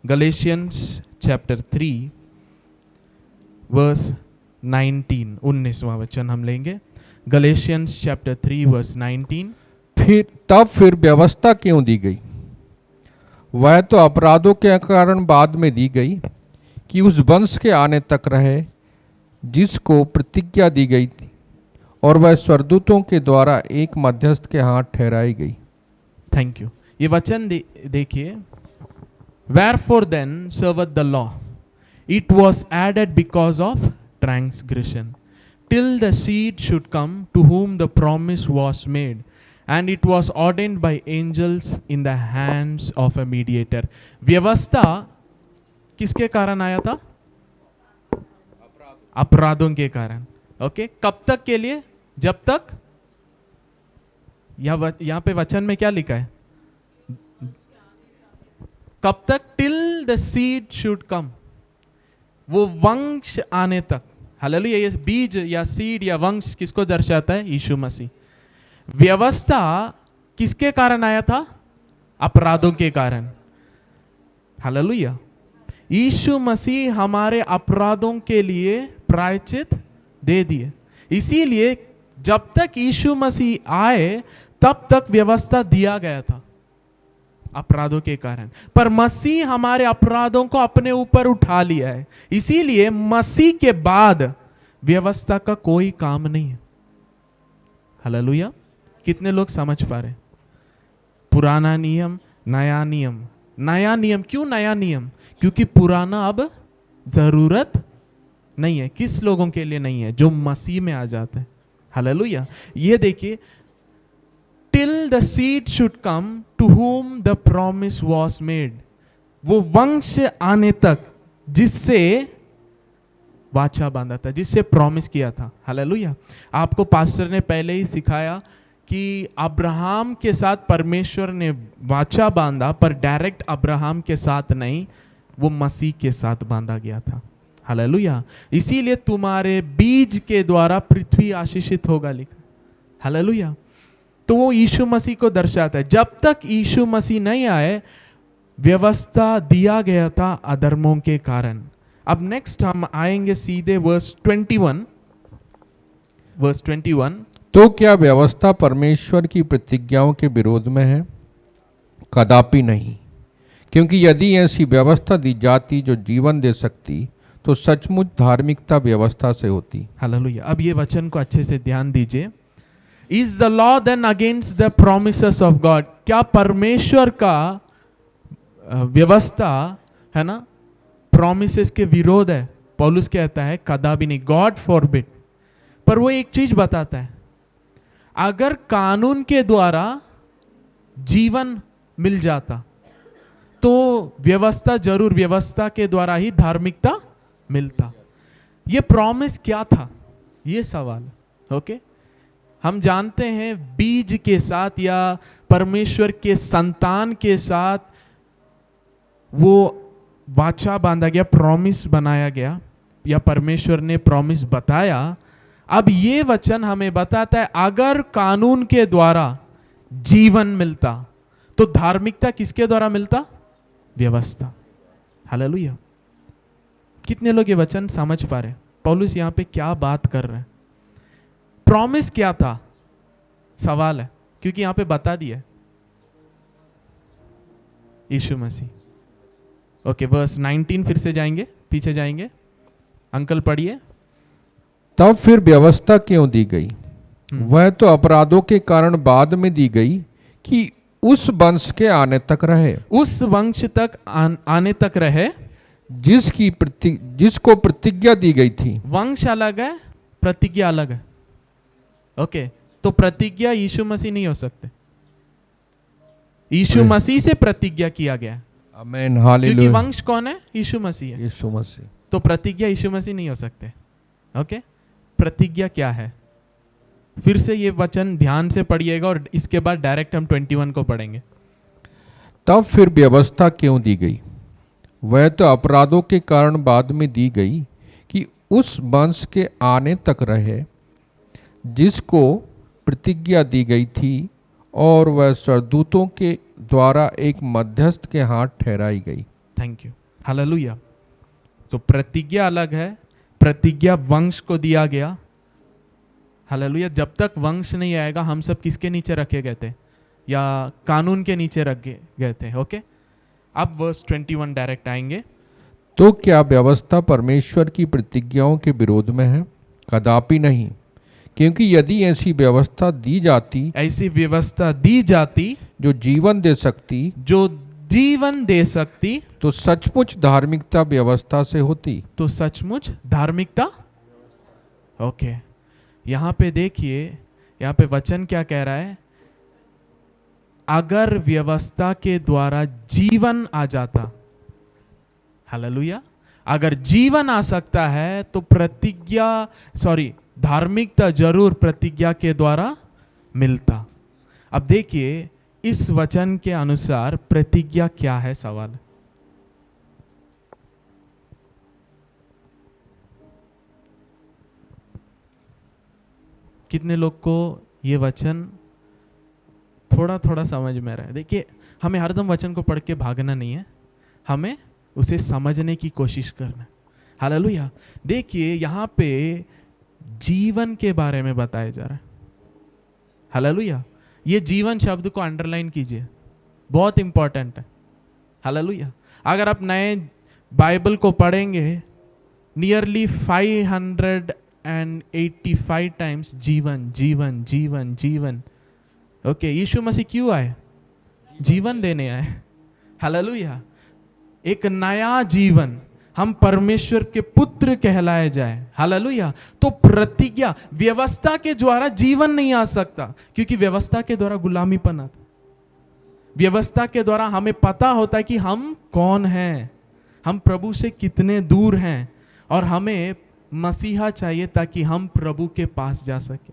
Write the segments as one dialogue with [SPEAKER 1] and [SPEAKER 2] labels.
[SPEAKER 1] Galatians chapter 3 verse 19, 19वां वचन हम लेंगे। Galatians chapter 3 verse 19।
[SPEAKER 2] फिर व्यवस्था क्यों दी गई? वह तो अपराधों के कारण बाद में दी गई कि उस वंश के आने तक रहे जिसको प्रतिज्ञा दी गई थी, और वह स्वर्गदूतों के द्वारा एक मध्यस्थ के हाथ ठहराई गई।
[SPEAKER 1] Thank you. ये वचन देखिए, Wherefore then serveth the law? It was added because of transgression, till the seed should come to whom the promise was made, and it was ordained by angels in the hands of a mediator. व्यवस्था किसके कारण आया था? अपराधों के कारण। Okay, कब तक के लिए? जब तक, यहां पे वचन में क्या लिखा है? कब तक? टिल द सीड शुड कम, वो वंश आने तक। हालेलुया। ये बीज या सीड या वंश किसको दर्शाता है? यीशु मसीह। व्यवस्था किसके कारण आया था? अपराधों के कारण। हालेलुया। यीशु मसीह हमारे अपराधों के लिए प्रायश्चित दे दिए। इसीलिए जब तक यीशु मसीह आए तब तक व्यवस्था दिया गया था अपराधों के कारण, पर मसीह हमारे अपराधों को अपने ऊपर उठा लिया है। इसीलिए मसीह के बाद व्यवस्था का कोई काम नहीं है। हालेलुया। कितने लोग समझ पा रहे? पुराना नियम, नया नियम। नया नियम क्यों नया नियम? क्योंकि पुराना अब जरूरत नहीं है। किस लोगों के लिए नहीं है? जो मसीह में आ जाते हैं। हालेलुया। ये देखिए, till the seed should come to whom the promise was made, वो वंश आने तक जिससे वाचा बांधा था, जिससे प्रॉमिस किया था। हालेलुया। आपको पास्टर ने पहले ही सिखाया कि अब्राहम के साथ परमेश्वर ने वाचा बांधा, पर डायरेक्ट अब्राहम के साथ नहीं, वो मसीह के साथ बांधा गया था। हालेलुया। इसीलिए तुम्हारे बीज के द्वारा पृथ्वी आशीषित होगा लिखा। हालेलुया। तो वो यीशु मसीह को दर्शाता है। जब तक यीशु मसीह नहीं आए, व्यवस्था दिया गया था अधर्मों के कारण। अब नेक्स्ट हम आएंगे सीधे वर्स 21। वर्स 21।
[SPEAKER 2] तो क्या व्यवस्था परमेश्वर की प्रतिज्ञाओं के विरोध में है? कदापि नहीं, क्योंकि यदि ऐसी व्यवस्था दी जाती जो जीवन दे सकती, तो सचमुच धार्मिकता व्यवस्था से होती।
[SPEAKER 1] हालेलुया। अब ये वचन को अच्छे से ध्यान दीजिए। Is the law then against the promises of God? क्या परमेश्वर का व्यवस्था है ना प्रोमिसेस के विरोध है? पौलुस कहता है कदापि नहीं, गॉड फॉरबिड। पर वो एक चीज बताता है, अगर कानून के द्वारा जीवन मिल जाता तो व्यवस्था जरूर, व्यवस्था के द्वारा ही धार्मिकता मिलता। ये प्रॉमिस क्या था? ये सवाल। ओके, हम जानते हैं बीज के साथ या परमेश्वर के संतान के साथ वो वाचा बांधा गया, प्रॉमिस बनाया गया, या परमेश्वर ने प्रॉमिस बताया। अब ये वचन हमें बताता है अगर कानून के द्वारा जीवन मिलता तो धार्मिकता किसके द्वारा मिलता? व्यवस्था। हालेलुया। कितने लोग ये वचन समझ पा रहे? पौलुस यहां पे क्या बात कर रहे हैं? प्रॉमिस क्या था? सवाल है, क्योंकि यहां पे बता दिया यीशु मसीह। ओके, वर्स 19 फिर से जाएंगे, पीछे जाएंगे। अंकल पढ़िए।
[SPEAKER 2] तब फिर व्यवस्था क्यों दी गई? वह तो अपराधों के कारण बाद में दी गई कि उस वंश के आने तक रहे। उस
[SPEAKER 1] वंश तक आने तक रहे
[SPEAKER 2] जिसको प्रतिज्ञा दी गई थी।
[SPEAKER 1] वंश अलग है, प्रतिज्ञा अलग है। ओके, तो प्रतिज्ञा यीशु मसीह नहीं हो सकते। यीशु मसीह से प्रतिज्ञा किया गया।
[SPEAKER 2] आमीन, हालेलुया।
[SPEAKER 1] क्योंकि वंश कौन है? यीशु मसीह है।
[SPEAKER 2] यीशु मसीह।
[SPEAKER 1] तो प्रतिज्ञा यीशु मसीह नहीं हो सकते। ओके, प्रतिज्ञा क्या है? फिर से ये वचन ध्यान से पढ़िएगा और इसके बाद डायरेक्ट हम 21 को पढ़ेंगे।
[SPEAKER 2] तब फिर व्यवस्था क्यों दी गई? वह तो अपराधों के कारण बाद में दी गई कि उस वंश के आने तक रहे जिसको प्रतिज्ञा दी गई थी, और वह स्वर्गदूतों के द्वारा एक मध्यस्थ के हाथ ठहराई गई।
[SPEAKER 1] Thank you, hallelujah. तो प्रतिज्ञा अलग है, प्रतिज्ञा वंश को दिया गया, हालेलुया। जब तक वंश नहीं आएगा हम सब किसके नीचे रखे गए थे, या कानून के नीचे रखे गए थे। ओके, अब वर्स 21 डायरेक्ट आएंगे।
[SPEAKER 2] तो क्या व्यवस्था परमेश्वर की प्रतिज्ञाओं के विरोध में है? कदापि नहीं, क्योंकि यदि ऐसी व्यवस्था दी जाती,
[SPEAKER 1] ऐसी व्यवस्था दी जाती
[SPEAKER 2] जो जीवन दे सकती,
[SPEAKER 1] जो जीवन दे सकती,
[SPEAKER 2] तो सचमुच धार्मिकता व्यवस्था से होती।
[SPEAKER 1] तो सचमुच धार्मिकता। ओके, यहां पे देखिए, यहां पे वचन क्या कह रहा है, अगर व्यवस्था के द्वारा जीवन आ जाता, हालेलुया, अगर जीवन आ सकता है तो प्रतिज्ञा धार्मिकता जरूर प्रतिज्ञा के द्वारा मिलता। अब देखिए इस वचन के अनुसार प्रतिज्ञा क्या है, सवाल। कितने लोग को ये वचन थोड़ा थोड़ा समझ में रहा है? देखिए, हमें हरदम वचन को पढ़ के भागना नहीं है, हमें उसे समझने की कोशिश करना। हालेलुया। देखिए यहाँ पे जीवन के बारे में बताया जा रहा है। हालेलुया। ये जीवन शब्द को अंडरलाइन कीजिए, बहुत इंपॉर्टेंट है। हालेलुया। अगर आप नए बाइबल को पढ़ेंगे, नियरली 585 टाइम्स जीवन जीवन जीवन जीवन। ओके, यीशु मसीह क्यों आए? जीवन देने आए। हालेलुया। एक नया जीवन, हम परमेश्वर के पुत्र कहलाए जाए। हालेलुया। तो प्रतिज्ञा, व्यवस्था के द्वारा जीवन नहीं आ सकता, क्योंकि व्यवस्था के द्वारा गुलामीपन आता। व्यवस्था के द्वारा हमें पता होता है कि हम कौन हैं, हम प्रभु से कितने दूर हैं, और हमें मसीहा चाहिए ताकि हम प्रभु के पास जा सके।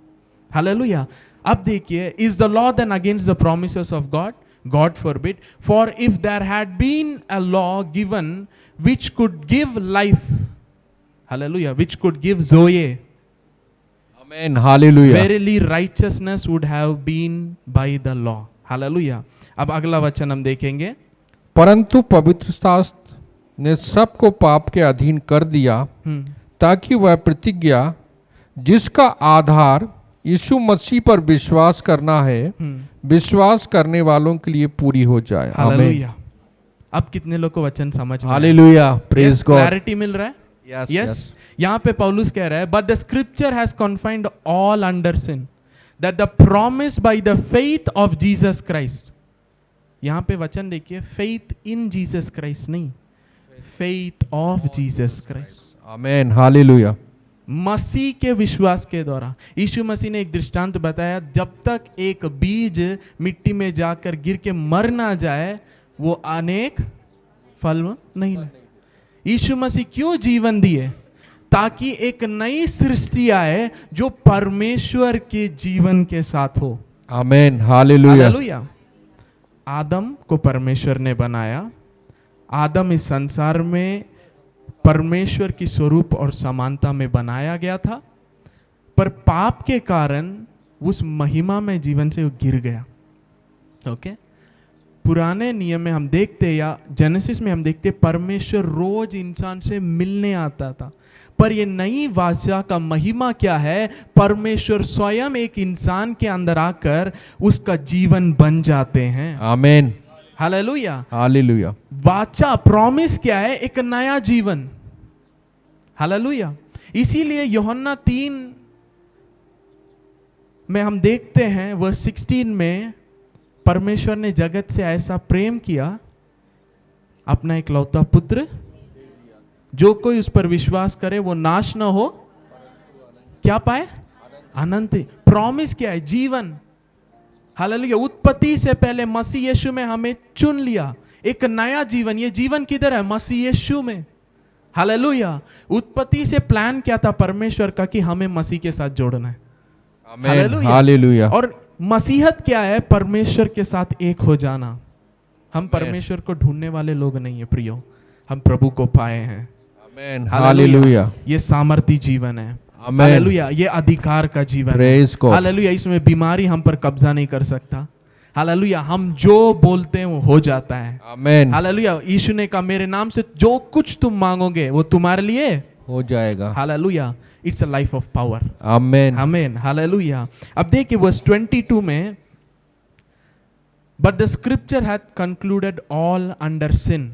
[SPEAKER 1] हालेलुया। अब देखिए, is the law then against the promises of God? God forbid. For if there had been a law given which could give life, hallelujah, which could give Zoe,
[SPEAKER 2] Amen, hallelujah,
[SPEAKER 1] verily righteousness would have been by the law. Hallelujah. अब अगला वचन हम देखेंगे।
[SPEAKER 2] परंतु पवित्र शास्त्र ने सबको पाप के अधीन कर दिया, ताकि वह प्रतिज्ञा जिसका आधार यीशु मसीह पर विश्वास करना है, विश्वास करने वालों के लिए पूरी हो जाए।
[SPEAKER 1] हालेलुया। अब कितने लोग को वचन समझ में?
[SPEAKER 2] Hallelujah, praise God.
[SPEAKER 1] क्लैरिटी मिल रहा है? यस। यहाँ पे पौलुस कह रहा है, but the scripture has confined all under sin, that the promise by the faith of Jesus Christ. यहाँ पे वचन देखिए, फेथ इन जीसस क्राइस्ट नहीं, faith of Jesus Christ.
[SPEAKER 2] Amen, hallelujah.
[SPEAKER 1] मसीह के विश्वास के द्वारा। यीशु मसीह ने एक दृष्टांत बताया, जब तक एक बीज मिट्टी में जाकर गिर के मर ना जाए, वो अनेक फल नहीं ले। यीशु मसीह क्यों जीवन दिए? ताकि एक नई सृष्टि आए जो परमेश्वर के जीवन के साथ हो।
[SPEAKER 2] आमेन, हालेलुया।
[SPEAKER 1] हालेलुया। आदम को परमेश्वर ने बनाया। आदम इस संसार में परमेश्वर की स्वरूप और समानता में बनाया गया था, पर पाप के कारण उस महिमा में जीवन से वो गिर गया। ओके, पुराने नियम में हम देखते, या जेनेसिस में हम देखते, परमेश्वर रोज इंसान से मिलने आता था। पर ये नई वाचा का महिमा क्या है? परमेश्वर स्वयं एक इंसान के अंदर आकर उसका जीवन बन जाते हैं।
[SPEAKER 2] आमेन,
[SPEAKER 1] हालेलुया,
[SPEAKER 2] हालेलुया।
[SPEAKER 1] वाचा, प्रॉमिस क्या है? एक नया जीवन। हालेलुया। इसीलिए यूहन्ना 3 में हम देखते हैं, वर्स 16 में, परमेश्वर ने जगत से ऐसा प्रेम किया, अपना इकलौता पुत्र, जो कोई उस पर विश्वास करे वो नाश न हो, क्या पाए? अनंत। प्रॉमिस क्या है? जीवन। हालेलुया। उत्पत्ति से पहले मसीह यीशु में हमें चुन लिया, एक नया जीवन। ये जीवन किधर है? मसीह यीशु में। हालेलुया। उत्पत्ति से प्लान क्या था परमेश्वर का? कि हमें मसीह के साथ जोड़ना है।
[SPEAKER 2] Amen, hallelujah.
[SPEAKER 1] और मसीहत क्या है? परमेश्वर के साथ एक हो जाना। हम परमेश्वर को ढूंढने वाले लोग नहीं है प्रियो, हम प्रभु को पाए हैं।
[SPEAKER 2] आमेन, हालेलुया।
[SPEAKER 1] ये सामर्थी जीवन है। हालेलुया। ये अधिकार का जीवन है।
[SPEAKER 2] Praise God.
[SPEAKER 1] हालेलुया। इसमें बीमारी हम पर कब्जा नहीं कर सकता। हालेलुया, हम जो बोलते हैं वो हो जाता है।
[SPEAKER 2] आमेन।
[SPEAKER 1] हालेलुया, यीशु ने कहा मेरे नाम से जो कुछ तुम मांगोगे वो तुम्हारे लिए
[SPEAKER 2] हो जाएगा।
[SPEAKER 1] Hallelujah. It's a life of power.
[SPEAKER 2] Amen.
[SPEAKER 1] Amen. Hallelujah. अब देखिए वर्स 22 में, but the scripture hath concluded all under sin.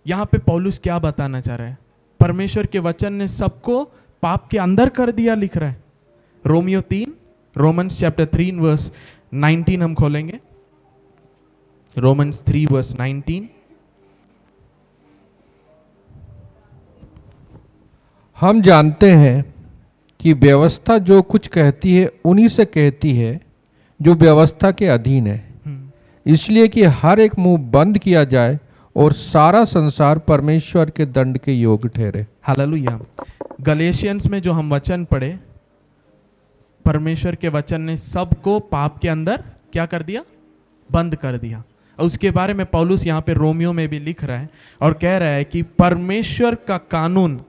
[SPEAKER 1] यहां पे पौलुस क्या बताना चाह रहा है? परमेश्वर के वचन ने सबको पाप के अंदर कर दिया, लिख रहा है। रोमियो 3, रोमन्स चैप्टर 3 वर्स 19 हम खोलेंगे। Romans 3 verse 19।
[SPEAKER 2] हम जानते हैं कि व्यवस्था जो कुछ कहती है उन्हीं से कहती है जो व्यवस्था के अधीन है, इसलिए कि हर एक मुंह बंद किया जाए और सारा संसार परमेश्वर के दंड के योग्य ठहरे।
[SPEAKER 1] हालेलुया। गलेशियंस में जो हम वचन पढ़े, परमेश्वर के वचन ने सबको पाप के अंदर क्या कर दिया? बंद कर दिया। और उसके बारे में पौलुस यहाँ पे रोमियो में भी लिख रहा है और कह रहा है कि परमेश्वर का कानून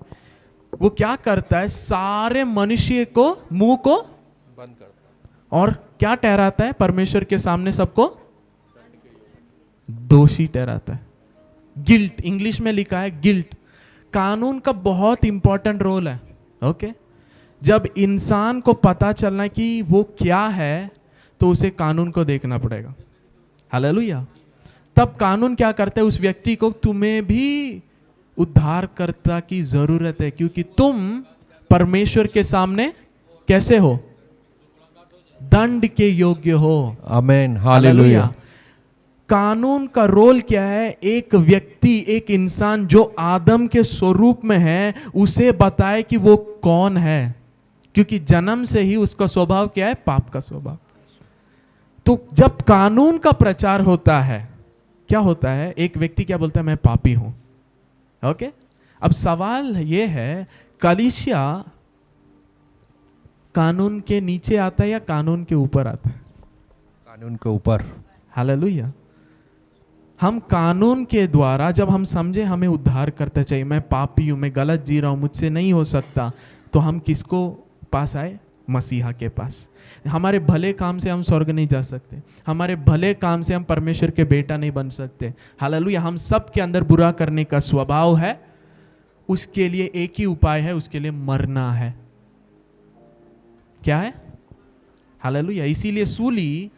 [SPEAKER 1] वो क्या करता है? सारे मनुष्य को मुंह को
[SPEAKER 2] बंद करता है
[SPEAKER 1] और क्या ठहराता है? परमेश्वर के सामने सबको दोषी ठहराता है। गिल्ट, इंग्लिश में लिखा है गिल्ट। कानून का बहुत इंपॉर्टेंट रोल है। ओके, जब इंसान को पता चलना है कि वो क्या है तो उसे कानून को देखना पड़ेगा। हालेलुया। तब कानून क्या करता है? उस व्यक्ति को तुम्हें भी उद्धारकर्ता की जरूरत है, क्योंकि तुम परमेश्वर के सामने कैसे हो? दंड के योग्य हो।
[SPEAKER 2] आमेन। हालेलुया।
[SPEAKER 1] कानून का रोल क्या है? एक व्यक्ति, एक इंसान जो आदम के स्वरूप में है, उसे बताए कि वो कौन है, क्योंकि जन्म से ही उसका स्वभाव क्या है? पाप का स्वभाव। तो जब कानून का प्रचार होता है, क्या होता है? एक व्यक्ति क्या बोलता है? मैं पापी हूं। ओके, अब सवाल यह है, कलीसिया कानून के नीचे आता है या कानून के ऊपर आता है?
[SPEAKER 2] कानून के ऊपर।
[SPEAKER 1] हालेलुया। हम कानून के द्वारा जब हम समझे हमें उद्धार करता चाहिए, मैं पापी हूं, मैं गलत जी रहा हूं, मुझसे नहीं हो सकता, तो हम किसको पास आए? मसीहा के पास। हमारे भले काम से हम स्वर्ग नहीं जा सकते, हमारे भले काम से हम परमेश्वर के बेटा नहीं बन सकते। हालेलुया। हम सब के अंदर बुरा करने का स्वभाव है। उसके लिए एक ही उपाय है, उसके लिए मरना है। क्या है? हालेलुया। इसीलिए सूली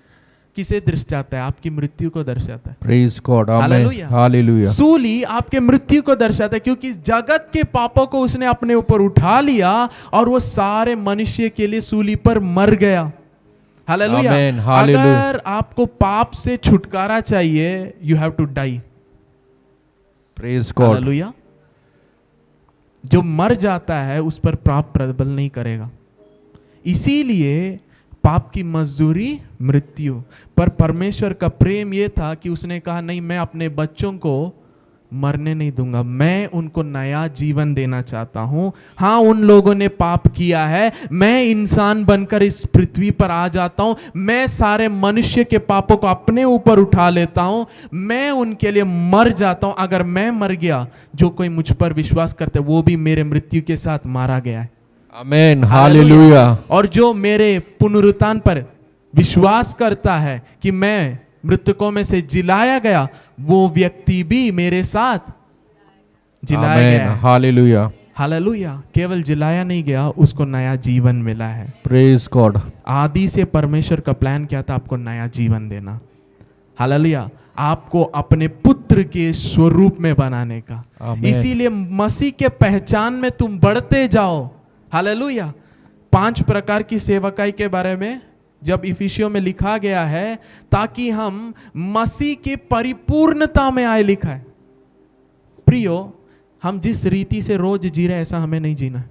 [SPEAKER 1] किसे दर्शाता है? आपकी मृत्यु को दर्शाता है।
[SPEAKER 2] Praise God. Amen.
[SPEAKER 1] Hallelujah.
[SPEAKER 2] Hallelujah.
[SPEAKER 1] सूली आपके मृत्यु को दर्शाता है, क्योंकि इस जगत के पापों को उसने अपने ऊपर उठा लिया और वो सारे मनुष्य के लिए सूली पर मर गया। हालेलुया।
[SPEAKER 2] आमेन। हालेलुया।
[SPEAKER 1] अगर आपको पाप से छुटकारा चाहिए, you have to die.
[SPEAKER 2] Praise God.
[SPEAKER 1] Hallelujah. जो मर जाता है उस पर पाप प्रबल नहीं करेगा। इसीलिए पाप की मजदूरी मृत्यु, पर परमेश्वर का प्रेम यह था कि उसने कहा नहीं, मैं अपने बच्चों को मरने नहीं दूंगा, मैं उनको नया जीवन देना चाहता हूं। हाँ, उन लोगों ने पाप किया है, मैं इंसान बनकर इस पृथ्वी पर आ जाता हूं, मैं सारे मनुष्य के पापों को अपने ऊपर उठा लेता हूं, मैं उनके लिए मर जाता हूं। अगर मैं मर गया, जो कोई मुझ पर विश्वास करता है वो भी मेरे मृत्यु के साथ मारा गया है।
[SPEAKER 2] आमेन। हालेलुया।
[SPEAKER 1] और जो मेरे पुनरुत्थान पर विश्वास करता है कि मैं मृतकों में से जिलाया गया, वो व्यक्ति भी मेरे साथ जिलाया गया है।
[SPEAKER 2] हालेलुया।
[SPEAKER 1] हालेलुया। केवल जिलाया नहीं गया, उसको नया जीवन मिला है।
[SPEAKER 2] Praise God.
[SPEAKER 1] आदि से परमेश्वर का प्लान क्या था? आपको नया जीवन देना। हालेलुया। आपको अपने पुत्र के स्वरूप में बनाने का। इसीलिए मसीह के पहचान में तुम बढ़ते जाओ। हालेलुया। 5 प्रकार की सेवकाई के बारे में जब इफिसियों में लिखा गया है, ताकि हम मसीह की परिपूर्णता में आए, लिखा है। प्रियो, हम जिस रीति से रोज जी रहे ऐसा हमें नहीं जीना है।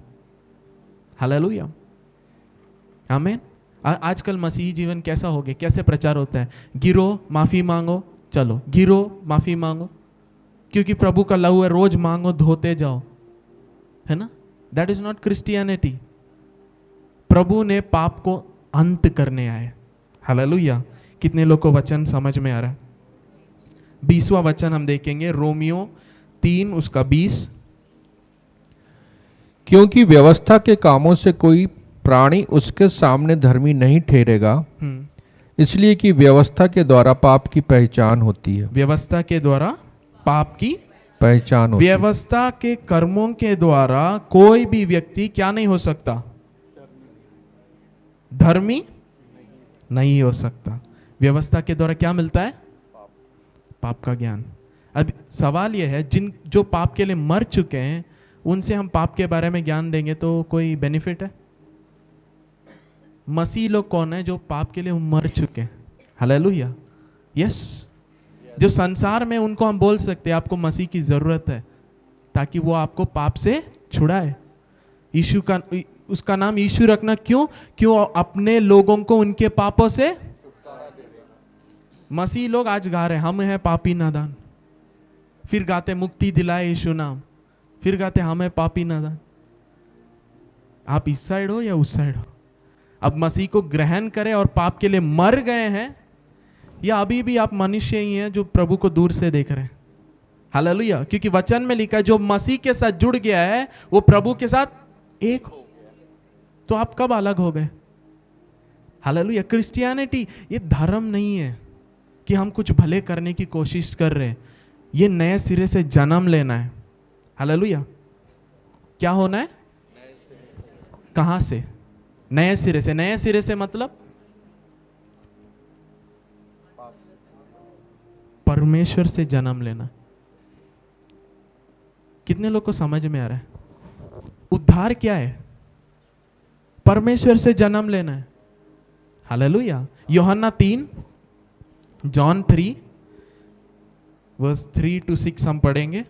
[SPEAKER 1] हालेलुया। आमीन। आजकल मसीही जीवन कैसा हो गया? कैसे प्रचार होता है? गिरो, माफी मांगो, चलो गिरो, माफी मांगो, क्योंकि प्रभु का लहू है, रोज मांगो, धोते जाओ, है ना? That is not Christianity. प्रभु ने पाप को अंत करने आए। हालेलुया। कितने लोग को वचन समझ में आ रहा है? 20वां वचन हम देखेंगे, रोमियो 3 उसका 20।
[SPEAKER 2] क्योंकि व्यवस्था के कामों से कोई प्राणी उसके सामने धर्मी नहीं ठहरेगा, इसलिए कि व्यवस्था के द्वारा पाप की पहचान होती है।
[SPEAKER 1] व्यवस्था के द्वारा पाप की
[SPEAKER 2] पहचान होती है।
[SPEAKER 1] व्यवस्था के कर्मों के द्वारा कोई भी व्यक्ति क्या नहीं हो सकता? धर्मी नहीं हो सकता। व्यवस्था के द्वारा क्या मिलता है? पाप का ज्ञान। अब सवाल यह है, जो पाप के लिए मर चुके हैं उनसे हम पाप के बारे में ज्ञान देंगे तो कोई बेनिफिट है? मसीह लोग कौन है? जो पाप के लिए मर चुके हैं। Hallelujah, yes. जो संसार में, उनको हम बोल सकते हैं आपको मसीह की जरूरत है ताकि वो आपको पाप से छुड़ाए। यीशु का, उसका नाम यीशु रखना क्यों? अपने लोगों को उनके पापों से। मसीह लोग आज गा रहे हम हैं पापी नादान, फिर गाते मुक्ति दिलाए यीशु नाम, फिर गाते हम हैं पापी नादान। आप इस साइड हो या उस साइड हो? अब मसीह को ग्रहण करें और पाप के लिए मर गए हैं, या अभी भी आप मनुष्य ही हैं जो प्रभु को दूर से देख रहे हैं? हालेलुया, क्योंकि वचन में लिखा है जो मसीह के साथ जुड़ गया है वो प्रभु के साथ एक हो गया। तो आप कब अलग हो गए? हालेलुया। क्रिश्चियनिटी ये धर्म नहीं है कि हम कुछ भले करने की कोशिश कर रहे हैं। ये नए सिरे से जन्म लेना है। हालेलुया। क्या होना है? कहां से? नए सिरे से। नए सिरे से मतलब परमेश्वर से जन्म लेना। कितने लोग को समझ में आ रहा है? उद्धार क्या है? परमेश्वर से जन्म लेना है। हालेलुया। यूहन्ना 3, जॉन 3 वर्स 3 to 6 हम पढ़ेंगे।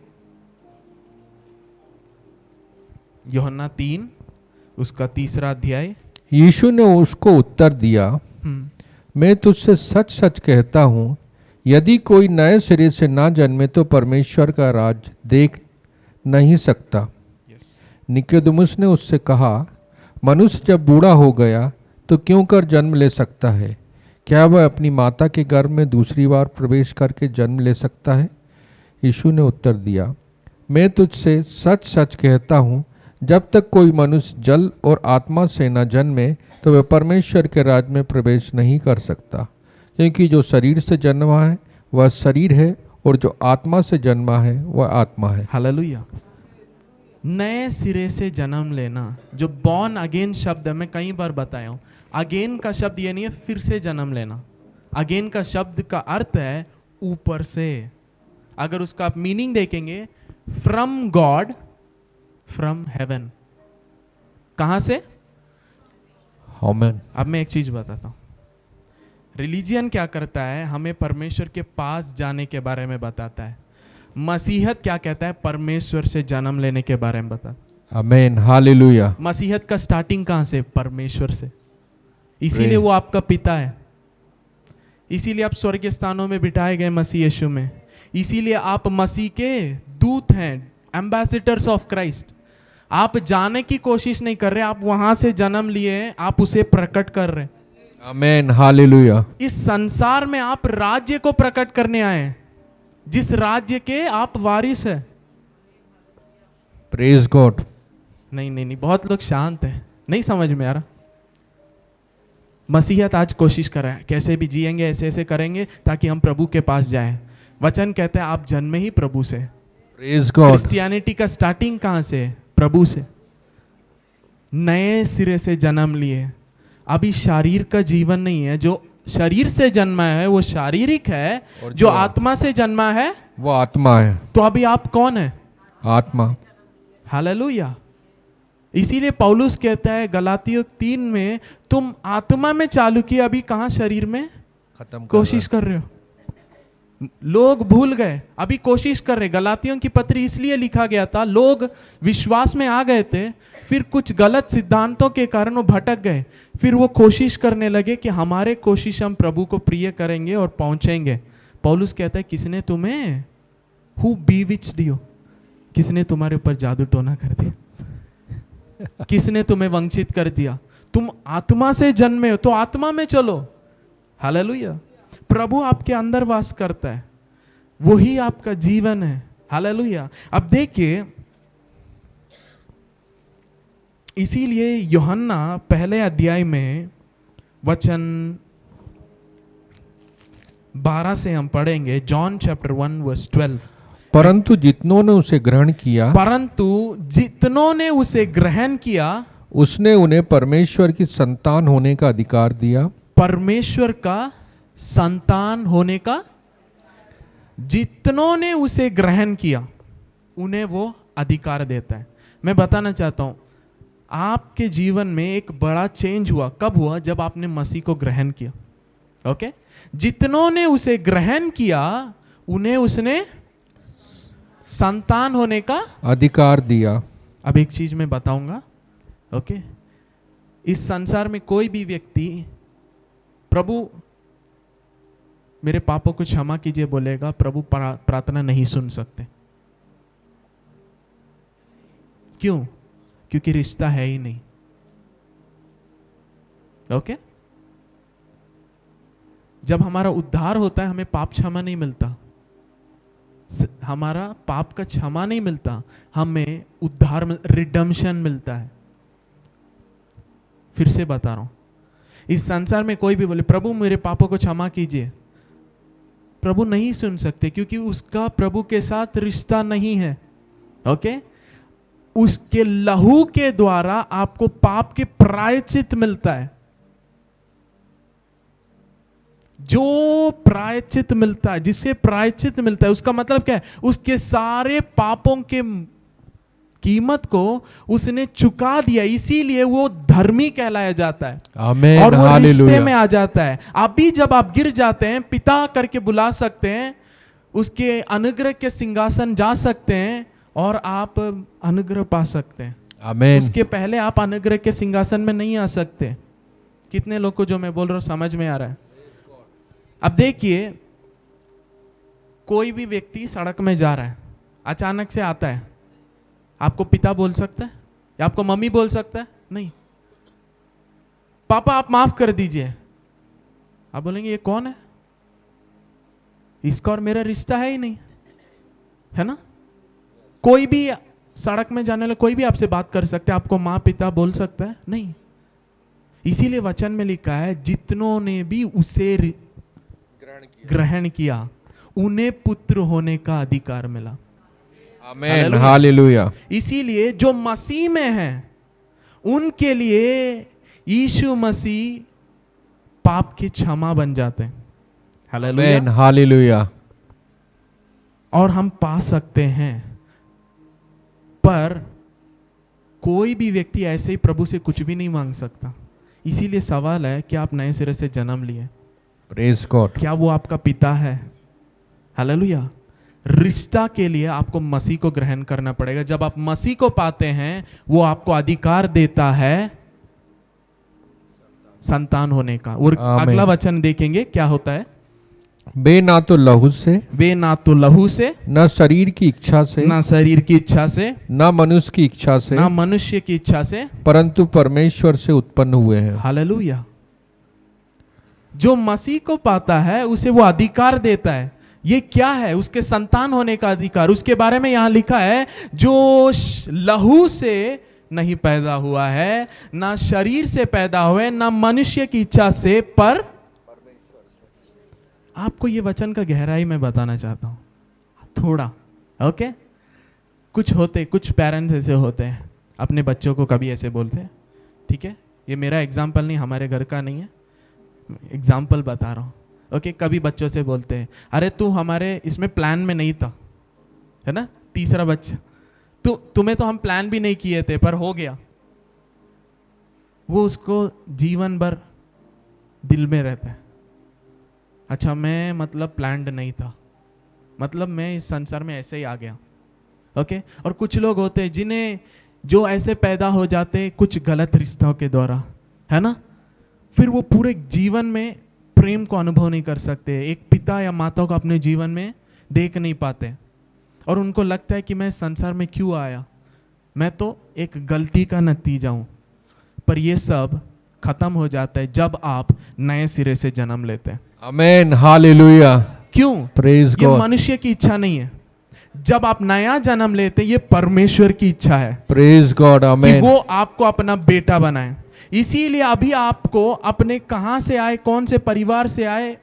[SPEAKER 1] यूहन्ना 3 उसका 3रा अध्याय।
[SPEAKER 2] यीशु ने उसको उत्तर दिया, मैं तुझसे सच सच कहता हूँ, यदि कोई नए सिरे से ना जन्मे तो परमेश्वर का राज देख नहीं सकता। निकोदेमुस ने उससे कहा, मनुष्य जब बूढ़ा हो गया तो क्यों कर जन्म ले सकता है? क्या वह अपनी माता के गर्भ में दूसरी बार प्रवेश करके जन्म ले सकता है? यीशु ने उत्तर दिया, मैं तुझसे सच सच कहता हूँ, जब तक कोई मनुष्य जल और आत्मा से न जन्मे तो वह परमेश्वर के राज में प्रवेश नहीं कर सकता। क्योंकि जो शरीर से जन्मा है वह शरीर है और जो आत्मा से जन्मा है वह आत्मा है।
[SPEAKER 1] हालेलुया। नए सिरे से जन्म लेना, जो बॉर्न अगेन शब्द है, मैं कई बार बताया हूं, अगेन का शब्द ये नहीं है फिर से जन्म लेना। अगेन का शब्द का अर्थ है ऊपर से। अगर उसका आप मीनिंग देखेंगे, फ्रॉम गॉड, फ्रॉम हेवन। कहां से?
[SPEAKER 2] आमीन।
[SPEAKER 1] अब मैं एक चीज बताता हूं। रिलीजियन क्या करता है? हमें परमेश्वर के पास जाने के बारे में बताता है। मसीहत क्या कहता है? परमेश्वर से जन्म लेने के बारे में बताता।
[SPEAKER 2] आमीन, हालेलुया।
[SPEAKER 1] मसीहत का स्टार्टिंग कहां से? परमेश्वर से। इसीलिए वो आपका पिता है। इसीलिए आप स्वर्गीय स्थानों में बिठाए गए मसीह यीशु में। इसीलिए आप मसीह के दूत हैं, एम्बेसडर्स ऑफ क्राइस्ट। आप जाने की कोशिश नहीं कर रहे, आप वहां से जन्म लिए हैं, आप उसे प्रकट कर रहे हैं।
[SPEAKER 2] आमीन, हालेलुया।
[SPEAKER 1] इस संसार में आप राज्य को प्रकट करने आए हैं, जिस राज्य के आप वारिस हैं।
[SPEAKER 2] Praise God.
[SPEAKER 1] नहीं, बहुत लोग शांत हैं, नहीं समझ में आ रहा। मसीहत आज कोशिश कर रहा है, कैसे भी जिएंगे, ऐसे ऐसे करेंगे ताकि हम प्रभु के पास जाएं। वचन कहते हैं आप जन्मे ही प्रभु से।
[SPEAKER 2] Praise God.
[SPEAKER 1] क्रिश्चियनिटी का स्टार्टिंग कहां से? प्रभु से। नए सिरे से जन्म लिए। अभी शरीर का जीवन नहीं है। जो शरीर से जन्मा है वो शारीरिक है, और जो आत्मा से जन्मा है
[SPEAKER 2] वो आत्मा है।
[SPEAKER 1] तो अभी आप कौन है?
[SPEAKER 2] आत्मा।
[SPEAKER 1] हालेलुया। इसीलिए पौलुस कहता है गलातियों 3 में, तुम आत्मा में चालू किए, अभी कहां शरीर में
[SPEAKER 2] खत्म
[SPEAKER 1] कोशिश कर रहे हो। लोग भूल गए, अभी कोशिश कर रहे। गलातियों की पत्री इसलिए लिखा गया था, लोग विश्वास में आ गए थे, फिर कुछ गलत सिद्धांतों के कारण वो भटक गए। फिर वो कोशिश करने लगे कि हमारे कोशिश हम प्रभु को प्रिय करेंगे और पहुंचेंगे। पौलुस कहता है, किसने तुम्हें, हु बीविच्ड यू, किसने तुम्हारे ऊपर जादू टोना कर दिया? किसने तुम्हें वंचित कर दिया? तुम आत्मा से जन्मे हो तो आत्मा में चलो। हालेलुया। प्रभु आपके अंदर वास करता है, वही आपका जीवन है। हालेलुया। अब देखिए, इसीलिए यूहन्ना 1 अध्याय में वचन 12 से हम पढ़ेंगे, जॉन चैप्टर 1 वर्स 12।
[SPEAKER 2] परंतु जितनों ने उसे ग्रहण किया
[SPEAKER 1] परंतु जितनों ने उसे ग्रहण किया,
[SPEAKER 2] उसने उन्हें परमेश्वर की संतान होने का अधिकार दिया।
[SPEAKER 1] परमेश्वर का संतान होने का, जितनों ने उसे ग्रहण किया उन्हें वो अधिकार देता है। मैं बताना चाहता हूं, आपके जीवन में एक बड़ा चेंज हुआ। कब हुआ? जब आपने मसीह को ग्रहण किया। ओके, जितनों ने उसे ग्रहण किया उन्हें उसने संतान होने का
[SPEAKER 2] अधिकार दिया।
[SPEAKER 1] अब एक चीज मैं बताऊंगा। ओके, इस संसार में कोई भी व्यक्ति प्रभु मेरे पापों को क्षमा कीजिए बोलेगा, प्रभु प्रार्थना नहीं सुन सकते। क्यों? क्योंकि रिश्ता है ही नहीं। ओके, जब हमारा उद्धार होता है हमें पाप क्षमा नहीं मिलता, हमारा पाप का क्षमा नहीं मिलता, हमें उद्धार रिडम्पशन मिलता है। फिर से बता रहा हूं, इस संसार में कोई भी बोले प्रभु मेरे पापों को क्षमा कीजिए, प्रभु नहीं सुन सकते, क्योंकि उसका प्रभु के साथ रिश्ता नहीं है। ओके, उसके लहू के द्वारा आपको पाप के प्रायश्चित मिलता है। जो प्रायश्चित मिलता है, जिससे प्रायश्चित मिलता है, उसका मतलब क्या है? उसके सारे पापों के कीमत को उसने चुका दिया, इसीलिए वो धर्मी कहलाया जाता है।
[SPEAKER 2] आमीन,
[SPEAKER 1] और वो रिश्ते
[SPEAKER 2] हालेलुया।
[SPEAKER 1] में आ जाता है। अभी जब आप गिर जाते हैं, पिता करके बुला सकते हैं, उसके अनुग्रह के सिंहासन जा सकते हैं और आप अनुग्रह पा सकते हैं।
[SPEAKER 2] आमीन।
[SPEAKER 1] उसके पहले आप अनुग्रह के सिंहासन में नहीं आ सकते। कितने लोग को जो मैं बोल रहा हूं समझ में आ रहा है? अब देखिए, कोई भी व्यक्ति सड़क में जा रहा है, अचानक से आता है, आपको पिता बोल सकता है या आपको मम्मी बोल सकता है? नहीं। पापा आप माफ कर दीजिए, आप बोलेंगे ये कौन है? इसका और मेरा रिश्ता है ही नहीं, है ना? कोई भी सड़क में जाने वाला कोई भी आपसे बात कर सकता है, आपको माँ पिता बोल सकता है? नहीं। इसीलिए वचन में लिखा है, जितनों ने भी उसे ग्रहण किया उन्हें पुत्र होने का अधिकार मिला।
[SPEAKER 2] आमीन, हालेलुया।
[SPEAKER 1] इसीलिए जो मसीह में है उनके लिए यीशु मसीह पाप की क्षमा बन जाते हैं। हालेलुया,
[SPEAKER 2] आमीन, हालेलुया।
[SPEAKER 1] और हम पा सकते हैं। पर कोई भी व्यक्ति ऐसे ही प्रभु से कुछ भी नहीं मांग सकता। इसीलिए सवाल है कि आप नए सिरे से जन्म लिए,
[SPEAKER 2] प्रेज गॉड।
[SPEAKER 1] क्या वो आपका पिता है? हालेलुया। रिश्ता के लिए आपको मसीह को ग्रहण करना पड़ेगा। जब आप मसीह को पाते हैं, वो आपको अधिकार देता है संतान होने का। और
[SPEAKER 2] आमीन।
[SPEAKER 1] अगला वचन देखेंगे क्या होता है।
[SPEAKER 2] वे ना तो लहू से,
[SPEAKER 1] वे ना तो लहू से,
[SPEAKER 2] न शरीर की इच्छा से,
[SPEAKER 1] ना शरीर की इच्छा से,
[SPEAKER 2] न मनुष्य की इच्छा से,
[SPEAKER 1] ना मनुष्य की इच्छा से,
[SPEAKER 2] परंतु परमेश्वर से उत्पन्न हुए हैं।
[SPEAKER 1] हालेलुया। जो मसीह को पाता है उसे वो अधिकार देता है। ये क्या है? उसके संतान होने का अधिकार। उसके बारे में यहां लिखा है, जो लहू से नहीं पैदा हुआ है, ना शरीर से पैदा हुए, ना मनुष्य की इच्छा से, पर आपको ये वचन का गहराई में बताना चाहता हूं थोड़ा। ओके, कुछ पेरेंट्स ऐसे होते हैं, अपने बच्चों को कभी ऐसे बोलते हैं, ठीक है, ये मेरा एग्जाम्पल नहीं, हमारे घर का नहीं है, एग्जाम्पल बता रहा हूँ। ओके, कभी बच्चों से बोलते हैं, अरे तू हमारे इसमें प्लान में नहीं था, है ना? तीसरा बच्चा, तुम्हें तो हम प्लान भी नहीं किए थे पर हो गया। वो उसको जीवन भर दिल में रहता है, अच्छा मैं मतलब प्लान्ड नहीं था, मतलब मैं इस संसार में ऐसे ही आ गया। ओके, और कुछ लोग होते हैं जिन्हें जो ऐसे पैदा हो जाते कुछ गलत रिश्तों के द्वारा, है ना? फिर वो पूरे जीवन में प्रेम को अनुभव नहीं कर सकते, एक पिता या माता को अपने जीवन में देख नहीं पाते, और उनको लगता है कि मैं संसार में क्यों आया, मैं तो एक गलती का नतीजा हूं। पर ये सब खत्म हो जाता है जब आप नए सिरे से जन्म लेते हैं।
[SPEAKER 2] आमीन, हालेलुया।
[SPEAKER 1] क्यों?
[SPEAKER 2] प्रेज
[SPEAKER 1] ये
[SPEAKER 2] गॉड।
[SPEAKER 1] मनुष्य की इच्छा नहीं है। जब आप नया जन्म लेते हैं, ये परमेश्वर की इच्छा है
[SPEAKER 2] प्रेज गॉड।
[SPEAKER 1] कि
[SPEAKER 2] आमीन।
[SPEAKER 1] वो आपको अपना बेटा बनाए। इसीलिए अभी आपको अपने कहां से आए, कौन से परिवार से आए,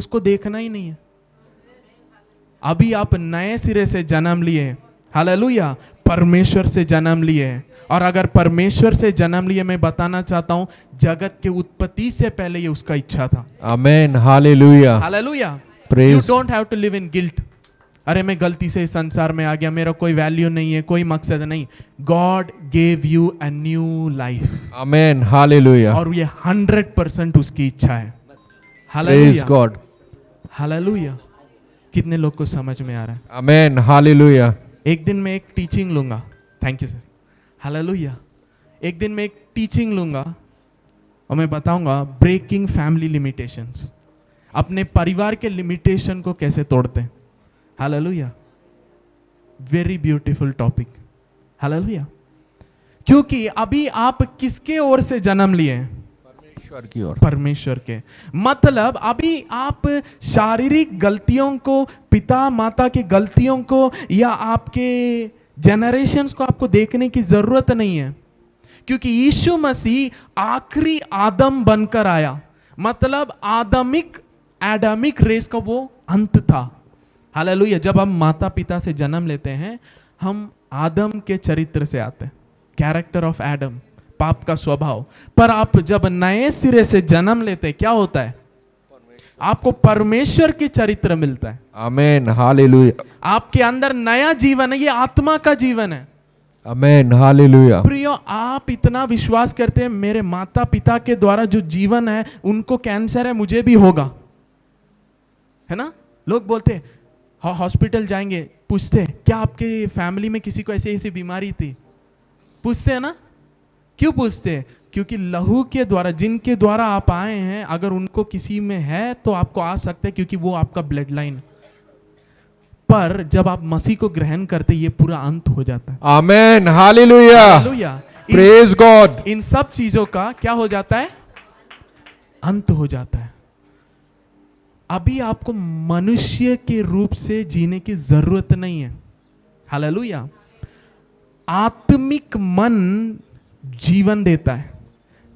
[SPEAKER 1] उसको देखना ही नहीं है। अभी आप नए सिरे से जन्म लिए हैं, हालेलुया, परमेश्वर से जन्म लिए हैं। और अगर परमेश्वर से जन्म लिए, मैं बताना चाहता हूं, जगत के उत्पत्ति से पहले ये उसका इच्छा था।
[SPEAKER 2] Amen, hallelujah,
[SPEAKER 1] hallelujah.
[SPEAKER 2] Praise.
[SPEAKER 1] You don't have to live in guilt. अरे मैं गलती से इस संसार में आ गया, मेरा कोई वैल्यू नहीं है, कोई मकसद नहीं। God gave you a new life,
[SPEAKER 2] amen, hallelujah,
[SPEAKER 1] और ये 100% उसकी इच्छा है।
[SPEAKER 2] Praise
[SPEAKER 1] hallelujah,
[SPEAKER 2] God,
[SPEAKER 1] hallelujah. कितने लोग को समझ में आ रहा है?
[SPEAKER 2] आमेन, हालेलुया,
[SPEAKER 1] एक दिन मैं एक टीचिंग लूंगा, थैंक यू सर, हालेलुया। एक दिन मैं एक टीचिंग लूंगा और मैं बताऊंगा ब्रेकिंग फैमिली लिमिटेशंस, अपने परिवार के लिमिटेशन को कैसे तोड़ते हैं। Hallelujah, very beautiful topic, hallelujah. क्योंकि अभी आप किसके ओर से जन्म लिए हैं?
[SPEAKER 2] परमेश्वर की ओर,
[SPEAKER 1] परमेश्वर के। मतलब अभी आप शारीरिक गलतियों को, पिता माता की गलतियों को, या आपके जनरेशन्स को आपको देखने की जरूरत नहीं है, क्योंकि यीशु मसीह आखिरी आदम बनकर आया। मतलब एडामिक रेस का वो अंत था। हालेलुया। जब हम माता पिता से जन्म लेते हैं, हम आदम के चरित्र से आते हैं, कैरेक्टर ऑफ एडम, पाप का स्वभाव। पर आप जब नए सिरे से जन्म लेते हैं, क्या होता है? आपको परमेश्वर के चरित्र मिलता है।
[SPEAKER 2] आमेन, हालेलुया,
[SPEAKER 1] आपके अंदर नया जीवन है, ये आत्मा का जीवन है।
[SPEAKER 2] आमेन, हालेलुया,
[SPEAKER 1] प्रियो, आप इतना विश्वास करते हैं, मेरे माता पिता के द्वारा जो जीवन है, उनको कैंसर है, मुझे भी होगा, है ना? लोग बोलते हैं, हॉस्पिटल जाएंगे, पूछते हैं क्या आपके फैमिली में किसी को ऐसी ऐसी बीमारी थी? पूछते हैं ना? क्यों पूछते हैं? क्योंकि लहू के द्वारा, जिनके द्वारा आप आए हैं, अगर उनको किसी में है तो आपको आ सकता है, क्योंकि वो आपका ब्लड लाइन है। पर जब आप मसीह को ग्रहण करते, ये पूरा अंत हो जाता है।
[SPEAKER 2] Amen, hallelujah,
[SPEAKER 1] hallelujah.
[SPEAKER 2] Praise God,
[SPEAKER 1] इन सब चीजों का क्या हो जाता है? अंत हो जाता है। अभी आपको मनुष्य के रूप से जीने की जरूरत नहीं है। हालेलुया। आत्मिक मन जीवन देता है,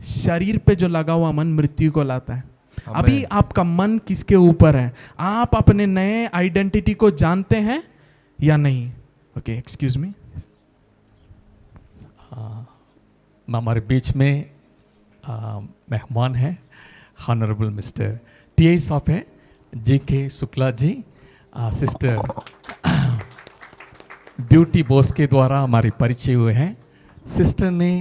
[SPEAKER 1] शरीर पे जो लगा हुआ मन मृत्यु को लाता है।
[SPEAKER 2] Amen.
[SPEAKER 1] अभी आपका मन किसके ऊपर है? आप अपने नए आइडेंटिटी को जानते हैं या नहीं? Okay, excuse me.
[SPEAKER 3] हमारे बीच में मेहमान है ऑनरेबल मिस्टर टी.आई. साहब है, GK. Shukla ji, sister beauty Bose के द्वारा हमारे परिचय हुए हैं। सिस्टर ने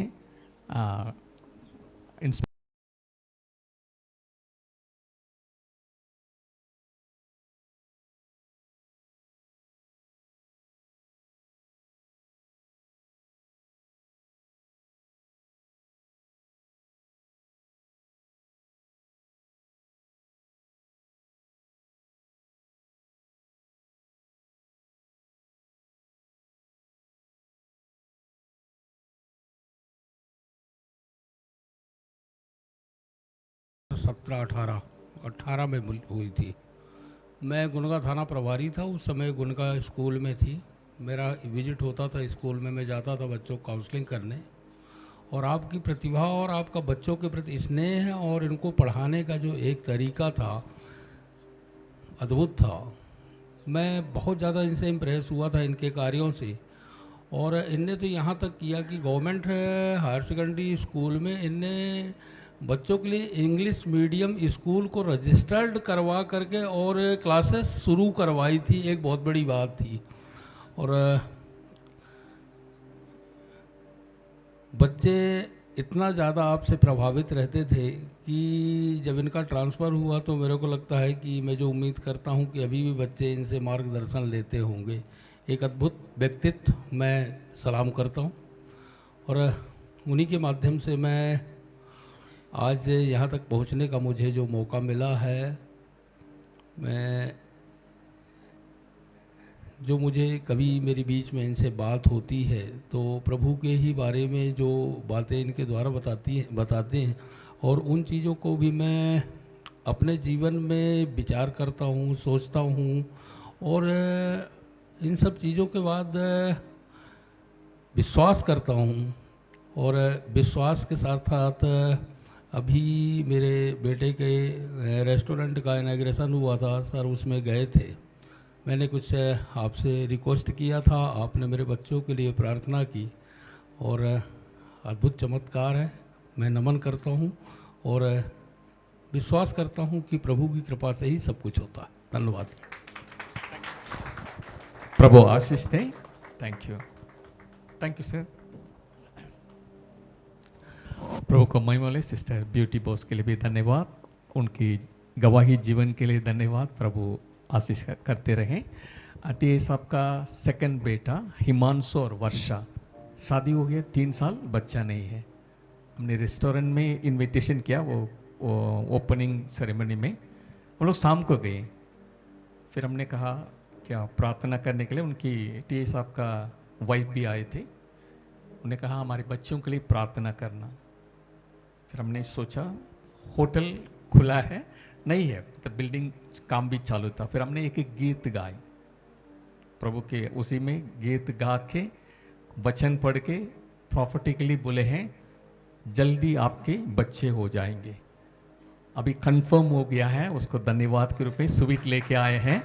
[SPEAKER 4] सत्रह अठारह में हुई थी। मैं गुनगा थाना प्रभारी था, उस समय गुनगा स्कूल में थी। मेरा विजिट होता था स्कूल में, मैं जाता था बच्चों को काउंसलिंग करने। और आपकी प्रतिभा और आपका बच्चों के प्रति स्नेह और इनको पढ़ाने का जो एक तरीका था, अद्भुत था। मैं बहुत ज़्यादा इनसे इम्प्रेस हुआ था, इनके कार्यों से। और इनने तो यहाँ तक किया कि गवर्नमेंट हायर सेकेंडरी स्कूल में इनने बच्चों के लिए इंग्लिश मीडियम स्कूल को रजिस्टर्ड करवा करके और क्लासेस शुरू करवाई थी। एक बहुत बड़ी बात थी। और बच्चे इतना ज़्यादा आपसे प्रभावित रहते थे कि जब इनका ट्रांसफ़र हुआ तो मेरे को लगता है कि मैं जो उम्मीद करता हूँ कि अभी भी बच्चे इनसे मार्गदर्शन लेते होंगे। एक अद्भुत व्यक्तित्व, मैं सलाम करता हूँ। और उन्हीं के माध्यम से मैं आज यहाँ तक पहुँचने का मुझे जो मौका मिला है, मैं जो मुझे कभी मेरे बीच में इनसे बात होती है तो प्रभु के ही बारे में जो बातें इनके द्वारा बताते हैं, और उन चीज़ों को भी मैं अपने जीवन में विचार करता हूँ, सोचता हूँ। और इन सब चीज़ों के बाद विश्वास करता हूँ। और विश्वास के साथ साथ अभी मेरे बेटे के रेस्टोरेंट का इनाग्रेशन हुआ था सर, उसमें गए थे। मैंने कुछ आपसे रिक्वेस्ट किया था, आपने मेरे बच्चों के लिए प्रार्थना की और अद्भुत चमत्कार है। मैं नमन करता हूँ और विश्वास करता हूँ कि प्रभु की कृपा से ही सब कुछ होता है। धन्यवाद।
[SPEAKER 3] प्रभु आशीष दे। Thank you sir. प्रभु को महिमा ले। सिस्टर ब्यूटी बॉस के लिए भी धन्यवाद, उनकी गवाही जीवन के लिए धन्यवाद। प्रभु आशीष करते रहें। आटी साहब का सेकंड बेटा हिमांशु और वर्षा, शादी हो गया, 3 साल, बच्चा नहीं है। हमने रेस्टोरेंट में इनविटेशन किया, वो ओपनिंग सेरेमनी में वो लोग शाम को गए। फिर हमने कहा क्या प्रार्थना करने के लिए, उनकी टी साहब का वाइफ भी आए थे। उन्होंने कहा हमारे बच्चों के लिए प्रार्थना करना। फिर हमने सोचा होटल खुला है नहीं है, तो बिल्डिंग काम भी चालू था। फिर हमने एक गीत गाए प्रभु के, उसी में गीत गा के वचन पढ़ के प्रॉफिटिकली बोले हैं जल्दी आपके बच्चे हो जाएंगे। अभी कंफर्म हो गया है, उसको धन्यवाद के रूप में स्वीट लेके आए हैं।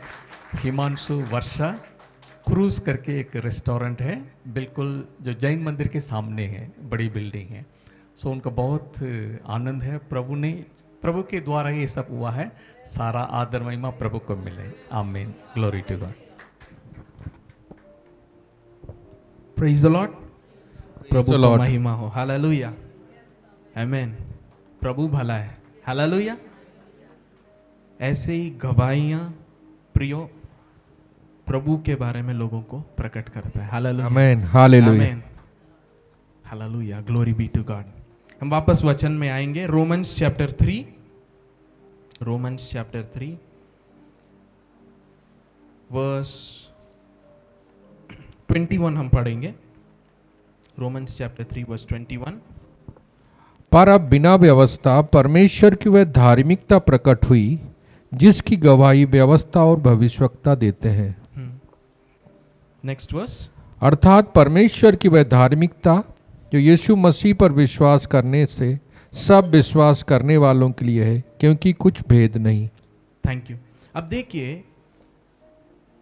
[SPEAKER 3] हिमांशु वर्षा क्रूज करके एक रेस्टोरेंट है, बिल्कुल जो जैन मंदिर के सामने है, बड़ी बिल्डिंग है। सो उनका बहुत आनंद है। प्रभु के द्वारा ये सब हुआ है। सारा आदर महिमा प्रभु को मिले। Amen. Glory to God.
[SPEAKER 1] Praise the Lord. प्रभु
[SPEAKER 2] the
[SPEAKER 1] को
[SPEAKER 2] Lord.
[SPEAKER 1] महिमा हो। हालेलुया, आमेन। प्रभु भला है। हालेलुया। ऐसे ही गवाहियां प्रियो प्रभु के बारे में लोगों को प्रकट करता है। Hallelujah,
[SPEAKER 2] amen, hallelujah.
[SPEAKER 1] Amen, hallelujah, glory be to God. हम वापस वचन में आएंगे। Romans chapter 3, Romans chapter 3 verse 21 हम पढ़ेंगे। Romans chapter 3 verse 21।
[SPEAKER 2] पर अब बिना व्यवस्था परमेश्वर की वह धार्मिकता प्रकट हुई जिसकी गवाही व्यवस्था और भविष्यवक्ता देते हैं।
[SPEAKER 1] Next verse.
[SPEAKER 2] अर्थात परमेश्वर की वह धार्मिकता जो यीशु मसीह पर विश्वास करने से सब विश्वास करने वालों के लिए है, क्योंकि कुछ भेद नहीं।
[SPEAKER 1] Thank you. अब देखिए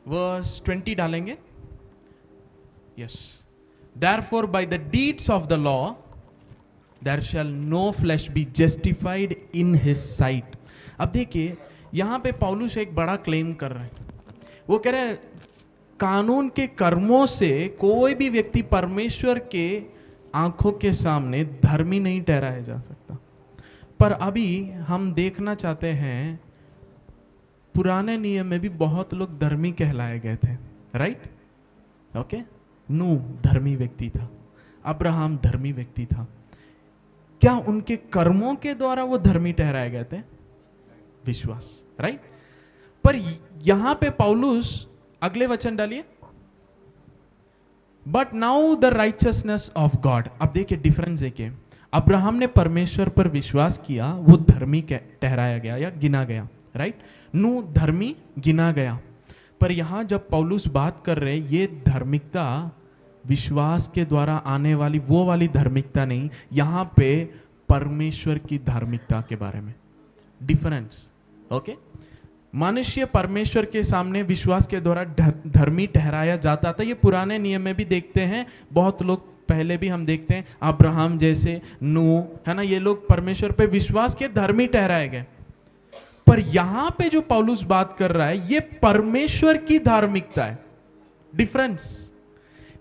[SPEAKER 1] वर्स 20 डालेंगे। Yes. Therefore by the deeds of the law there shall no flesh be justified in his sight। अब देखिए यहां पे पौलुस एक बड़ा क्लेम कर रहे हैं। वो कह रहे हैं कानून के कर्मों से कोई भी व्यक्ति परमेश्वर के आंखों के सामने धर्मी नहीं ठहराया जा सकता। पर अभी हम देखना चाहते हैं पुराने नियम में भी बहुत लोग धर्मी कहलाए गए थे, राइट? ओके। नूह धर्मी व्यक्ति था, अब्राहम धर्मी व्यक्ति था। क्या उनके कर्मों के द्वारा वो धर्मी ठहराए गए थे? विश्वास, राइट? पर यहां पे पौलुस, अगले वचन डालिए, but now the righteousness of God. अब देखिए डिफरेंस देखिए। अब्राहम ने परमेश्वर पर विश्वास किया, वो धर्मी ठहराया गया या गिना गया, राइट? नूह धर्मी गिना गया। पर यहां जब पौलुस बात कर रहे, ये धार्मिकता विश्वास के द्वारा आने वाली वो वाली धार्मिकता नहीं, यहां पे परमेश्वर की धार्मिकता के बारे में डिफरेंस। ओके। मनुष्य परमेश्वर के सामने विश्वास के द्वारा धर्मी ठहराया जाता था। ये पुराने नियम में भी देखते हैं, बहुत लोग पहले भी हम देखते हैं, अब्राहम जैसे, नूह, है ना, ये लोग परमेश्वर पे विश्वास के धर्मी ठहराए गए। पर यहां पे जो पौलुस बात कर रहा है ये परमेश्वर की धार्मिकता है। डिफरेंस।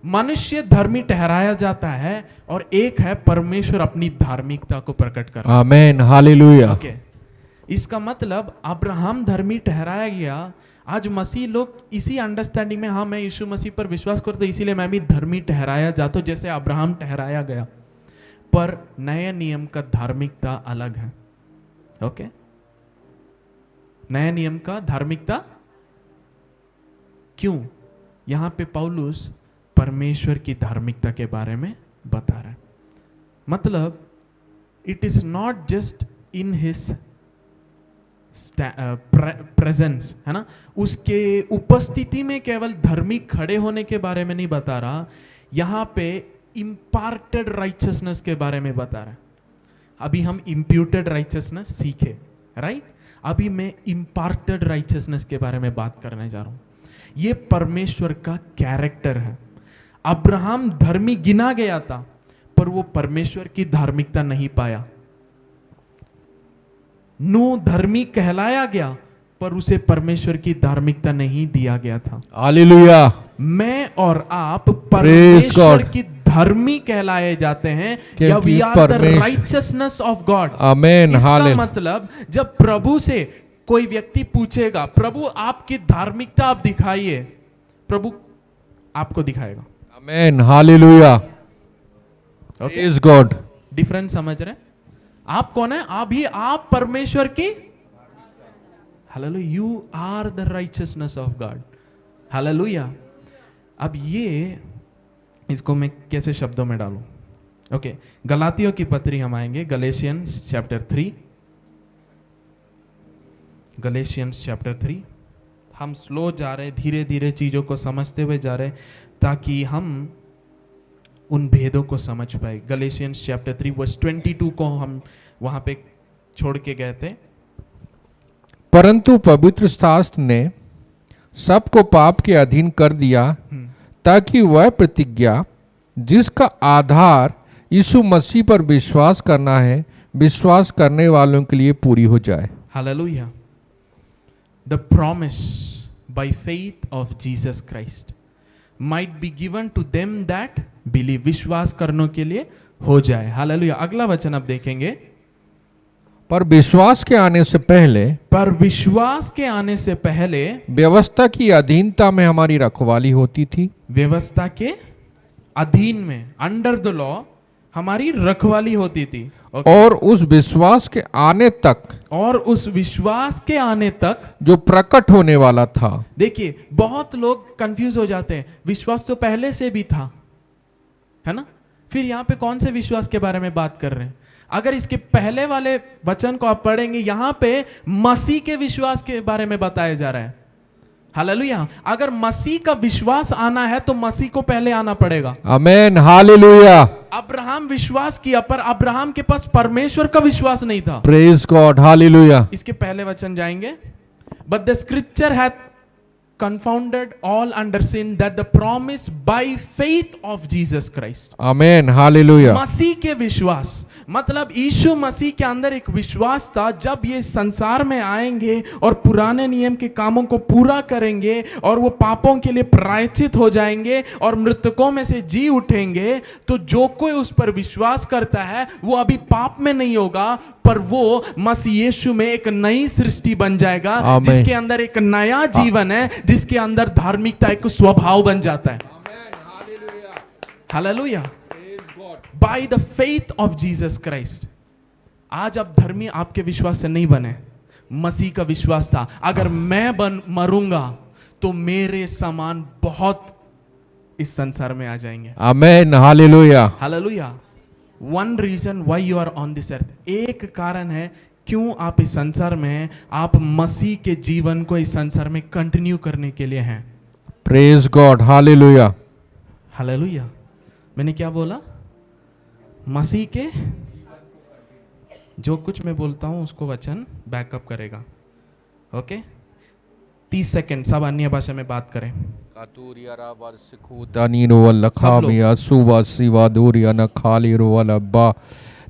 [SPEAKER 1] मनुष्य धर्मी ठहराया जाता है और एक है परमेश्वर अपनी धार्मिकता को प्रकट कर रहा है।
[SPEAKER 2] Amen, hallelujah.
[SPEAKER 1] ओके। इसका मतलब अब्राहम धर्मी ठहराया गया। आज मसीह लोग इसी अंडरस्टैंडिंग में, हाँ मैं यीशु मसीह पर विश्वास करता हूं इसीलिए मैं भी धर्मी ठहराया जाता हूं जैसे अब्राहम ठहराया गया। पर नए नियम का धार्मिकता अलग है। ओके। नया नियम का धार्मिकता क्यों? यहां पे पौलुस परमेश्वर की धार्मिकता के बारे में बता रहा है। मतलब it is not just in his presence, है ना, उसके उपस्थिति में केवल धर्मी खड़े होने के बारे में नहीं बता रहा, यहां पे इम्पार्टेड राइचियसनेस के बारे में बता रहा है। अभी हम इम्प्यूटेड राइचियसनेस सीखे, राइट? अभी मैं इम्पार्टेड राइचियसनेस के बारे में बात करने जा रहा हूं। ये परमेश्वर का कैरेक्टर है। अब्राहम धर्मी गिना गया था, पर वो परमेश्वर की धार्मिकता नहीं पाया। नूह धर्मी कहलाया गया, पर उसे परमेश्वर की धार्मिकता नहीं दिया गया था।
[SPEAKER 2] हालेलुया।
[SPEAKER 1] मैं और आप परमेश्वर की धर्मी कहलाए जाते हैं, या we are the righteousness of God.
[SPEAKER 2] Amen.
[SPEAKER 1] इसका मतलब जब प्रभु से कोई व्यक्ति पूछेगा, प्रभु आपकी धार्मिकता आप दिखाइए, प्रभु आपको दिखाएगा।
[SPEAKER 2] Amen. Hallelujah. Praise God.
[SPEAKER 1] Difference समझ रहे हैं? आप कौन है? आप परमेश्वर की, hallelujah, you are the righteousness of God. Hallelujah. अब ये इसको मैं कैसे शब्दों में डालूं? ओके, गलातियों की पत्री हम आएंगे, गलेशियंस चैप्टर 3। Galatians chapter 3। हम स्लो जा रहे, धीरे धीरे चीजों को समझते हुए जा रहे, ताकि हम उन भेदों को समझ पाए। गलेशियंस चैप्टर 3 वर्स 22 को हम वहां पे छोड़ के गए थे।
[SPEAKER 2] परंतु पवित्र शास्त्र ने सबको पाप के अधीन कर दिया, ताकि वह प्रतिज्ञा जिसका आधार यीशु मसीह पर विश्वास करना है, विश्वास करने वालों के लिए पूरी हो जाए।
[SPEAKER 1] Hallelujah. The promise by faith of Jesus Christ might be given to them that believe. विश्वास करने के लिए हो जाए। हालेलुया। अगला वचन अब देखेंगे।
[SPEAKER 2] पर विश्वास के आने से पहले व्यवस्था की अधीनता में हमारी रखवाली होती थी।
[SPEAKER 1] व्यवस्था के अधीन में, अंडर द लॉ, हमारी रखवाली होती थी।
[SPEAKER 2] और उस विश्वास के आने तक जो प्रकट होने वाला था।
[SPEAKER 1] देखिए, बहुत लोग कंफ्यूज हो जाते हैं। विश्वास तो पहले से भी था, है ना? फिर यहाँ पे कौन से विश्वास के बारे में बात कर रहे हैं? अगर इसके पहले वाले वचन को आप पढ़ेंगे, यहां पे मसीह के विश्वास के बारे में बताया जा रहा है। हालेलुया। अगर मसीह का विश्वास आना है तो मसीह को पहले आना पड़ेगा।
[SPEAKER 2] आमेन। हालेलुया।
[SPEAKER 1] अब्राहम विश्वास किया, पर अब्राहम के पास परमेश्वर का विश्वास नहीं था।
[SPEAKER 2] Praise God. हालेलुया।
[SPEAKER 1] इसके पहले वचन जाएंगे। But the scripture hath confounded all under sin, that the promise by faith of Jesus Christ.
[SPEAKER 2] Amen. Hallelujah.
[SPEAKER 1] मसीह के विश्वास मतलब यीशु मसीह के अंदर एक विश्वास था, जब ये संसार में आएंगे और पुराने नियम के कामों को पूरा करेंगे और वो पापों के लिए प्रायश्चित हो जाएंगे और मृतकों में से जी उठेंगे, तो जो कोई उस पर विश्वास करता है वो अभी पाप में नहीं होगा, पर वो मसीह यीशु में एक नई सृष्टि बन जाएगा, जिसके अंदर एक नया जीवन है, जिसके अंदर धार्मिकता एक स्वभाव बन जाता है। Hallelujah. Bye the faith of Jesus Christ. आज आप धर्मी आपके विश्वास से नहीं बने, मसीह का विश्वास था। अगर मैं मरूंगा तो मेरे समान बहुत इस संसार में आ जाएंगे।
[SPEAKER 2] Amen. Hallelujah.
[SPEAKER 1] Hallelujah. One reason why you are on this earth, एक कारण है क्यों आप इस संसार में हैं, आप मसीह के जीवन को इस संसार में कंटिन्यू करने के लिए हैं।
[SPEAKER 2] Praise God. हालेलुया।
[SPEAKER 1] हालेलुया। मैंने क्या बोला? मसीह के, जो कुछ मैं बोलता हूं उसको वचन बैकअप करेगा। ओके, 30 सेकंड सब अन्य भाषा में बात करें।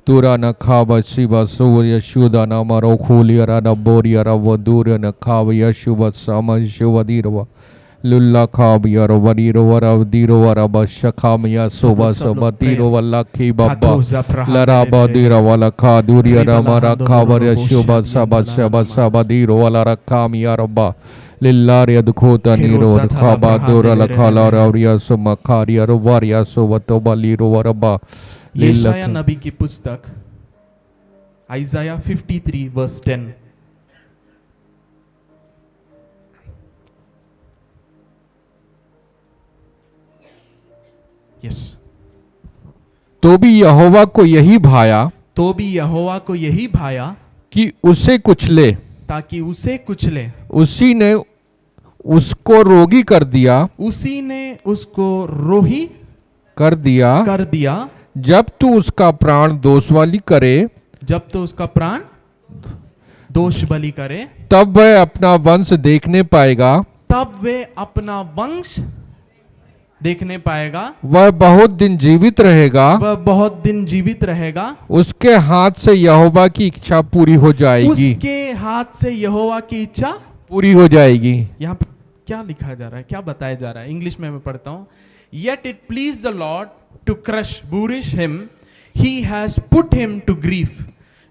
[SPEAKER 2] तुरा न खाब शिवा सूर्य शुदा न मरो खूलिया न बोरिया रव दूर न खाब यशुव सम शिवदीरवा लुल्ला खाब यार वरीरो वरव दीरो वरब शखाम या सुबह सुबह तीरो वल्ला खी बब्बा लरा बदीरा वाला खा दूरिया रमरा खाबर यशुव सब सब सब दीरो वाला रखाम या रब्बा लिल्लारिया दुखोता नीरो खाबा दोरा लखाला रवरिया सुमा खारिया रवारिया सुवतो बलीरो वरबा।
[SPEAKER 1] यशाया नबी की पुस्तक आइजाया 53 वर्स 10। यस।
[SPEAKER 2] तो भी यहोवा को यही भाया कि उसे कुचले,
[SPEAKER 1] ताकि उसे कुचले।
[SPEAKER 2] उसी ने उसको रोगी कर दिया,
[SPEAKER 1] उसी ने उसको रोही
[SPEAKER 2] कर दिया।
[SPEAKER 1] कर दिया।
[SPEAKER 2] जब तू उसका प्राण दोष वाली करे,
[SPEAKER 1] जब तो उसका प्राण दोष बलि करे,
[SPEAKER 2] तब वह अपना वंश देखने पाएगा,
[SPEAKER 1] तब वे अपना वंश देखने पाएगा,
[SPEAKER 2] वह बहुत दिन जीवित रहेगा,
[SPEAKER 1] वह बहुत दिन जीवित रहेगा,
[SPEAKER 2] उसके हाथ से यहोवा की इच्छा पूरी हो जाएगी,
[SPEAKER 1] उसके हाथ से यहोवा की इच्छा
[SPEAKER 2] पूरी हो जाएगी।
[SPEAKER 1] यहाँ पे क्या लिखा जा रहा है, क्या बताया जा रहा है? इंग्लिश में मैं पढ़ता हूँ। Yet it pleased the Lord to crush Burish him, he has put him to grief,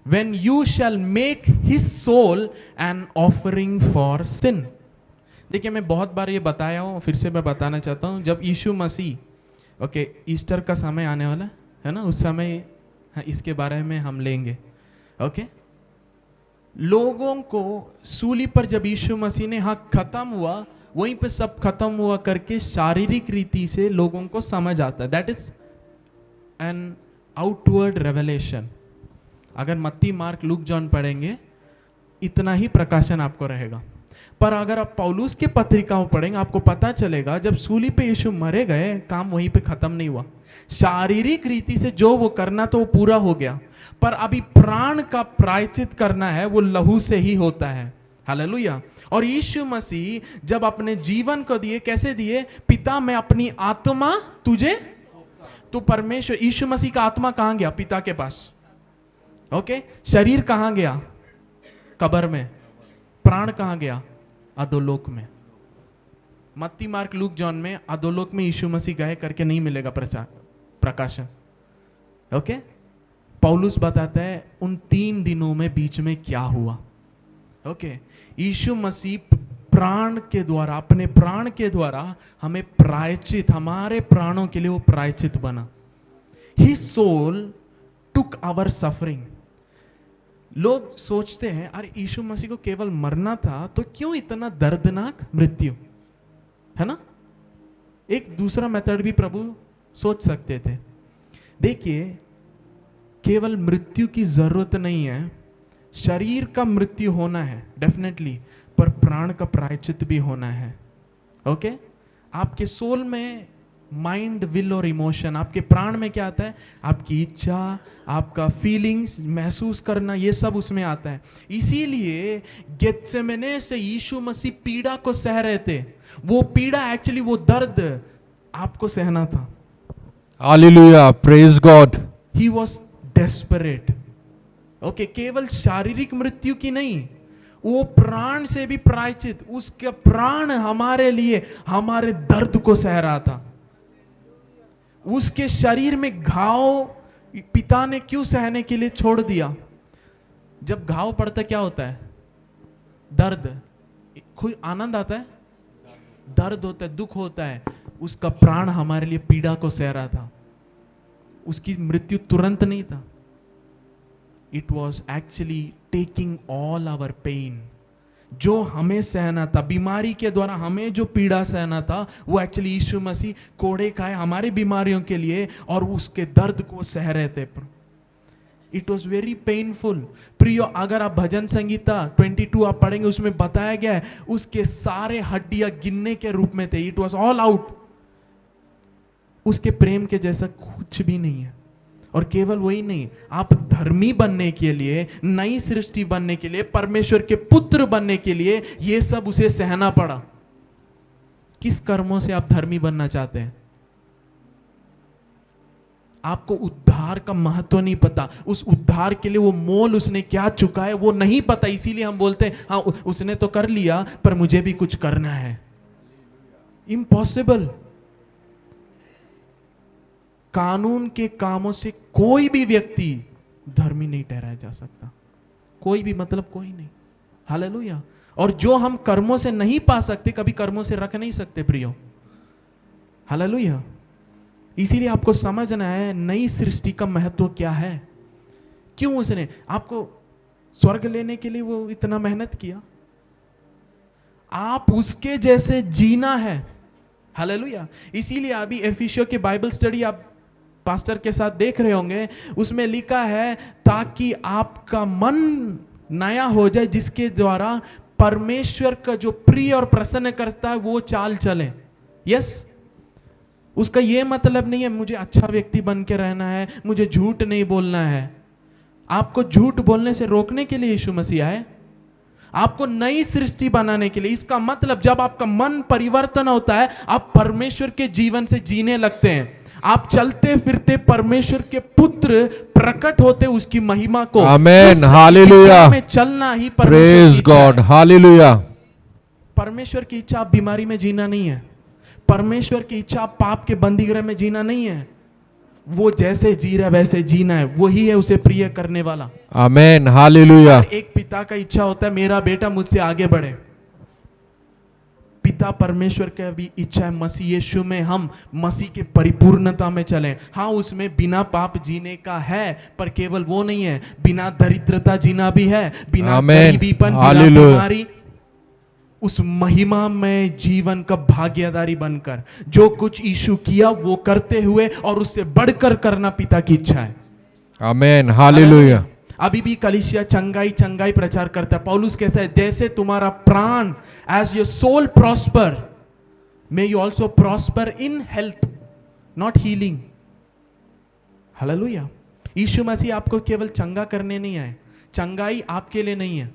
[SPEAKER 1] when you shall make his soul an offering for sin. देखिए, मैं बहुत बार ये बताया हूँ, फिर से मैं बताना चाहता हूँ। जब यीशु मसीह, ओके, ईस्टर का समय आने वाला है ना, उस समय हाँ, इसके बारे में हम लेंगे। ओके, लोगों को सूली पर जब यीशु मसीह ने हाँ खत्म हुआ, वहीं पे सब खत्म हुआ करके शारीरिक रीति से लोगों को समझ आता है। That is an outward revelation. अगर मत्ती, मार्क, लूक, जॉन पढ़ेंगे, इतना ही प्रकाशन आपको रहेगा। पर अगर आप पौलुस के पत्रिकाओं पढ़ेंगे, आपको पता चलेगा जब सूली पे यीशु मरे गए, काम वहीं पे खत्म नहीं हुआ। शारीरिक रीति से जो वो करना तो वो पूरा हो गया, पर अभी प्राण का प्रायश्चित करना है, वो लहू से ही होता है। हालेलुया। और यीशु मसीह जब अपने जीवन को दिए, कैसे दिए? पिता, मैं अपनी आत्मा तुझे, तो परमेश्वर, यीशु मसीह का आत्मा कहां गया? पिता के पास। ओके, शरीर कहां गया? कब्र में। प्राण कहां गया? अधोलोक में। मत्ती, मार्क, लूक, जॉन में अधोलोक में यीशु मसीह गए करके नहीं मिलेगा प्रकाशन। ओके, पौलुस बताता है उन 3 दिनों में बीच में क्या हुआ। ओके, यीशु मसीह प्राण के द्वारा, अपने प्राण के द्वारा हमें प्रायश्चित, हमारे प्राणों के लिए वो प्रायश्चित बना। His soul took our suffering। लोग सोचते हैं, अरे यीशु मसीह को केवल मरना था, तो क्यों इतना दर्दनाक मृत्यु, है ना? एक दूसरा मेथड भी प्रभु सोच सकते थे। देखिए, केवल मृत्यु की जरूरत नहीं है, शरीर का मृत्यु होना है डेफिनेटली, पर प्राण का प्रायश्चित भी होना है। ओके, आपके सोल में माइंड, विल और इमोशन, आपके प्राण में क्या आता है? आपकी इच्छा, आपका फीलिंग्स, महसूस करना, ये सब उसमें आता है। इसीलिए गेत्सेमने से यीशु मसीह पीड़ा को सह रहे थे। वो पीड़ा एक्चुअली, वो दर्द आपको सहना था।
[SPEAKER 2] Hallelujah, praise God.
[SPEAKER 1] He was desperate. Okay, केवल शारीरिक मृत्यु की नहीं, वो प्राण से भी प्रायश्चित, उसके प्राण हमारे लिए हमारे दर्द को सह रहा था। उसके शरीर में घाव पिता ने क्यों सहने के लिए छोड़ दिया? जब घाव पड़ता क्या होता है? दर्द। कोई आनंद आता है? दर्द होता है, दुख होता है। उसका प्राण हमारे लिए पीड़ा को सह रहा था। उसकी मृत्यु तुरंत नहीं था। It was actually taking all our pain. जो हमें सहना था, बीमारी के द्वारा हमें जो पीड़ा सहना था, वो एक्चुअली यीशु मसीह कोड़े खाए हमारी बीमारियों के लिए, और उसके दर्द को सह रहे थे। It was very painful. प्रियो, अगर आप भजन संगीता 22 आप पढ़ेंगे, उसमें बताया गया है उसके सारे हड्डियां गिनने के रूप में थे। It was all out. उसके प्रेम के जैसा कुछ भी नहीं है। और केवल वही नहीं, आप धर्मी बनने के लिए, नई सृष्टि बनने के लिए, परमेश्वर के पुत्र बनने के लिए, यह सब उसे सहना पड़ा। किस कर्मों से आप धर्मी बनना चाहते हैं? आपको उद्धार का महत्व नहीं पता, उस उद्धार के लिए वो मोल उसने क्या चुका है वो नहीं पता। इसीलिए हम बोलते हैं हाँ उसने तो कर लिया, पर मुझे भी कुछ करना है। इम्पॉसिबल। कानून के कामों से कोई भी व्यक्ति धर्मी नहीं ठहराया जा सकता। कोई भी, मतलब कोई नहीं। हालेलुया। और जो हम कर्मों से नहीं पा सकते, कभी कर्मों से रख नहीं सकते प्रियो। हालेलुया। इसीलिए आपको समझना है नई सृष्टि का महत्व क्या है। क्यों उसने आपको स्वर्ग लेने के लिए वो इतना मेहनत किया? आप उसके जैसे जीना है। हालेलुया। इसीलिए अभी एफिसियों के बाइबल स्टडी आप पास्टर के साथ देख रहे होंगे, उसमें लिखा है ताकि आपका मन नया हो जाए, जिसके द्वारा परमेश्वर का जो प्रिय और प्रसन्न करता है वो चाल चले। यस, उसका ये मतलब नहीं है मुझे अच्छा व्यक्ति बन के रहना है, मुझे झूठ नहीं बोलना है। आपको झूठ बोलने से रोकने के लिए यीशु मसीह आए, आपको नई सृष्टि बनाने के लिए। इसका मतलब जब आपका मन परिवर्तन होता है, आप परमेश्वर के जीवन से जीने लगते हैं, आप चलते फिरते परमेश्वर के पुत्र प्रकट होते उसकी महिमा को।
[SPEAKER 2] आमेन,
[SPEAKER 1] उस
[SPEAKER 2] हालेलुया।
[SPEAKER 1] दिशा में चलना ही परमेश्वर
[SPEAKER 2] प्रेज
[SPEAKER 1] की इच्छा
[SPEAKER 2] गॉड,
[SPEAKER 1] है।
[SPEAKER 2] हालेलुया।
[SPEAKER 1] परमेश्वर की इच्छा आप बीमारी में जीना नहीं है, परमेश्वर की इच्छा आप पाप के बंदीगृह में जीना नहीं है। वो जैसे जी रहा है वैसे जीना है, वही है उसे प्रिय करने वाला।
[SPEAKER 2] आमेन, हालेलुया।
[SPEAKER 1] एक पिता का इच्छा होता है मेरा बेटा मुझसे आगे बढ़े। पिता परमेश्वर का भी इच्छा है मसीह यीशु में हम मसीह के परिपूर्णता में चलें। हाँ, उसमें बिना पाप जीने का है, पर केवल वो नहीं है, बिना दरिद्रता जीना भी है, बिना
[SPEAKER 2] आमेन,
[SPEAKER 1] गरीबीपन, बिना
[SPEAKER 2] हालेलुया।
[SPEAKER 1] बीमारी, उस महिमा में जीवन का भागीदारी बनकर जो कुछ यीशु किया वो करते हुए और उससे बढ़कर करना पिता की इच्छा है।
[SPEAKER 2] Amen, hallelujah.
[SPEAKER 1] अभी भी कलीसिया चंगाई चंगाई प्रचार करता है। पौलुस कहता है जैसे तुम्हारा प्राण, as your soul prosper, may you also prosper in health, not healing. Hallelujah. यीशु मसीह आपको केवल चंगा करने नहीं आए, चंगाई आपके लिए नहीं है।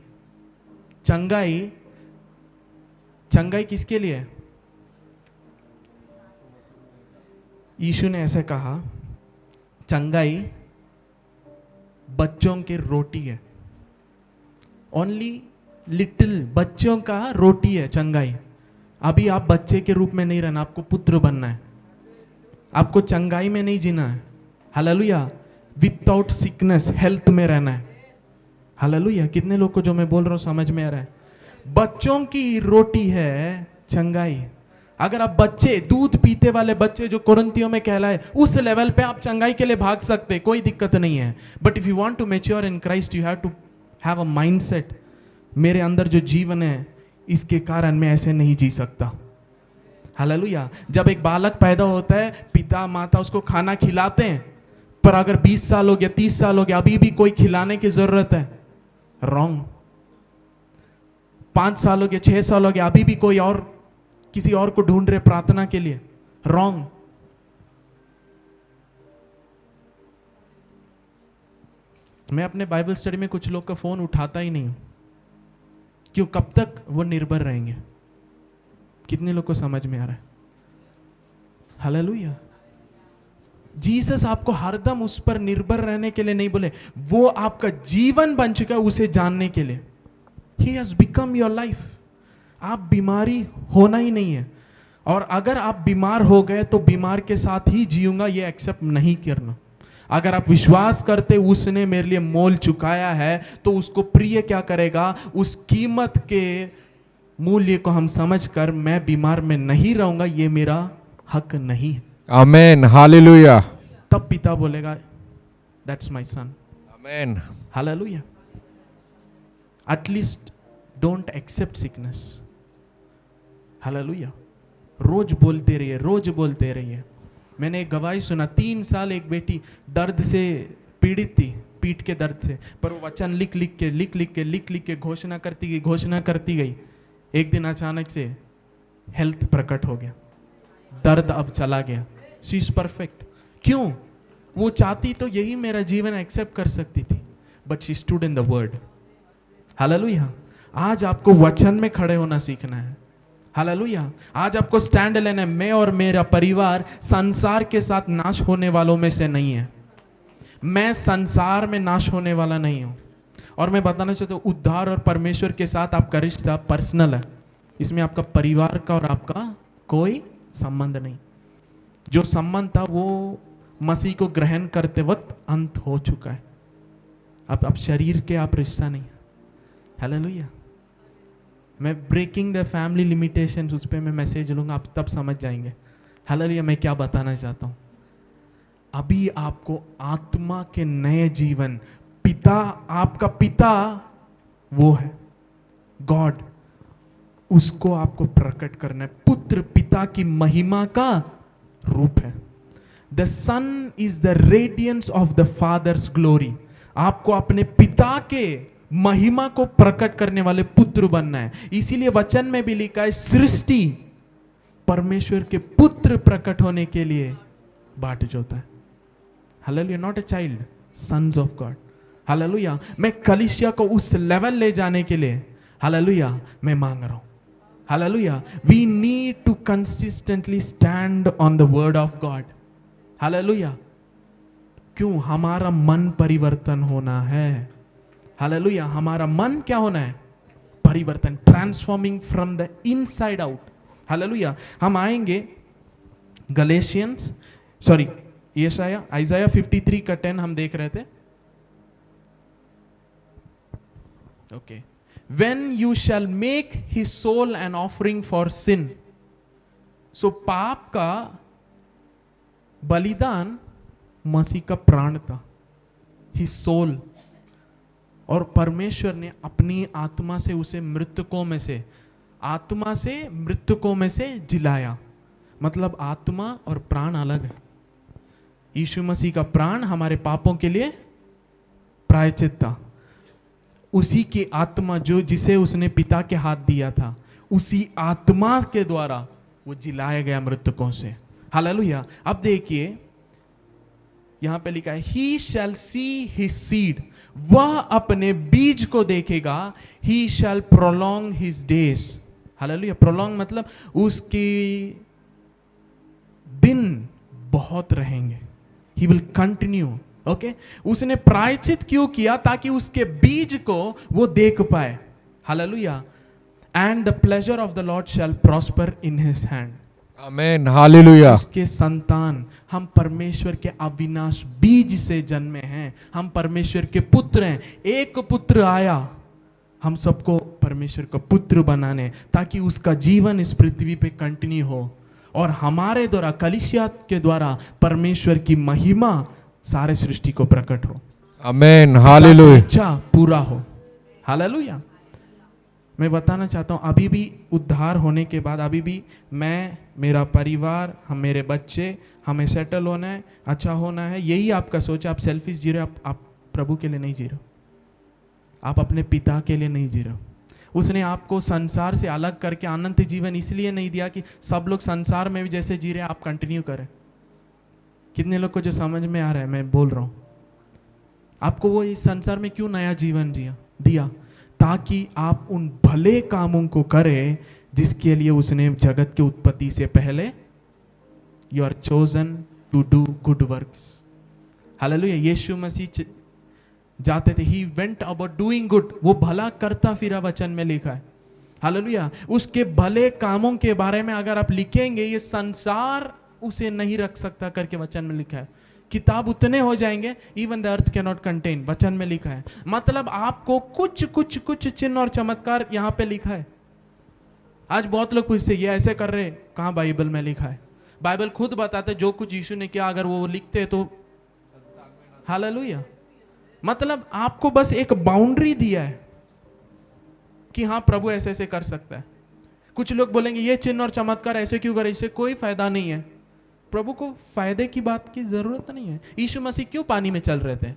[SPEAKER 1] चंगाई किसके लिए है? यीशु ने ऐसे कहा, चंगाई बच्चों की रोटी है, ओनली लिटिल, बच्चों का रोटी है चंगाई। अभी आप बच्चे के रूप में नहीं रहना, आपको पुत्र बनना है, आपको चंगाई में नहीं जीना है। हालेलुया। विदाउट सिकनेस, हेल्थ में रहना है। हालेलुया। कितने लोग को जो मैं बोल रहा हूं समझ में आ रहा है? बच्चों की रोटी है चंगाई। अगर आप बच्चे, दूध पीते वाले बच्चे जो कुरिन्थियों में कहलाए, उस लेवल पे आप चंगाई के लिए भाग सकते, कोई दिक्कत नहीं है। But if you want to mature in Christ, you have to have a mindset, मेरे अंदर जो जीवन है इसके कारण मैं ऐसे नहीं जी सकता। हालेलुया। जब एक बालक पैदा होता है, पिता माता उसको खाना खिलाते हैं, पर अगर 20 साल हो गया, 30 साल हो गया, अभी भी कोई खिलाने की जरूरत है, रॉन्ग। 5 साल हो गया, 6 साल हो गया, अभी भी कोई और किसी और को ढूंढ रहे प्रार्थना के लिए, रॉन्ग। मैं अपने बाइबल स्टडी में कुछ लोग का फोन उठाता ही नहीं हूं, क्यों? कब तक वो निर्भर रहेंगे? कितने लोग को समझ में आ रहा है? हालेलुया। जीसस आपको हरदम उस पर निर्भर रहने के लिए नहीं बोले, वो आपका जीवन बन चुका है उसे जानने के लिए। He has become your life। आप बीमारी होना ही नहीं है, और अगर आप बीमार हो गए तो बीमार के साथ ही जीऊंगा ये एक्सेप्ट नहीं करना। अगर आप विश्वास करते उसने मेरे लिए मोल चुकाया है, तो उसको प्रिय क्या करेगा? उस कीमत के मूल्य को हम समझकर मैं बीमार में नहीं रहूंगा, ये मेरा हक नहीं है।
[SPEAKER 2] Amen, hallelujah.
[SPEAKER 1] तब पिता बोलेगा that's my son.
[SPEAKER 2] Amen,
[SPEAKER 1] hallelujah. At least don't accept sickness. Hallelujah. रोज बोलते रहिए, रोज बोलते रहिए। मैंने एक गवाही सुना, 3 साल एक बेटी दर्द से पीड़ित थी, पीठ के दर्द से, पर वो वचन लिख लिख के घोषणा करती गई। एक दिन अचानक से हेल्थ प्रकट हो गया, दर्द अब चला गया, शी इज परफेक्ट। क्यों? वो चाहती तो यही मेरा जीवन एक्सेप्ट कर सकती थी, but she stood in the word. Hallelujah. आज आपको वचन में खड़े होना सीखना है। हालेलुया। आज आपको स्टैंड लेना है। मैं और मेरा परिवार संसार के साथ नाश होने वालों में से नहीं है। मैं संसार में नाश होने वाला नहीं हूं। और मैं बताना चाहता हूं, उद्धार और परमेश्वर के साथ आपका रिश्ता पर्सनल है, इसमें आपका परिवार का और आपका कोई संबंध नहीं। जो संबंध था वो मसीह को ग्रहण करते वक्त अंत हो चुका है। अब शरीर के आप रिश्ता नहीं। हालेलुया। मैं ब्रेकिंग द फैमिली लिमिटेशंस, उस पर मैं मैसेज लूंगा, आप तब समझ जाएंगे। हालेलुया। मैं क्या बताना चाहता हूं, अभी आपको आत्मा के नए जीवन, पिता, आपका पिता वो है गॉड, उसको आपको प्रकट करना है। पुत्र पिता की महिमा का रूप है। The son is the radiance of the father's glory. आपको अपने पिता के महिमा को प्रकट करने वाले पुत्र बनना है। इसीलिए वचन में भी लिखा है, सृष्टि परमेश्वर के पुत्र प्रकट होने के लिए बाट जोता है। Hallelujah. Not a child, sons of God. Hallelujah, मैं कलीसिया को उस लेवल ले जाने के लिए हालेलुया मैं मांग रहा हूं। Hallelujah, we need to consistently stand on the word of God. Hallelujah, क्यों? हमारा मन परिवर्तन होना है। हालेलुया, हमारा मन क्या होना है? परिवर्तन, transforming from the inside out. Hallelujah, हम आएंगे गलेशियंस सॉरी यशाया आइजाया 53 का 10 हम देख रहे थे। Okay, when you shall make his soul an offering for sin, so पाप का बलिदान मसीह का प्राण था, हिज सोल, और परमेश्वर ने अपनी आत्मा से उसे मृतकों में से, आत्मा से मृतकों में से जिलाया। मतलब आत्मा और प्राण अलग है। यीशु मसीह का प्राण हमारे पापों के लिए प्रायश्चित था। उसी की आत्मा जो जिसे उसने पिता के हाथ दिया था, उसी आत्मा के द्वारा वो जिलाया गया मृतकों से। हालेलुया। अब देखिए यहां पे लिखा है ही शैल सी हिज सीड, वह अपने बीज को देखेगा। He shall prolong his days. Hallelujah. Prolong मतलब उसकी दिन बहुत रहेंगे। He will continue. ओके, उसने प्रायश्चित क्यों किया? ताकि उसके बीज को वो देख पाए। Hallelujah. And the pleasure of the Lord shall prosper in his hand.
[SPEAKER 2] Amen, hallelujah.
[SPEAKER 1] उसके संतान, हम परमेश्वर के अविनाश बीज से जन्मे हैं, हम परमेश्वर के पुत्र हैं। एक पुत्र आया हम सबको परमेश्वर का पुत्र बनाने, ताकि उसका जीवन इस पृथ्वी पे कंटिन्यू हो और हमारे द्वारा, कलीसिया के द्वारा परमेश्वर की महिमा सारे सृष्टि को प्रकट हो।
[SPEAKER 2] आमेन, हालेलुया।
[SPEAKER 1] इच्छा पूरा हो। हालेलुया। मैं बताना चाहता हूं, अभी भी उद्धार होने के बाद अभी भी मैं, मेरा परिवार, हम, मेरे बच्चे, हमें सेटल होना है, अच्छा होना है, यही आपका सोच। आप सेल्फिश जी रहे हो, आप प्रभु के लिए नहीं जी रहे हो, आप अपने पिता के लिए नहीं जी रहे हो। उसने आपको संसार से अलग करके अनंत जीवन इसलिए नहीं दिया कि सब लोग संसार में भी जैसे जी रहे आप कंटिन्यू करें। कितने लोग को जो समझ में आ रहा है मैं बोल रहा हूं, आपको वो इस संसार में क्यों नया जीवन दिया? ताकि आप उन भले कामों को करें जिसके लिए उसने जगत की उत्पत्ति से पहले, you are chosen to do good works. Hallelujah. यीशु मसीह जाते थे, he went about doing good, वो भला करता फिरा, वचन में लिखा है। हालेलुया। उसके भले कामों के बारे में अगर आप लिखेंगे, ये संसार उसे नहीं रख सकता करके वचन में लिखा है। किताब उतने हो जाएंगे, even the earth can not contain, वचन में लिखा है। मतलब आपको कुछ कुछ कुछ चिन्ह और चमत्कार यहां पे लिखा है। आज बहुत लोग पूछते ये ऐसे कर रहे, कहां बाइबल में लिखा है? बाइबल खुद बताते जो कुछ यीशु ने किया, अगर वो लिखते तो हालेलुया। मतलब आपको बस एक बाउंड्री दिया है कि हाँ प्रभु ऐसे ऐसे कर सकता है। कुछ लोग बोलेंगे ये चिन्ह और चमत्कार ऐसे क्यों करे, इससे कोई फायदा नहीं है। प्रभु को फायदे की बात की जरूरत नहीं है। यीशु मसीह क्यों पानी में चल रहे थे?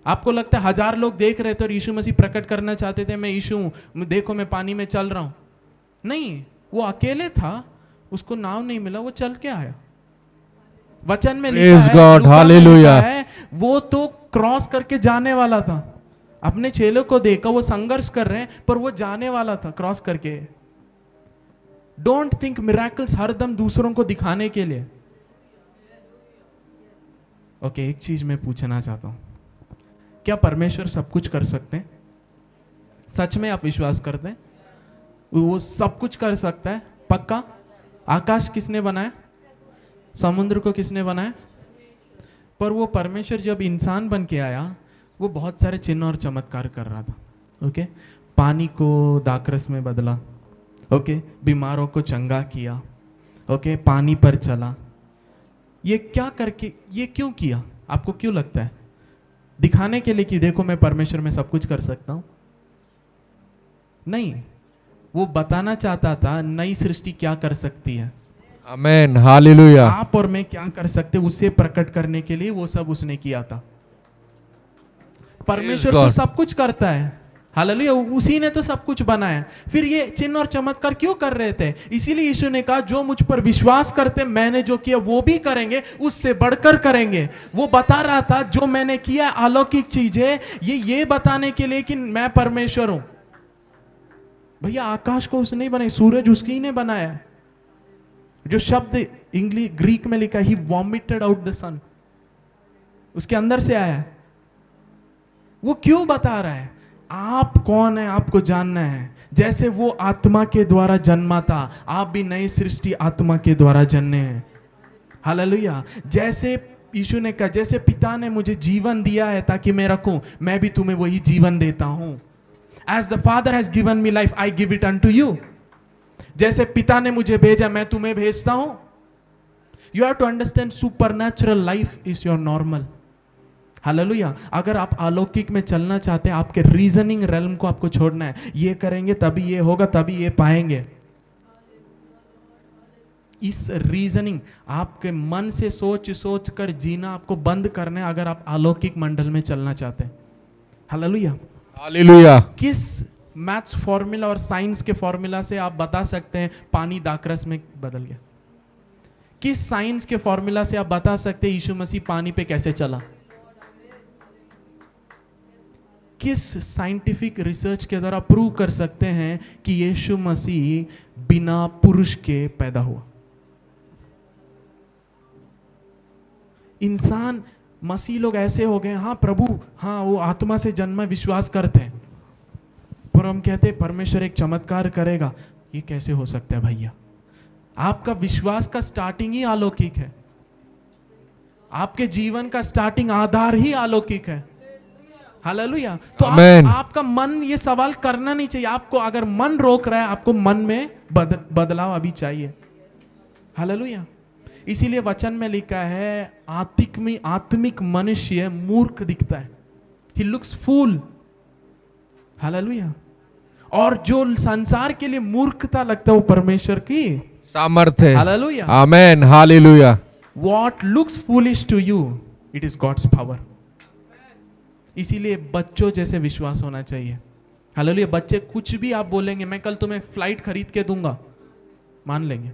[SPEAKER 1] आपको लगता है 1000 लोग देख रहे थे और यीशु मसीह प्रकट करना चाहते थे मैं यीशु हूं, देखो मैं पानी में चल रहा हूं? नहीं, वो अकेले था, उसको नाव नहीं मिला, वो चल के आया। वचन में लिखा है,
[SPEAKER 2] God, हालेलुया।
[SPEAKER 1] वो तो क्रॉस करके जाने वाला था। अपने चेलों को देखा वो संघर्ष कर रहे हैं, पर वो जाने वाला था क्रॉस करके। डोंट थिंक मिरेकल्स हरदम दूसरों को दिखाने के लिए। ओके, एक चीज मैं पूछना चाहता हूं, क्या परमेश्वर सब कुछ कर सकते हैं? सच में आप विश्वास करते हैं वो सब कुछ कर सकता है? पक्का? आकाश किसने बनाया? समुद्र को किसने बनाया? पर वो परमेश्वर जब इंसान बन के आया, वो बहुत सारे चिन्ह और चमत्कार कर रहा था। ओके, पानी को दाखरस में बदला, ओके, बीमारों को चंगा किया, ओके, पानी पर चला। ये क्या करके, ये क्यों किया? आपको क्यों लगता है? दिखाने के लिए कि देखो मैं परमेश्वर में सब कुछ कर सकता हूं? नहीं, वो बताना चाहता था नई सृष्टि क्या कर सकती है।
[SPEAKER 2] Amen, hallelujah.
[SPEAKER 1] आप और मैं क्या कर सकते, उसे प्रकट करने के लिए वो सब उसने किया था। परमेश्वर तो सब कुछ करता है। हालेलुया, उसी ने तो सब कुछ बनाया। फिर ये चिन्ह और चमत्कार क्यों कर रहे थे? इसीलिए यीशु ने कहा जो मुझ पर विश्वास करते, मैंने जो किया वो भी करेंगे, उससे बढ़कर करेंगे। वो बता रहा था जो मैंने किया अलौकिक चीज है, ये बताने के लिए कि मैं परमेश्वर हूं। भैया आकाश को उसने नहीं बनाया, सूरज उसकी ने बनाया। जो शब्द इंग्लिश ग्रीक में लिखा, ही वॉमिटेड आउट द सन, उसके अंदर से आया। वो क्यों बता रहा है? आप कौन है आपको जानना है। जैसे वो आत्मा के द्वारा जन्मा था, आप भी नई सृष्टि आत्मा के द्वारा जन्मे हैं। हालेलुया। जैसे यीशु ने कहा, जैसे पिता ने मुझे जीवन दिया है ताकि मैं रखूं, मैं भी तुम्हें वही जीवन देता हूं। As the Father has given me life, I give it unto you. जैसे पिता ने मुझे भेजा, मैं तुम्हें भेजता हूं। You have to understand supernatural life is your normal. Hallelujah. अगर आप अलौकिक में चलना चाहते हैं, आपके रीजनिंग रेल्म को आपको छोड़ना है। ये करेंगे तभी ये होगा, तभी ये पाएंगे। इस रीजनिंग, आपके मन से सोच सोच कर जीना आपको बंद करना है, अगर आप अलौकिक मंडल में चलना चाहते हैं। हालेलुया।
[SPEAKER 2] हालेलुया।
[SPEAKER 1] किस मैथ्स फॉर्मूला और साइंस के फॉर्मूला से आप बता सकते हैं पानी दाखरस में बदल गया? किस साइंस के फॉर्मूला से आप बता सकते हैं यीशु मसीह पानी पे कैसे चला? किस साइंटिफिक रिसर्च के द्वारा प्रूव कर सकते हैं कि यीशु मसीह बिना पुरुष के पैदा हुआ? इंसान मसीह लोग ऐसे हो गए, हाँ प्रभु, हाँ वो आत्मा से जन्मा, विश्वास करते हैं, पर हम कहते हैं परमेश्वर एक चमत्कार करेगा। ये कैसे हो सकता है भैया? आपका विश्वास का स्टार्टिंग ही अलौकिक है। आपके जीवन का स्टार्टिंग आधार ही अलौकिक है। हालेलुया। तो आपका मन ये सवाल करना नहीं चाहिए। आपको अगर मन रोक रहा है, आपको मन में बदलाव अभी चाहिए। हालेलुया। इसीलिए वचन में लिखा है, आत्मिक मनुष्य मूर्ख दिखता है, ही लुक्स फूल। हालेलुया। और जो संसार के लिए मूर्खता लगता है, वो परमेश्वर की
[SPEAKER 2] सामर्थ्य है।
[SPEAKER 1] Hallelujah.
[SPEAKER 2] Amen. Hallelujah.
[SPEAKER 1] What looks foolish to you, it is God's power. इसीलिए बच्चों जैसे विश्वास होना चाहिए। हालेलुया। बच्चे कुछ भी आप बोलेंगे, मैं कल तुम्हें फ्लाइट खरीद के दूंगा, मान लेंगे।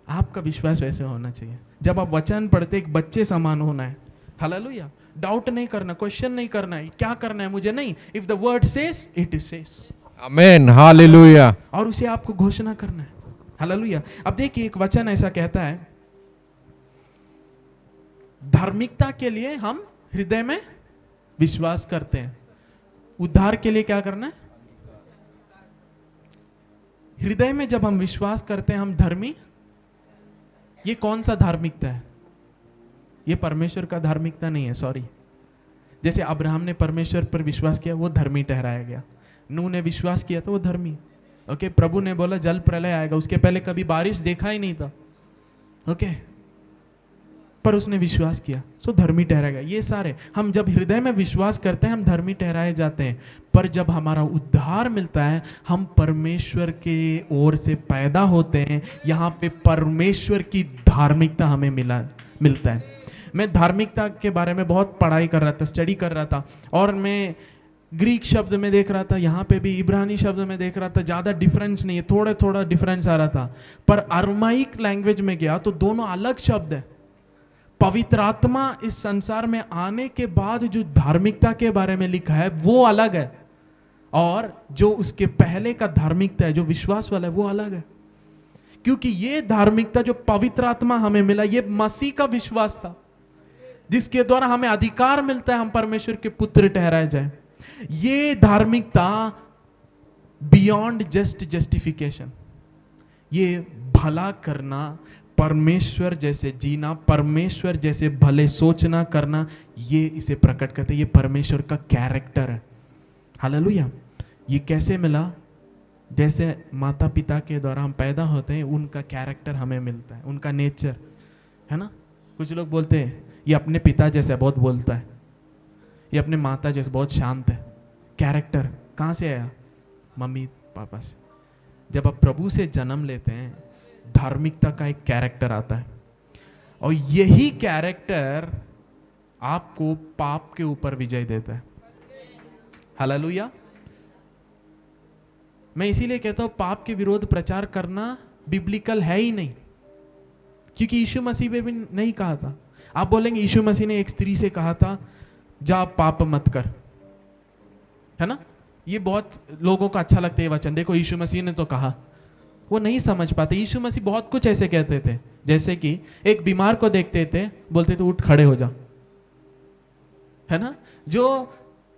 [SPEAKER 1] आपका विश्वास वैसे होना चाहिए। जब आप वचन पढ़ते, एक बच्चे समान होना है। हालेलुया। डाउट नहीं करना, क्वेश्चन नहीं करना है, क्या करना है मुझे, नहीं। If the word says, it is says.
[SPEAKER 2] Amen. Hallelujah.
[SPEAKER 1] और उसे आपको घोषणा करना है। हालेलुया। अब देखिए, एक वचन ऐसा कहता है, धार्मिकता के लिए हम हृदय में विश्वास करते हैं, उद्धार के लिए क्या करना है? हृदय में जब हम विश्वास करते हैं, हम धर्मी। ये कौन सा धार्मिकता है? ये परमेश्वर का धार्मिकता नहीं है, सॉरी। जैसे अब्राहम ने परमेश्वर पर विश्वास किया, वो धर्मी ठहराया गया। नूह ने विश्वास किया तो वो धर्मी। ओके, प्रभु ने बोला जल प्रलय आएगा, उसके पहले कभी बारिश देखा ही नहीं था। ओके, पर उसने विश्वास किया, सो धर्मी ठहराया गया। ये सारे हम जब हृदय में विश्वास करते हैं, हम धर्मी ठहराए जाते हैं। पर जब हमारा उद्धार मिलता है, हम परमेश्वर के ओर से पैदा होते हैं। यहाँ पे परमेश्वर की धार्मिकता हमें मिलता है। मैं धार्मिकता के बारे में बहुत पढ़ाई कर रहा था, स्टडी कर रहा था, और मैं ग्रीक शब्द में देख रहा था, यहाँ पे भी इब्रानी शब्द में देख रहा था। ज़्यादा डिफरेंस नहीं है, थोड़ा डिफरेंस आ रहा था। पर अरमाइक लैंग्वेज में गया तो दोनों अलग शब्द है। पवित्र आत्मा इस संसार में आने के बाद जो धार्मिकता के बारे में लिखा है वो अलग है, और जो उसके पहले का धार्मिकता है, जो विश्वास वाला है, वो अलग है। क्योंकि ये धार्मिकता जो पवित्र आत्मा हमें मिला, ये मसीह का विश्वास था, जिसके द्वारा हमें अधिकार मिलता है हम परमेश्वर के पुत्र ठहराए जाए। ये धार्मिकता बियॉन्ड जस्ट जस्टिफिकेशन, ये भला करना, परमेश्वर जैसे जीना, परमेश्वर जैसे भले सोचना करना, ये इसे प्रकट करते हैं। ये परमेश्वर का कैरेक्टर है। हालेलुया। ये कैसे मिला? जैसे माता पिता के द्वारा हम पैदा होते हैं, उनका कैरेक्टर हमें मिलता है, उनका नेचर है ना। कुछ लोग बोलते हैं ये अपने पिता जैसे बहुत बोलता है, ये अपने माता जैसे बहुत शांत है। कैरेक्टर कहाँ से आया? मम्मी पापा से। जब आप प्रभु से जन्म लेते हैं, धार्मिकता का एक कैरेक्टर आता है, और यही कैरेक्टर आपको पाप के ऊपर विजय देता है। हालेलुया। मैं इसीलिए कहता हूं पाप के विरोध प्रचार करना बिब्लिकल है ही नहीं, क्योंकि यीशु मसीह ने भी नहीं कहा था। आप बोलेंगे यीशु मसीह ने एक स्त्री से कहा था जा पाप मत कर, है ना? ये बहुत लोगों को अच्छा लगता है ये वचन, देखो यीशु मसीह ने तो कहा। वो नहीं समझ पाते। यीशु मसीह बहुत कुछ ऐसे कहते थे, जैसे कि एक बीमार को देखते थे, बोलते थे उठ खड़े हो जा, है ना? जो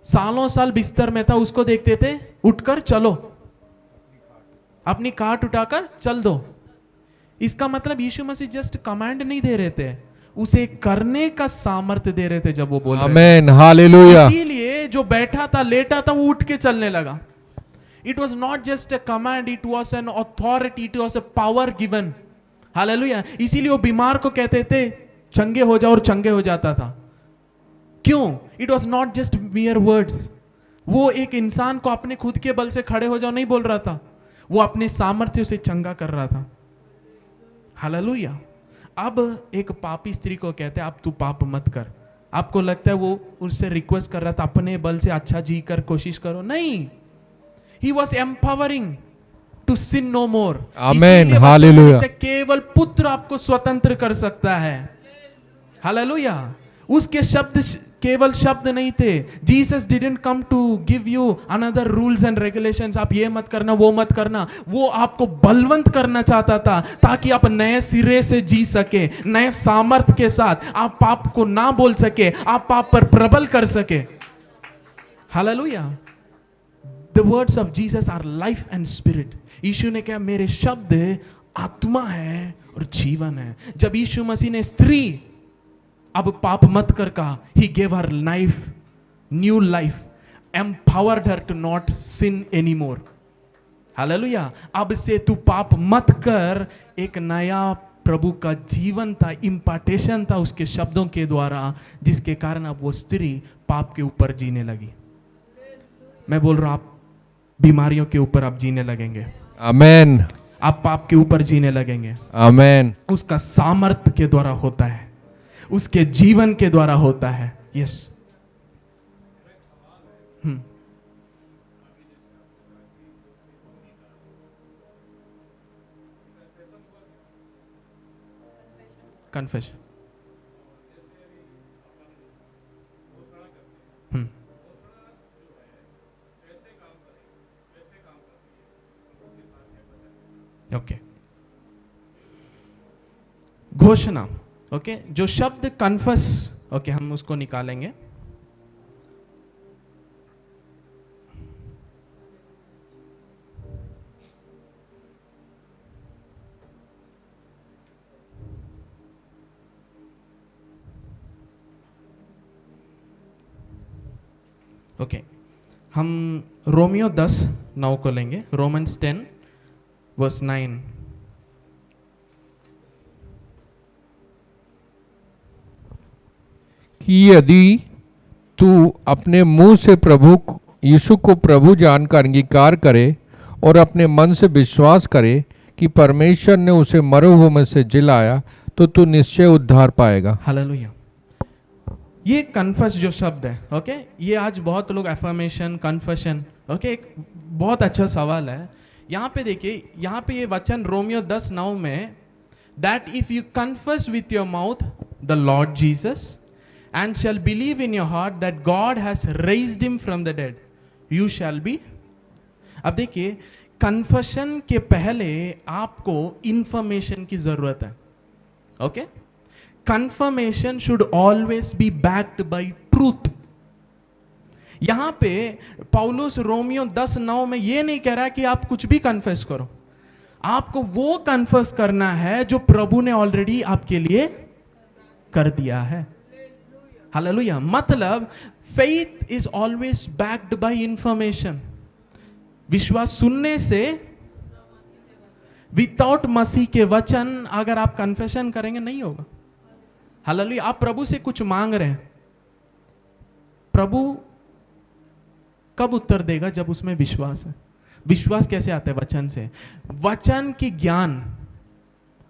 [SPEAKER 1] सालों साल बिस्तर में था उसको देखते थे, उठकर चलो, अपनी खाट उठाकर चल दो। इसका मतलब यीशु मसीह जस्ट कमांड नहीं दे रहे थे, उसे करने का सामर्थ्य दे रहे थे जब वो बोल रहे थे।
[SPEAKER 2] आमेन, हालेलुया।
[SPEAKER 1] इसीलिए जो बैठा था लेटा था वो उठ के चलने लगा। It was not just a command, it was an authority, it was a power given. Hallelujah. इसीलिए वो बीमार को कहते थे चंगे हो जाओ और चंगे हो जाता था। क्यों? It was not just मियर words. वो एक इंसान को अपने खुद के बल से खड़े हो जाओ नहीं बोल रहा था, वो अपने सामर्थ्य से चंगा कर रहा था। हालेलुया। अब एक पापी स्त्री को कहते हैं अब तू पाप मत कर। आपको लगता है वो उससे रिक्वेस्ट कर रहा था अपने बल से अच्छा जी कर कोशिश करो? नहीं, he was empowering to sin no more.
[SPEAKER 2] Amen, hallelujah.
[SPEAKER 1] केवल पुत्र आपको स्वतंत्र कर सकता है। हालेलुया। उसके शब्द केवल शब्द नहीं थे। Jesus didn't come to give you another rules and regulations, आप ये मत करना वो मत करना। वो आपको बलवंत करना चाहता था ताकि आप नए सिरे से जी सके, नए सामर्थ के साथ। आप पाप को ना बोल सके, आप पाप पर प्रबल कर सके। Hallelujah. The words of Jesus are life and spirit. यीशु ने कहा मेरे शब्द आत्मा है और जीवन है। जब यीशु मसीह ने स्त्री अब पाप मत कर कहा, he gave her life, new life, empowered her to not sin anymore. Hallelujah. अब से तू पाप मत कर, एक नया प्रभु का जीवन था, इम्पार्टेशन था उसके शब्दों के द्वारा, जिसके कारण अब वो स्त्री पाप के ऊपर जीने लगी। मैं बोल रहा हूं आप बीमारियों के ऊपर आप जीने लगेंगे।
[SPEAKER 2] आमेन।
[SPEAKER 1] आप पाप के ऊपर जीने लगेंगे।
[SPEAKER 2] आमेन।
[SPEAKER 1] उसका सामर्थ्य के द्वारा होता है, उसके जीवन के द्वारा होता है। यस। कन्फेशन। ओके। घोषणा। ओके जो शब्द कन्फस, ओके हम उसको निकालेंगे। ओके हम रोमियो 10:9 को लेंगे। रोमन्स 10:9।
[SPEAKER 2] कि यदि तू अपने मुंह से प्रभु यीशु को प्रभु जानकर अंगीकार करे और अपने मन से विश्वास करे कि परमेश्वर ने उसे मरे हुए में से जिलाया, तो तू निश्चय उद्धार पाएगा।
[SPEAKER 1] हालेलुया। ये कन्फस जो शब्द है, ओके ये आज बहुत लोग एफर्मेशन, कन्फेशन, ओके एक बहुत अच्छा सवाल है। यहाँ पे देखिए, यहाँ पे ये वचन रोमियो 10:9 में, that if you confess with your mouth the Lord Jesus and shall believe in your heart that God has raised him from the dead, you shall be। अब देखिए कन्फेशन के पहले आपको इंफॉर्मेशन की जरूरत है। Okay confirmation should always be backed by truth. यहां पे पौलुस रोमियो 10:9 में ये नहीं कह रहा कि आप कुछ भी कन्फेस करो, आपको वो कन्फेस करना है जो प्रभु ने ऑलरेडी आपके लिए कर दिया है। हालेलुया। मतलब faith is always backed by information. विश्वास सुनने से, विदाउट मसीह के वचन अगर आप कन्फेशन करेंगे नहीं होगा। हालेलुया। आप प्रभु से कुछ मांग रहे हैं, प्रभु कब उत्तर देगा? जब उसमें विश्वास है। विश्वास कैसे आता है? वचन से। वचन की ज्ञान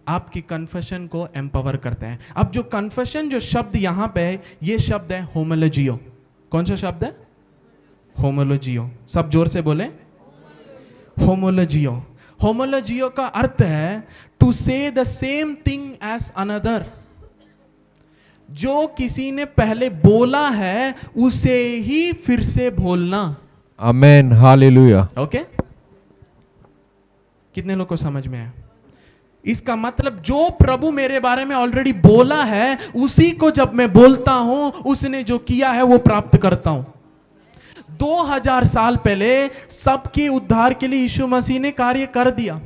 [SPEAKER 1] आपकी कन्फेशन को एम्पावर करते हैं। अब जो कन्फेशन जो शब्द यहां पे है, ये शब्द है होमोलॉजियो। कौन सा शब्द है? होमोलॉजियो। सब जोर से बोले होमोलॉजियो। होमोलॉजियो का अर्थ है to say the same thing as another. जो किसी ने पहले बोला है उसे ही फिर से बोलना।
[SPEAKER 2] आमेन, हालेलुया।
[SPEAKER 1] ओके, कितने लोग को समझ में है? इसका मतलब जो प्रभु मेरे बारे में ऑलरेडी बोला है उसी को जब मैं बोलता हूं, उसने जो किया है वो प्राप्त करता हूं। 2000 साल पहले सबके उद्धार के लिए यीशु मसीह ने कार्य कर दिया।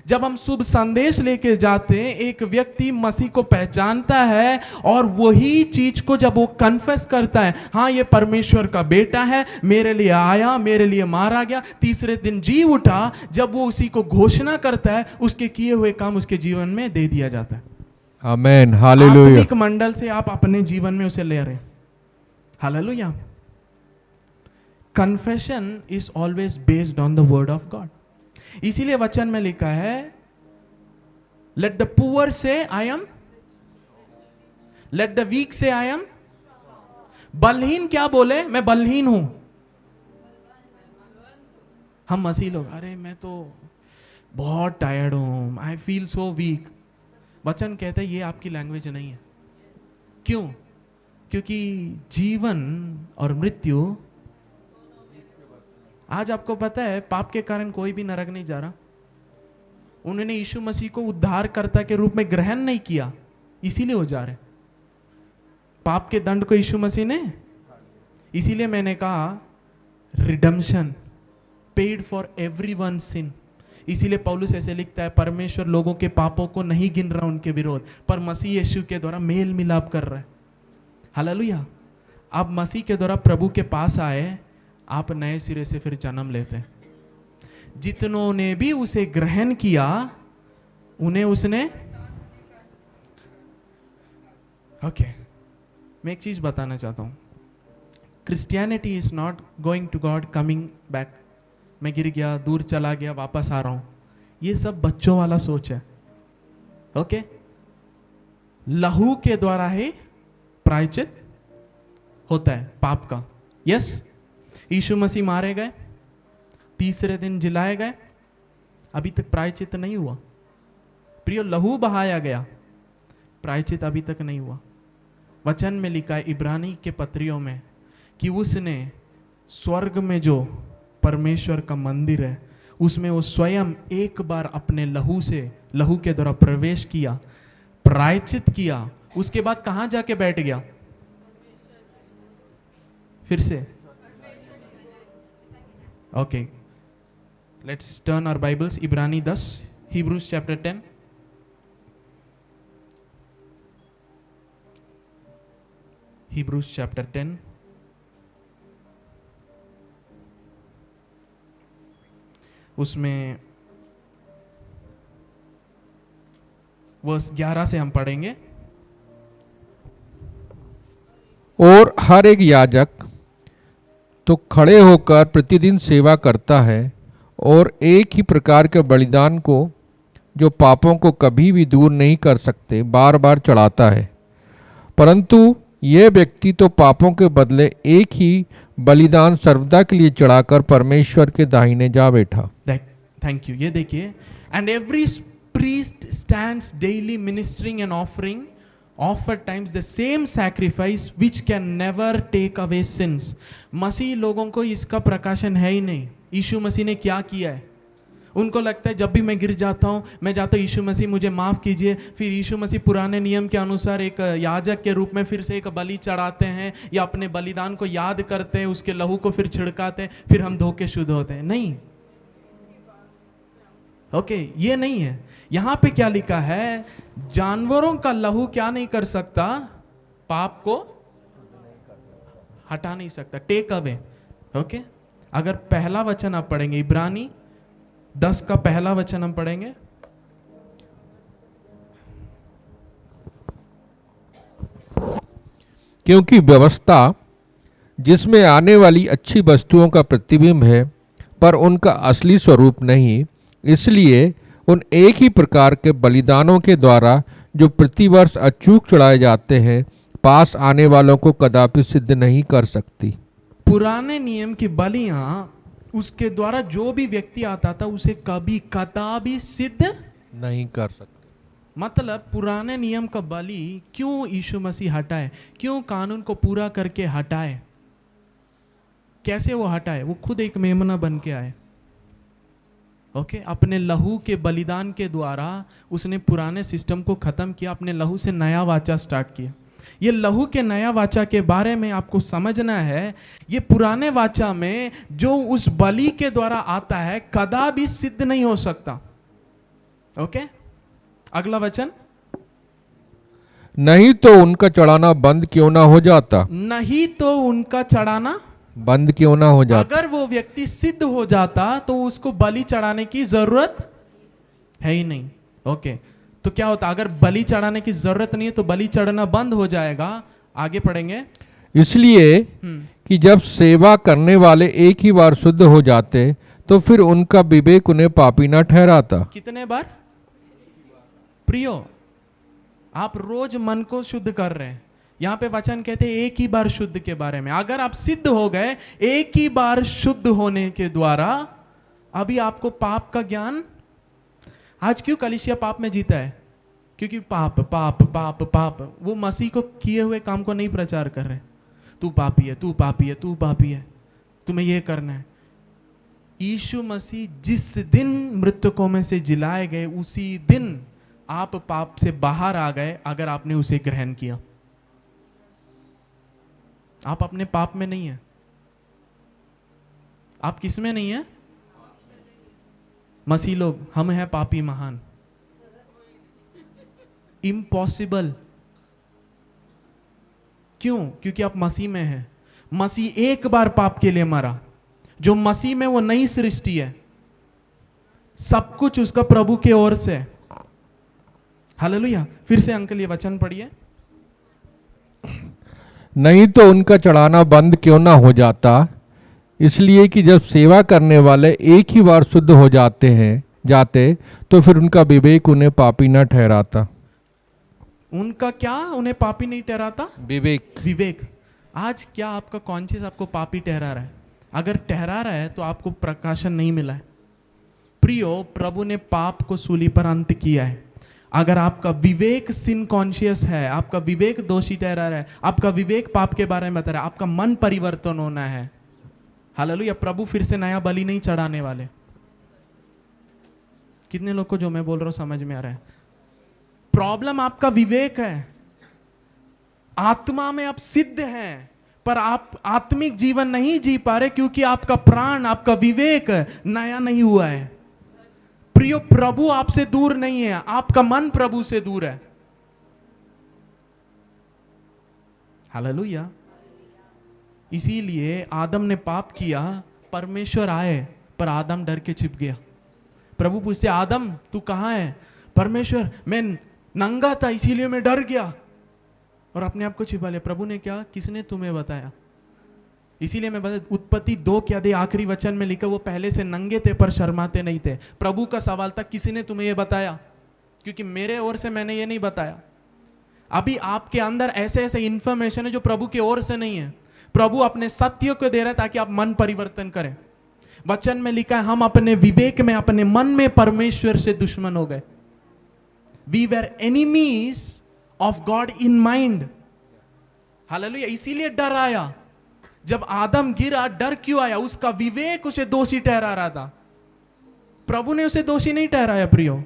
[SPEAKER 1] जब हम शुभ संदेश लेके जाते हैं, एक व्यक्ति मसीह को पहचानता है और वही चीज को जब वो कन्फेस करता है, हाँ ये परमेश्वर का बेटा है, मेरे लिए आया, मेरे लिए मारा गया, तीसरे दिन जी उठा, जब वो उसी को घोषणा करता है, उसके किए हुए काम उसके जीवन में दे दिया जाता है।
[SPEAKER 2] Amen, hallelujah.
[SPEAKER 1] आत्मिक मंडल से आप अपने जीवन में उसे ले रहे हैं। Hallelujah. Confession is always based on the word of God. इसीलिए वचन में लिखा है, let the poor say I am, let the weak say I M. बलहीन क्या बोले? मैं बलहीन हूं। हम मसीह लोग, अरे मैं तो बहुत टायर्ड हूं, आई फील सो वीक। वचन कहता है ये आपकी लैंग्वेज नहीं है। क्यों? क्योंकि जीवन और मृत्यु, आज आपको पता है पाप के कारण कोई भी नरक नहीं जा रहा। उन्होंने यीशु मसीह को उद्धारकर्ता के रूप में ग्रहण नहीं किया, इसीलिए वो जा रहे। पाप के दंड को यीशु मसीह ने, इसीलिए मैंने कहा रिडम्पशन पेड फॉर एवरीवन सिन। इसीलिए पौलुस ऐसे लिखता है, परमेश्वर लोगों के पापों को नहीं गिन रहा उनके विरोध, पर मसीह यीशु के द्वारा मेल मिलाप कर रहा है। हालेलुया। आप मसीह के द्वारा प्रभु के पास आए, आप नए सिरे से फिर जन्म लेते हैं। जितनों ने भी उसे ग्रहण किया उन्हें उसने, ओके, मैं एक चीज बताना चाहता हूं। Christianity is not going to God coming back. मैं गिर गया, दूर चला गया, वापस आ रहा हूं, ये सब बच्चों वाला सोच है। ओके, लहू के द्वारा ही प्रायश्चित होता है पाप का। यस, यीशु मसीह मारे गए, तीसरे दिन जिलाए गए, अभी तक प्रायश्चित नहीं हुआ। प्रियो, लहू बहाया गया, प्रायश्चित अभी तक नहीं हुआ। वचन में लिखा है इब्रानी के पत्रियों में कि उसने स्वर्ग में जो परमेश्वर का मंदिर है उसमें वो स्वयं एक बार अपने लहू से, लहू के द्वारा प्रवेश किया, प्रायश्चित किया, उसके बाद कहां जाके बैठ गया? फिर से okay, let's turn our Bibles, इब्रानी 10, Hebrews chapter 10। Hebrews chapter 10, उसमें वर्स 11 से हम पढ़ेंगे।
[SPEAKER 2] और हर एक याजक तो खड़े होकर प्रतिदिन सेवा करता है और एक ही प्रकार के बलिदान को, जो पापों को कभी भी दूर नहीं कर सकते, बार बार चढ़ाता है। परंतु यह व्यक्ति तो पापों के बदले एक ही बलिदान सर्वदा के लिए चढ़ाकर परमेश्वर के दाहिने जा बैठा।
[SPEAKER 1] Thank you. ये देखिए, and every priest stands daily ministering and offering offer times the same sacrifice which can never take away sins। मसीह लोगों को इसका प्रकाशन है ही नहीं। यीशु मसीह ने क्या किया है? उनको लगता है जब भी मैं गिर जाता हूँ, मैं जाता हूँ, यीशु मसीह मुझे माफ़ कीजिए। फिर यीशु मसीह पुराने नियम के अनुसार एक याजक के रूप में फिर से एक बलि चढ़ाते हैं या अपने बलिदान को याद करते हैं, उसके लहू को फिर छिड़काते हैं, फिर हम धो के शुद्ध होते हैं। नहीं, ओके, ये नहीं है। यहां पे क्या लिखा है? जानवरों का लहू क्या नहीं कर सकता? पाप को हटा नहीं सकता, टेक अवे। ओके, अगर पहला वचन आप पढ़ेंगे, इब्रानी 10 का पहला वचन हम पढ़ेंगे।
[SPEAKER 2] क्योंकि व्यवस्था जिसमें आने वाली अच्छी वस्तुओं का प्रतिबिंब है, पर उनका असली स्वरूप नहीं, इसलिए उन एक ही प्रकार के बलिदानों के द्वारा जो प्रतिवर्ष अचूक चढ़ाए जाते हैं, पास आने वालों को कदापि सिद्ध नहीं कर सकती।
[SPEAKER 1] पुराने नियम की बलियां उसके द्वारा जो भी व्यक्ति आता था उसे कभी कदापि सिद्ध
[SPEAKER 2] नहीं कर सकते।
[SPEAKER 1] मतलब पुराने नियम का बलि क्यों यीशु मसीह हटाए, क्यों कानून को पूरा करके हटाए, कैसे वो हटाए? वो खुद एक मेमना बन के आए। ओके, अपने लहू के बलिदान के द्वारा उसने पुराने सिस्टम को खत्म किया, अपने लहू से नया वाचा स्टार्ट किया। ये लहू के नया वाचा के बारे में आपको समझना है। ये पुराने वाचा में जो उस बलि के द्वारा आता है कदापि सिद्ध नहीं हो सकता। ओके, अगला वचन,
[SPEAKER 2] नहीं तो उनका चढ़ाना बंद क्यों ना हो जाता।
[SPEAKER 1] नहीं तो उनका चढ़ाना
[SPEAKER 2] बंद क्यों ना हो जाता।
[SPEAKER 1] अगर वो व्यक्ति सिद्ध हो जाता तो उसको बलि चढ़ाने की जरूरत है ही नहीं। ओके, तो क्या होता? अगर बलि चढ़ाने की जरूरत नहीं है तो बलि चढ़ना बंद हो जाएगा। आगे पढ़ेंगे।
[SPEAKER 2] इसलिए कि जब सेवा करने वाले एक ही बार शुद्ध हो जाते तो फिर उनका विवेक उन्हें पापी न ठहराता।
[SPEAKER 1] कितने बार? प्रियो, आप रोज मन को शुद्ध कर रहे हैं। यहां पे वचन कहते हैं एक ही बार शुद्ध के बारे में। अगर आप सिद्ध हो गए एक ही बार शुद्ध होने के द्वारा, अभी आपको पाप का ज्ञान। आज क्यों कलीसिया पाप में जीता है? क्योंकि पाप पाप पाप पाप, वो मसीह को किए हुए काम को नहीं प्रचार कर रहे। तू पापी है, तू पापी है, तू पापी है, तुम्हें यह करना है। यीशु मसीह जिस दिन मृतकों में से जिलाए गए उसी दिन आप पाप से बाहर आ गए, अगर आपने उसे ग्रहण किया। आप अपने पाप में नहीं है। आप किस में नहीं है? मसीह लोग, हम हैं पापी महान। इम्पॉसिबल। क्यों? क्योंकि आप मसीह में हैं। मसीह एक बार पाप के लिए मरा। जो मसीह में वो नई सृष्टि है, सब कुछ उसका प्रभु के ओर से। हालेलुया। फिर से अंकल ये वचन पढ़िए।
[SPEAKER 2] नहीं तो उनका चढ़ाना बंद क्यों ना हो जाता। इसलिए कि जब सेवा करने वाले एक ही बार शुद्ध हो जाते तो फिर उनका विवेक उन्हें पापी न ठहराता।
[SPEAKER 1] उनका क्या उन्हें पापी नहीं ठहराता?
[SPEAKER 2] विवेक।
[SPEAKER 1] विवेक। आज क्या आपका कॉन्शियस आपको पापी ठहरा रहा है? अगर ठहरा रहा है तो आपको प्रकाशन नहीं मिला है। प्रियो, प्रभु ने पाप को सूली पर अंत किया है। अगर आपका विवेक सिन कॉन्शियस है, आपका विवेक दोषी ठहरा रहा है, आपका विवेक पाप के बारे में बता रहा है, आपका मन परिवर्तन होना है। हालेलुया। प्रभु फिर से नया बलि नहीं चढ़ाने वाले। कितने लोग को जो मैं बोल रहा हूं समझ में आ रहा है? प्रॉब्लम आपका विवेक है। आत्मा में आप सिद्ध हैं पर आप आत्मिक जीवन नहीं जी पा रहे क्योंकि आपका प्राण, आपका विवेक नया नहीं हुआ है। प्रियो, प्रभु आपसे दूर नहीं है, आपका मन प्रभु से दूर है। हालेलुया। इसीलिए आदम ने पाप किया, परमेश्वर आए पर आदम डर के छिप गया। प्रभु पूछते, आदम तू कहां है? परमेश्वर, मैं नंगा था इसीलिए मैं डर गया और अपने आप को छिपा लिया। प्रभु ने क्या? किसने तुम्हें बताया? इसीलिए मैं बता, उत्पत्ति 2 क्या दे आखिरी वचन में लिखा, वो पहले से नंगे थे पर शर्माते नहीं थे। प्रभु का सवाल था, किसने तुम्हें ये बताया? क्योंकि मेरे ओर से मैंने ये नहीं बताया। अभी आपके अंदर ऐसे ऐसे इंफॉर्मेशन है जो प्रभु की ओर से नहीं है। प्रभु अपने सत्य को दे रहा है ताकि आप मन परिवर्तन करें। वचन में लिखा है, हम अपने विवेक में, अपने मन में परमेश्वर से दुश्मन हो गए। We were enemies of God in mind. Hallelujah. इसीलिए डर आया। जब आदम गिरा, डर क्यों आया? उसका विवेक उसे दोषी ठहरा रहा था। प्रभु ने उसे दोषी नहीं ठहराया प्रियो।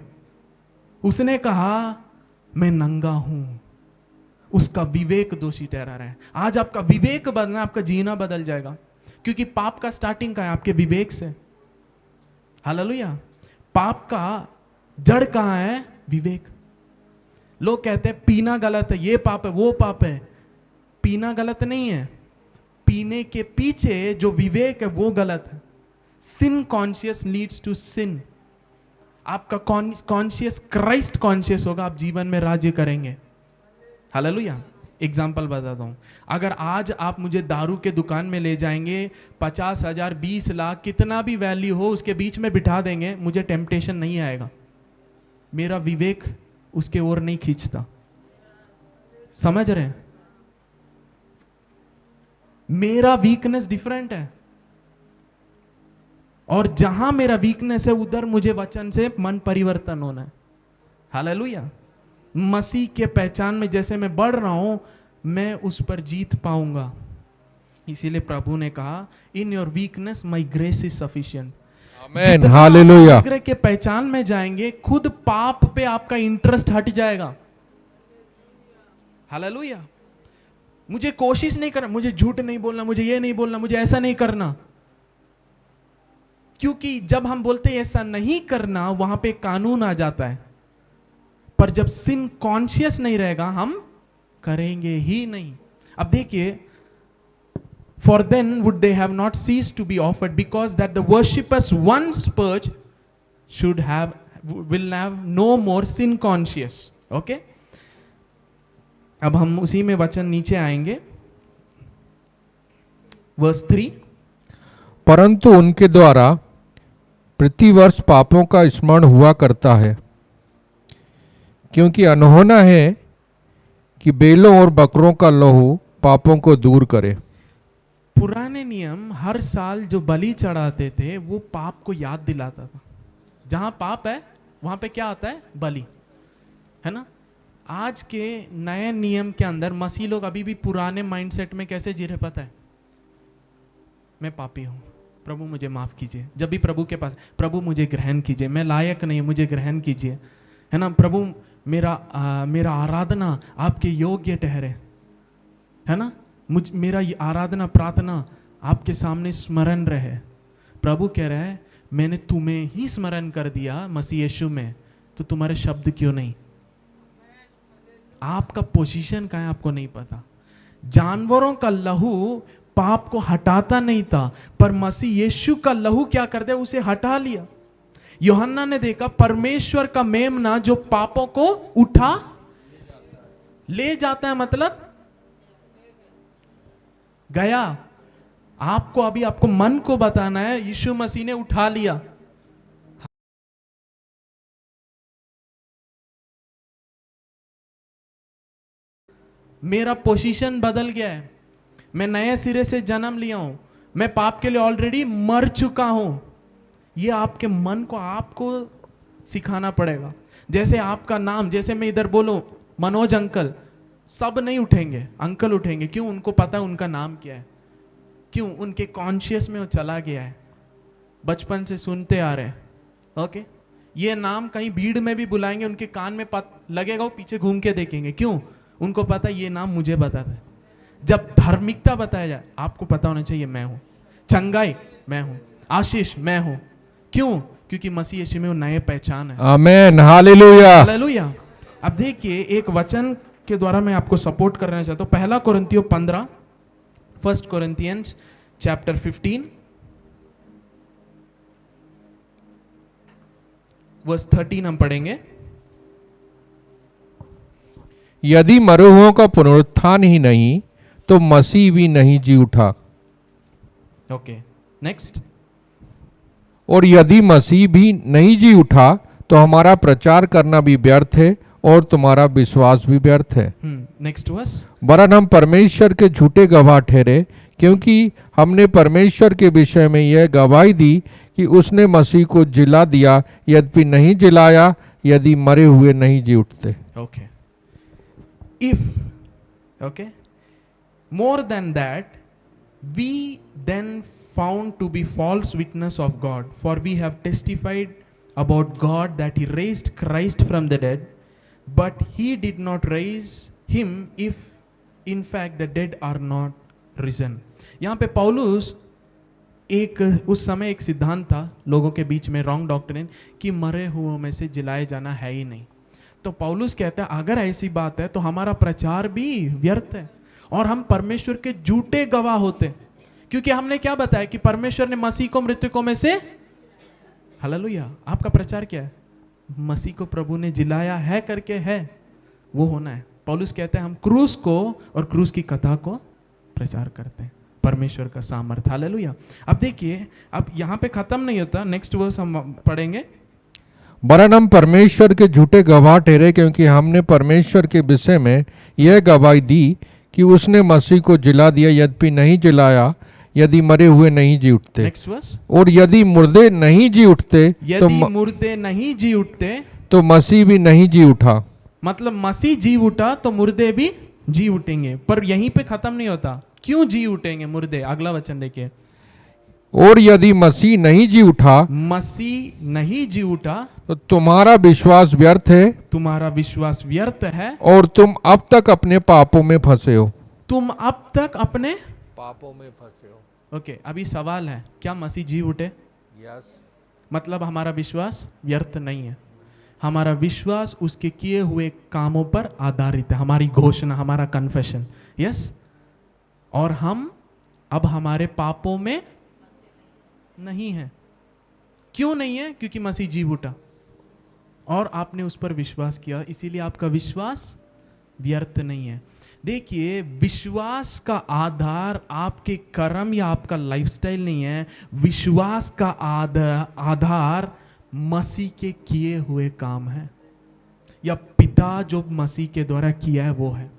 [SPEAKER 1] उसने कहा मैं नंगा हूं। उसका विवेक दोषी ठहरा रहा है। आज आपका विवेक बदलना, आपका जीना बदल जाएगा। क्योंकि पाप का स्टार्टिंग का है आपके विवेक से। हालेलुया। पाप का जड़ कहां है? विवेक। लोग कहते हैं पीना गलत है, ये पाप है, वो पाप है। पीना गलत नहीं है, पीने के पीछे जो विवेक है वो गलत है। सिन कॉन्शियस लीड्स टू सिन। आपका कॉन्शियस क्राइस्ट कॉन्शियस होगा, आप जीवन में राज्य करेंगे। हालेलुया। एग्जाम्पल बताता हूं। अगर आज आप मुझे दारू के दुकान में ले जाएंगे, 50,000 20 लाख कितना भी वैल्यू हो उसके बीच में बिठा देंगे, मुझे टेम्पटेशन नहीं आएगा। मेरा विवेक उसके ओर नहीं खींचता। समझ रहे हैं? मेरा वीकनेस डिफरेंट है। और जहां मेरा वीकनेस है उधर मुझे वचन से मन परिवर्तन होना है। हालेलुया। मसीह के पहचान में जैसे मैं बढ़ रहा हूं, मैं उस पर जीत पाऊंगा। इसीलिए प्रभु ने कहा, in your weakness my grace is sufficient.
[SPEAKER 2] Amen, hallelujah.
[SPEAKER 1] अनुग्रह के पहचान में जाएंगे, खुद पाप पे आपका इंटरेस्ट हट जाएगा। हालेलुया। मुझे कोशिश नहीं करना, मुझे झूठ नहीं बोलना, मुझे ये नहीं बोलना, मुझे ऐसा नहीं करना, क्योंकि जब हम बोलते हैं ऐसा नहीं करना, वहां पे कानून आ जाता है। पर जब सिन कॉन्शियस नहीं रहेगा, हम करेंगे ही नहीं। अब देखिए, for then would they have not ceased to be offered, because that the worshippers once purged will have no more sin conscious. Okay? अब हम उसी में वचन नीचे आएंगे, वर्स 3।
[SPEAKER 2] परंतु उनके द्वारा प्रतिवर्ष पापों का स्मरण हुआ करता है, क्योंकि अनहोना है कि बैलों और बकरों का लहू पापों को दूर करे।
[SPEAKER 1] पुराने नियम हर साल जो बलि चढ़ाते थे वो पाप को याद दिलाता था। जहां पाप है वहां पे क्या आता है? बलि, है ना। आज के नए नियम के अंदर मसीह लोग अभी भी पुराने माइंडसेट में कैसे जी रहे पता है? मैं पापी हूं, प्रभु मुझे माफ कीजिए। जब भी प्रभु के पास, प्रभु मुझे ग्रहण कीजिए, मैं लायक नहीं, मुझे ग्रहण कीजिए, है ना। प्रभु मेरा आराधना आपके योग्य ठहरे, है ना। मेरा ये आराधना प्रार्थना आपके सामने स्मरण रहे। प्रभु कह रहा है, मैंने तुम्हें ही स्मरण कर दिया मसीह यीशु में, तो तुम्हारे शब्द क्यों नहीं? आपका पोजीशन क्या है आपको नहीं पता। जानवरों का लहू पाप को हटाता नहीं था, पर मसीह यीशु का लहू क्या कर दिया? उसे हटा लिया। यूहन्ना ने देखा परमेश्वर का मेमना जो पापों को उठा ले जाता है, मतलब गया। आपको अभी आपको मन को बताना है, यीशु मसीह ने उठा लिया। मेरा पोजीशन बदल गया है, मैं नए सिरे से जन्म लिया हूं, मैं पाप के लिए ऑलरेडी मर चुका हूं। ये आपके मन को आपको सिखाना पड़ेगा। जैसे आपका नाम, जैसे मैं इधर बोलूं मनोज अंकल, सब नहीं उठेंगे, अंकल उठेंगे। क्यों? उनको पता है उनका नाम क्या है। क्यों? उनके कॉन्शियस में वो चला गया है, बचपन से सुनते आ रहे हैं। ओके, ये नाम कहीं भीड़ में भी बुलाएंगे, उनके कान में लगेगा, वो पीछे घूम के देखेंगे। क्यों? उनको पता ये नाम मुझे बताता है। जब धार्मिकता बताया जाए, आपको पता होना चाहिए मैं हूं, चंगाई मैं हूं, आशीष मैं हूं। क्यों? क्योंकि मसीह यीशु में वो नए पहचान है।
[SPEAKER 2] Amen, hallelujah,
[SPEAKER 1] hallelujah. अब देखिए, एक वचन के द्वारा मैं आपको सपोर्ट करना चाहता हूं। पहला कोरिन्थियों 15, 1 Corinthians chapter 15 verse 13 हम पढ़ेंगे।
[SPEAKER 2] यदि मरे हुओं का पुनरुत्थान ही नहीं, तो मसीह भी नहीं जी उठा।
[SPEAKER 1] Okay, next.
[SPEAKER 2] और यदि मसीह भी नहीं जी उठा, तो हमारा प्रचार करना भी व्यर्थ है और तुम्हारा विश्वास भी व्यर्थ है।
[SPEAKER 1] Next verse.
[SPEAKER 2] वरन हम परमेश्वर के झूठे गवाह ठहरे, क्योंकि हमने परमेश्वर के विषय में यह गवाही दी कि उसने मसीह को जिला दिया, यद्यपि नहीं जिलाया, यदि मरे हुए नहीं जी उठते।
[SPEAKER 1] Okay, if okay more than that we then found to be false witness of God, for we have testified about God that he raised Christ from the dead, but he did not raise him if in fact the dead are not risen. यहाँ पे पौलुस उस समय एक सिद्धांत था लोगों के बीच में, रॉन्ग डॉक्ट्रिन, कि मरे हुओं में से जिलाए जाना है ही नहीं। तो पौलुस कहता है अगर ऐसी बात है तो हमारा प्रचार भी व्यर्थ है और हम परमेश्वर के झूठे गवाह होते, क्योंकि हमने क्या बताया कि परमेश्वर ने मसीह को मृतकों में से, हालेलुया। आपका प्रचार क्या है? मसीह को प्रभु ने जिलाया है करके है, वो होना है। पौलुस कहते हैं हम क्रूस को और क्रूस की कथा को प्रचार करते हैं, परमेश्वर का सामर्थ, हालेलुया। अब देखिए, अब यहां पे खत्म नहीं होता, नेक्स्ट वर्स हम पढ़ेंगे।
[SPEAKER 2] वरन हम परमेश्वर के झूठे गवाह ठहरे, क्योंकि हमने परमेश्वर के विषय में यह गवाही दी कि उसने मसीह को जिला दिया, यद्यपि नहीं जिलाया, यदि मरे हुए नहीं जी उठते,
[SPEAKER 1] नेक्स्ट वर्स,
[SPEAKER 2] और यदि मुर्दे नहीं जी उठते तो
[SPEAKER 1] यदि मुर्दे नहीं जी उठते,
[SPEAKER 2] तो मसीह भी नहीं जी उठा।
[SPEAKER 1] मतलब मसीह जी उठा तो मुर्दे भी जी उठेंगे। पर यहीं पे खत्म नहीं होता, क्यों जी उठेंगे मुर्दे? अगला वचन देखिए,
[SPEAKER 2] और यदि मसीह नहीं जी उठा
[SPEAKER 1] मसीह नहीं जी उठा
[SPEAKER 2] तो तुम्हारा विश्वास व्यर्थ है
[SPEAKER 1] तुम्हारा विश्वास व्यर्थ है,
[SPEAKER 2] और तुम अब तक अपने पापों में फंसे हो।
[SPEAKER 1] तुम अब तक अपने
[SPEAKER 2] पापों में फंसे हो।
[SPEAKER 1] ओके, अभी सवाल है, क्या मसीह जी उठे?
[SPEAKER 2] यस।
[SPEAKER 1] मतलब हमारा विश्वास व्यर्थ नहीं है, हमारा विश्वास उसके किए हुए कामों पर आधारित है, हमारी घोषणा, हमारा कन्फेशन। यस, और हम अब हमारे पापों में नहीं है। क्यों नहीं है? क्योंकि मसीह जी उठा और आपने उस पर विश्वास किया, इसीलिए आपका विश्वास व्यर्थ नहीं है। देखिए, विश्वास का आधार आपके कर्म या आपका लाइफस्टाइल नहीं है, विश्वास का आधार मसीह के किए हुए काम है, या पिता जो मसीह के द्वारा किया है वो है।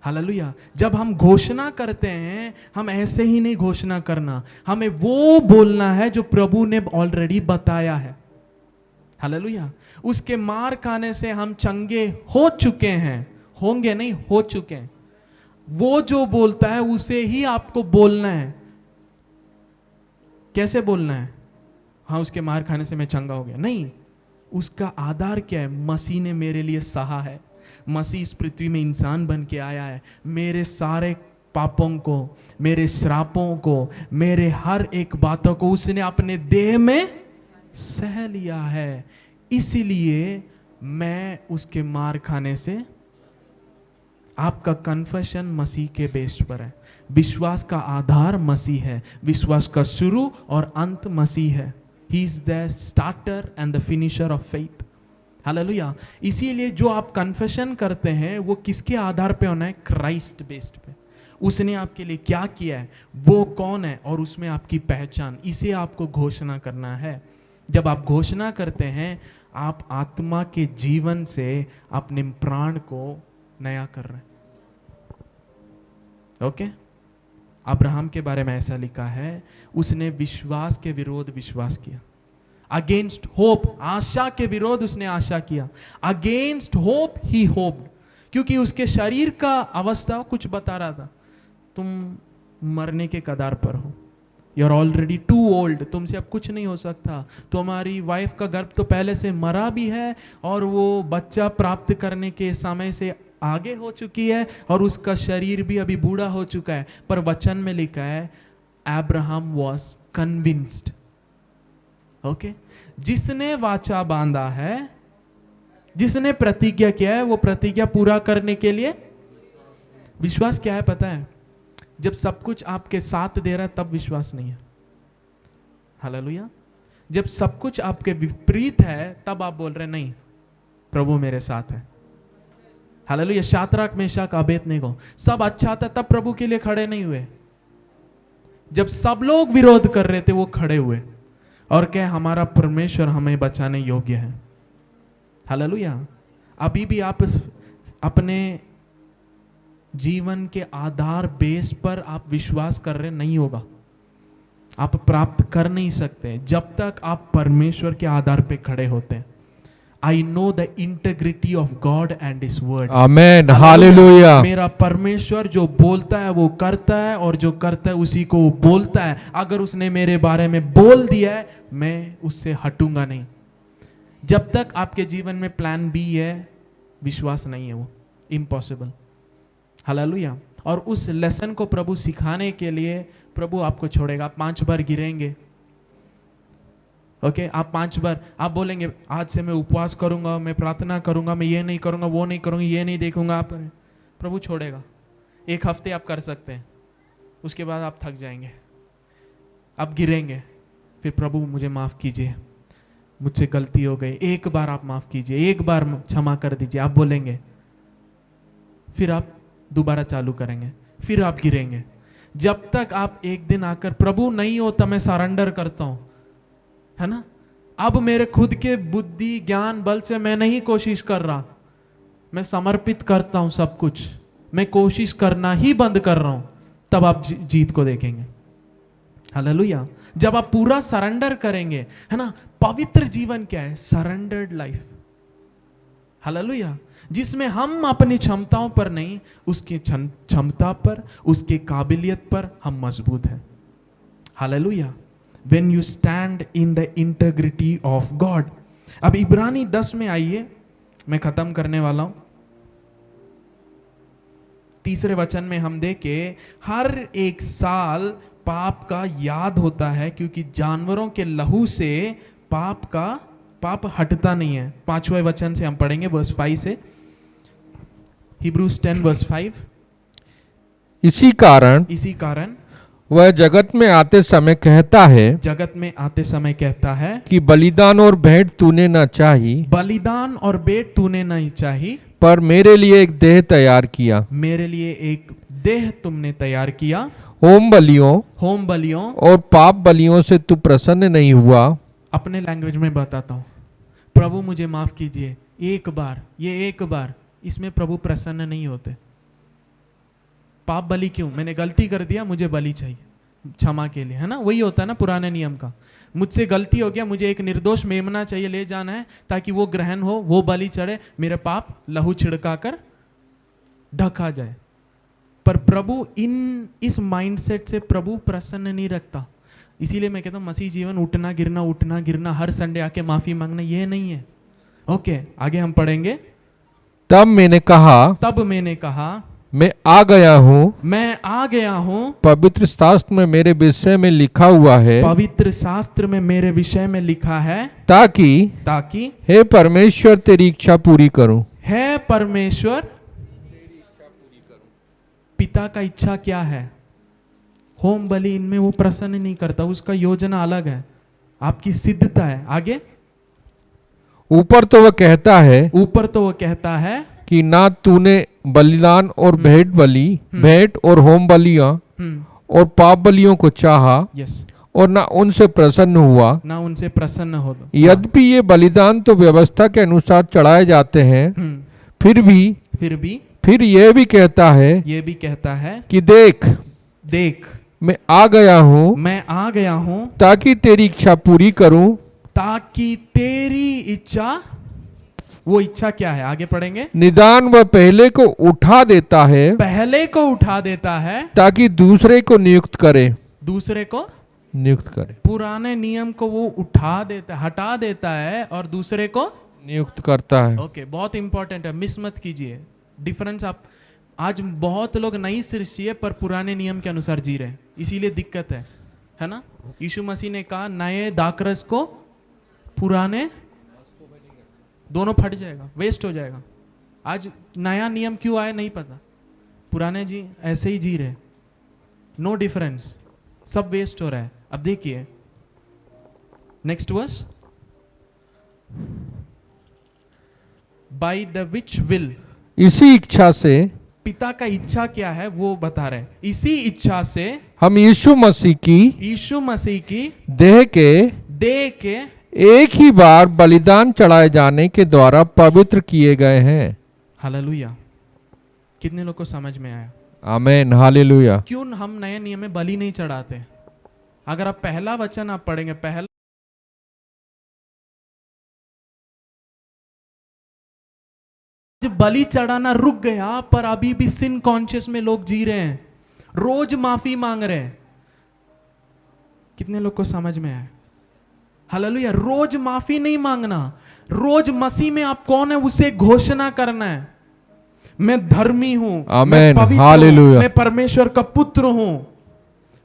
[SPEAKER 1] हालेलुया। जब हम घोषणा करते हैं, हम ऐसे ही नहीं घोषणा करना, हमें वो बोलना है जो प्रभु ने ऑलरेडी बताया है। हालेलुया। उसके मार खाने से हम चंगे हो चुके हैं, होंगे नहीं, हो चुके हैं। वो जो बोलता है उसे ही आपको बोलना है। कैसे बोलना है? हाँ, उसके मार खाने से मैं चंगा हो गया, नहीं। उसका आधार क्या है? मसीह ने मेरे लिए सहा है, मसीह इस पृथ्वी में इंसान बन के आया है, मेरे सारे पापों को, मेरे श्रापों को, मेरे हर एक बातों को उसने अपने देह में सह लिया है। इसीलिए मैं उसके मार खाने से, आपका कन्फेशन मसीह के बेस पर है, विश्वास का आधार मसीह है, विश्वास का शुरू और अंत मसीह है। He is the starter and the finisher of faith. Hallelujah. इसीलिए जो आप कन्फेशन करते हैं वो किसके आधार पे होना है? क्राइस्ट बेस्ड पे। उसने आपके लिए क्या किया है, वो कौन है, और उसमें आपकी पहचान, इसे आपको घोषणा करना है। जब आप घोषणा करते हैं, आप आत्मा के जीवन से अपने प्राण को नया कर रहे हैं। ओके? अब्राहम के बारे में ऐसा लिखा है, उसने विश्वास के विरोध विश्वास किया, अगेंस्ट होप, आशा के विरोध उसने आशा किया, अगेंस्ट होप ही होप्ड, क्योंकि उसके शरीर का अवस्था कुछ बता रहा था, तुम मरने के कगार पर हो, you are already too old, तुमसे अब कुछ नहीं हो सकता, तुम्हारी वाइफ का गर्भ तो पहले से मरा भी है और वो बच्चा प्राप्त करने के समय से आगे हो चुकी है, और उसका शरीर भी अभी बूढ़ा हो चुका है। पर वचन में लिखा है, अब्राहम वॉज कन्विंस्ड। ओके, जिसने वाचा बांधा है, जिसने प्रतिज्ञा किया है, वो प्रतिज्ञा पूरा करने के लिए विश्वास क्या है पता है? जब सब कुछ आपके साथ दे रहा है तब विश्वास नहीं है। हालेलुया। जब सब कुछ आपके विपरीत है तब आप बोल रहे नहीं, प्रभु मेरे साथ है। हालेलुया। शाद्राक मेशक अबेदनेगो, सब अच्छा था तब प्रभु के लिए खड़े नहीं हुए। जब सब लोग विरोध कर रहे थे वो खड़े हुए और कहे हमारा परमेश्वर हमें बचाने योग्य है। हालेलुया। अभी भी आप अपने जीवन के आधार बेस पर आप विश्वास कर रहे नहीं होगा, आप प्राप्त कर नहीं सकते जब तक आप परमेश्वर के आधार पे खड़े होते हैं। I know the integrity of God and his word.
[SPEAKER 2] Amen, hallelujah.
[SPEAKER 1] मेरा परमेश्वर जो बोलता है वो करता है, और जो करता है उसी को वो बोलता है। अगर उसने मेरे बारे में बोल दिया है, मैं उससे हटूंगा नहीं। जब तक आपके जीवन में प्लान बी है, विश्वास नहीं है, वो इम्पॉसिबल। हालेलुया। और उस लेसन को प्रभु सिखाने के लिए प्रभु आपको छोड़ेगा। आप 5 बार गिरेंगे, ओके, आप 5 बार आप बोलेंगे आज से मैं उपवास करूंगा, मैं प्रार्थना करूंगा, मैं ये नहीं करूंगा, वो नहीं करूंगा, ये नहीं देखूंगा, आप प्रभु छोड़ेगा। 1 हफ्ते आप कर सकते हैं, उसके बाद आप थक जाएंगे, आप गिरेंगे, फिर प्रभु मुझे माफ कीजिए, मुझसे गलती हो गई, 1 बार आप माफ कीजिए, 1 बार क्षमा कर दीजिए, आप बोलेंगे, फिर आप दोबारा चालू करेंगे, फिर आप गिरेंगे। जब तक आप एक दिन आकर प्रभु नहीं होता मैं सरेंडर करता हूं, है ना, अब मेरे खुद के बुद्धि ज्ञान बल से मैं नहीं कोशिश कर रहा, मैं समर्पित करता हूं सब कुछ, मैं कोशिश करना ही बंद कर रहा हूं, तब आप जीत को देखेंगे। हालेलुया। जब आप पूरा सरेंडर करेंगे, है ना, पवित्र जीवन क्या है? Surrendered life. हालेलुया। जिसमें हम अपनी क्षमताओं पर नहीं, उसकी क्षमता पर, उसके काबिलियत पर हम मजबूत हैं। Hallelujah. When you stand in the integrity of God। अब इब्रानी 10 में आइए, मैं खत्म करने वाला हूं। 3 वचन में हम देखे, हर एक साल पाप का याद होता है, क्योंकि जानवरों के लहू से पाप हटता नहीं है। 5वें वचन से हम पढ़ेंगे, वर्स 5 से, हिब्रूज 10 वर्स 5।
[SPEAKER 2] इसी कारण वह जगत में आते समय कहता है कि बलिदान और भेंट तूने न चाही,
[SPEAKER 1] बलिदान और भेंट तूने नहीं चाही,
[SPEAKER 2] पर मेरे लिए एक देह तैयार किया।
[SPEAKER 1] मेरे लिए एक देह तुमने तैयार किया।
[SPEAKER 2] होम बलियों और पाप बलियों से तू प्रसन्न नहीं हुआ।
[SPEAKER 1] अपने लैंग्वेज में बताता हूं, प्रभु मुझे माफ कीजिए, एक बार इसमें प्रभु प्रसन्न नहीं होते। पाप बलि क्यों? मैंने गलती कर दिया, मुझे बलि चाहिए क्षमा के लिए, है ना। वही होता है ना पुराने नियम का, मुझसे गलती हो गया, मुझे एक निर्दोष मेमना चाहिए, ले जाना है ताकि वो ग्रहण हो, वो बलि चढ़े, मेरे पाप लहू छिड़का कर ढका जाए। पर प्रभु इस माइंडसेट से प्रभु प्रसन्न नहीं रखता। इसीलिए मैं कहता हूं मसीह जीवन उठना गिरना, हर संडे आके माफी मांगना, ये नहीं है। ओके, आगे हम पढ़ेंगे।
[SPEAKER 2] तब मैंने कहा मैं आ गया हूँ। पवित्र शास्त्र में मेरे विषय में लिखा है, ताकि हे परमेश्वर तेरी इच्छा पूरी करूं।
[SPEAKER 1] है परमेश्वर, पिता का इच्छा क्या है? होम बलि इनमें वो प्रसन्न नहीं करता, उसका योजना अलग है, आपकी सिद्धता है। आगे
[SPEAKER 2] ऊपर तो वह कहता है कि ना तूने बलिदान और भेंट और होम बलियां और पाप बलियों को चाहा, और ना उनसे प्रसन्न हो। यद्यपि ये बलिदान तो व्यवस्था के अनुसार चढ़ाए जाते हैं, फिर यह भी कहता है कि देख मैं आ गया हूँ ताकि तेरी इच्छा पूरी करूं।
[SPEAKER 1] ताकि तेरी इच्छा, वो इच्छा क्या है? आगे पढ़ेंगे।
[SPEAKER 2] निदान वह पहले को उठा देता है ताकि दूसरे को नियुक्त करे।
[SPEAKER 1] पुराने नियम को वो हटा देता है और दूसरे को
[SPEAKER 2] नियुक्त करता है।
[SPEAKER 1] ओके, बहुत इंपॉर्टेंट है, मिस मत कीजिए डिफरेंस। आप आज बहुत लोग नई सृष्टि है पर पुराने नियम के अनुसार जी रहे हैं, इसीलिए दिक्कत है ना। यीशु मसीह ने कहा नए दाखरस को पुराने दोनों फट जाएगा, वेस्ट हो जाएगा। आज नया नियम क्यों आया नहीं पता, पुराने जी ऐसे ही जी रहे, नो डिफरेंस, सब वेस्ट हो रहा है। अब देखिए next verse, by the which will,
[SPEAKER 2] इसी इच्छा से,
[SPEAKER 1] पिता का इच्छा क्या है वो बता रहे, इसी इच्छा से
[SPEAKER 2] हम यीशु मसीह की देह के एक ही बार बलिदान चढ़ाए जाने के द्वारा पवित्र किए गए हैं। हालेलुया।
[SPEAKER 1] कितने लोग को समझ में आया?
[SPEAKER 2] आमेन, हालेलुया।
[SPEAKER 1] क्यों हम नए नियम में बलि नहीं चढ़ाते? अगर आप पहला वचन आप पढ़ेंगे, पहला बलि चढ़ाना रुक गया, पर अभी भी सिन कॉन्शियस में लोग जी रहे हैं, रोज माफी मांग रहे हैं। कितने लोग को समझ में आया? हालेलुया। रोज माफी नहीं मांगना, रोज मसीह में आप कौन है उसे घोषणा करना है। मैं धर्मी हूं, मैं पवित्र हूं, मैं परमेश्वर का पुत्र हूं,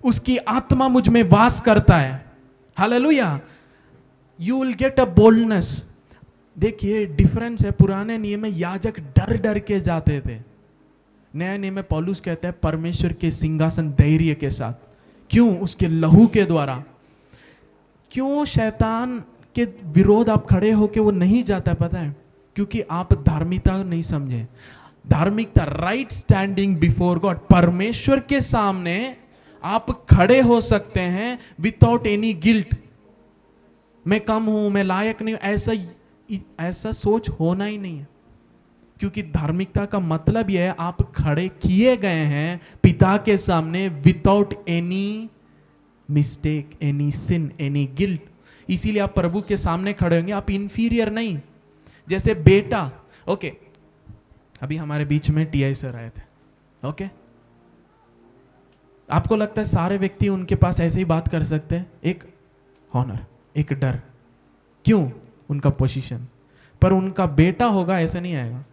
[SPEAKER 1] उसकी आत्मा मुझ में वास करता है। Hallelujah. You will get a boldness. देखिए डिफरेंस है, पुराने नियम में याजक डर डर के जाते थे, नए नियम में पौलुस कहता है परमेश्वर के सिंहासन धैर्य के साथ। क्यों? उसके लहू के द्वारा। क्यों शैतान के विरोध आप खड़े होके वो नहीं जाता पता है? क्योंकि आप धार्मिकता नहीं समझे। धार्मिकता, राइट स्टैंडिंग बिफोर गॉड, परमेश्वर के सामने आप खड़े हो सकते हैं विदाउट एनी गिल्ट। मैं कम हूं, मैं लायक नहीं, ऐसा सोच होना ही नहीं है। क्योंकि धार्मिकता का मतलब यह है आप खड़े किए गए हैं पिता के सामने विदाउट एनी मिस्टेक, एनी सिन, एनी गिल्ट। इसीलिए आप प्रभु के सामने खड़े होंगे, आप इंफीरियर नहीं। जैसे बेटा, ओके, अभी हमारे बीच में टीआई सर आए थे, ओके, आपको लगता है सारे व्यक्ति उनके पास ऐसे ही बात कर सकते हैं? एक हॉनर, एक डर, क्यों? उनका पोजीशन। पर उनका बेटा होगा, ऐसा नहीं आएगा,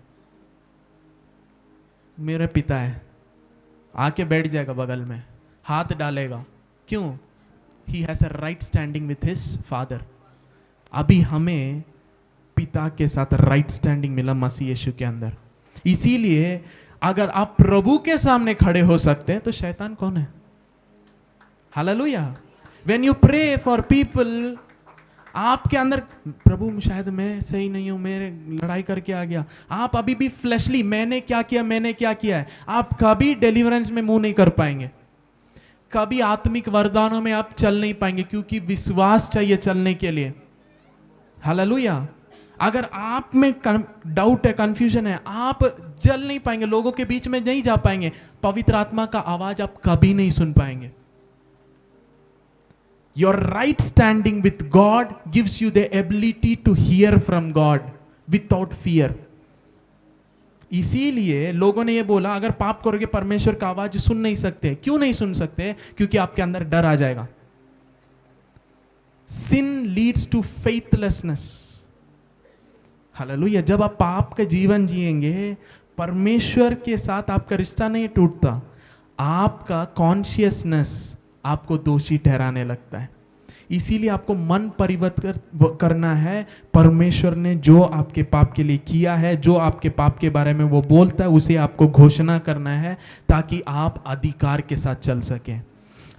[SPEAKER 1] मेरे पिता है, आके बैठ जाएगा बगल में, हाथ डालेगा, क्यों? He has a right standing with his father. अभी हमें पिता के साथ राइट स्टैंडिंग मिला मसीह यीशु के अंदर। इसीलिए अगर आप प्रभु के सामने खड़े हो सकते हैं तो शैतान कौन है? Hallelujah. When you pray for people, आपके अंदर प्रभु शायद मैं सही नहीं हूं, मेरे लड़ाई करके आ गया, आप अभी भी फ्लैशली मैंने क्या किया, मैंने क्या किया है, आप कभी डिलीवरेंस में मुंह नहीं कर पाएंगे, कभी आत्मिक वरदानों में आप चल नहीं पाएंगे, क्योंकि विश्वास चाहिए चलने के लिए। हालेलुया। अगर आप में डाउट है, कंफ्यूजन है, आप चल नहीं पाएंगे, लोगों के बीच में नहीं जा पाएंगे, पवित्र आत्मा का आवाज आप कभी नहीं सुन पाएंगे। Your right standing with God gives you the ability to hear from God without fear. इसीलिए लोगों ने ये बोला, अगर पाप करोगे परमेश्वर का आवाज सुन नहीं सकते। क्यों नहीं सुन सकते? क्योंकि आपके अंदर डर आ जाएगा। Sin leads to faithlessness. Hallelujah. जब आप पाप का जीवन जिएंगे, परमेश्वर के साथ आपका रिश्ता नहीं टूटता, आपका कॉन्शियसनेस आपको दोषी ठहराने लगता है। इसीलिए आपको मन परिवर्तन करना है। परमेश्वर ने जो आपके पाप के लिए किया है, जो आपके पाप के बारे में वो बोलता है, उसे आपको घोषणा करना है, ताकि आप अधिकार के साथ चल सकें।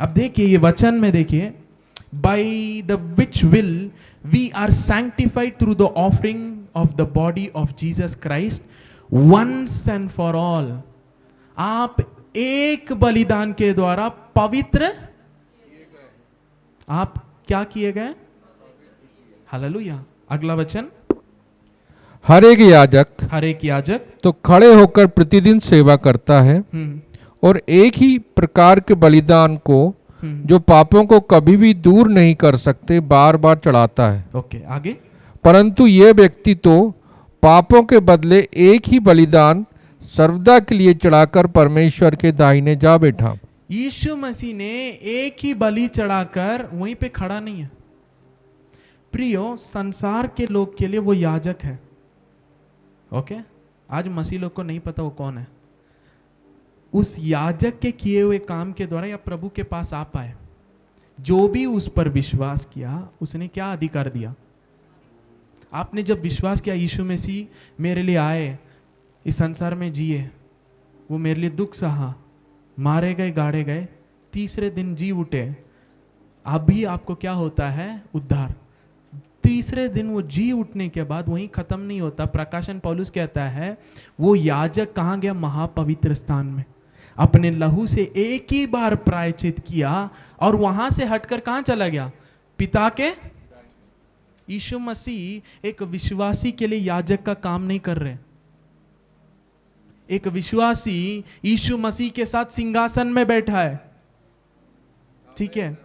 [SPEAKER 1] अब देखिए ये वचन में देखिए, by the which will we are sanctified through the offering of the body of Jesus Christ once and for all. आप एक बलिदान के द्वारा पवित्र, आप क्या किए गए? हालेलुया। अगला वचन,
[SPEAKER 2] हर एक याजक तो खड़े होकर प्रतिदिन सेवा करता है और एक ही प्रकार के बलिदान को जो पापों को कभी भी दूर नहीं कर सकते बार बार चढ़ाता है।
[SPEAKER 1] ओके, आगे।
[SPEAKER 2] परंतु ये व्यक्ति तो पापों के बदले एक ही बलिदान सर्वदा के लिए चढ़ाकर परमेश्वर के दाहिने जा बैठा।
[SPEAKER 1] यीशु मसीह ने एक ही बलि चढ़ाकर वहीं पे खड़ा नहीं है। प्रियो, संसार के लोग के लिए वो याजक है। ओके, आज मसीह लोग को नहीं पता वो कौन है। उस याजक के किए हुए काम के द्वारा या प्रभु के पास आ पाए। जो भी उस पर विश्वास किया, उसने क्या अधिकार दिया? आपने जब विश्वास किया यीशु मसीह मेरे लिए आए, इस संसार में जिए, वो मेरे लिए दुख सहा, मारे गए, गाड़े गए, तीसरे दिन जी उठे, अभी आपको क्या होता है? उद्धार। तीसरे दिन वो जी उठने के बाद वहीं खत्म नहीं होता। प्रकाशन पौलुस कहता है वो याजक कहाँ गया? महापवित्र स्थान में। अपने लहू से एक ही बार प्रायश्चित किया और वहां से हटकर कहाँ चला गया? पिता के। यीशु मसीह एक विश्वासी के लिए याजक का काम नहीं कर रहे। एक विश्वासी यीशु मसीह के साथ सिंहासन में बैठा है, ठीक है।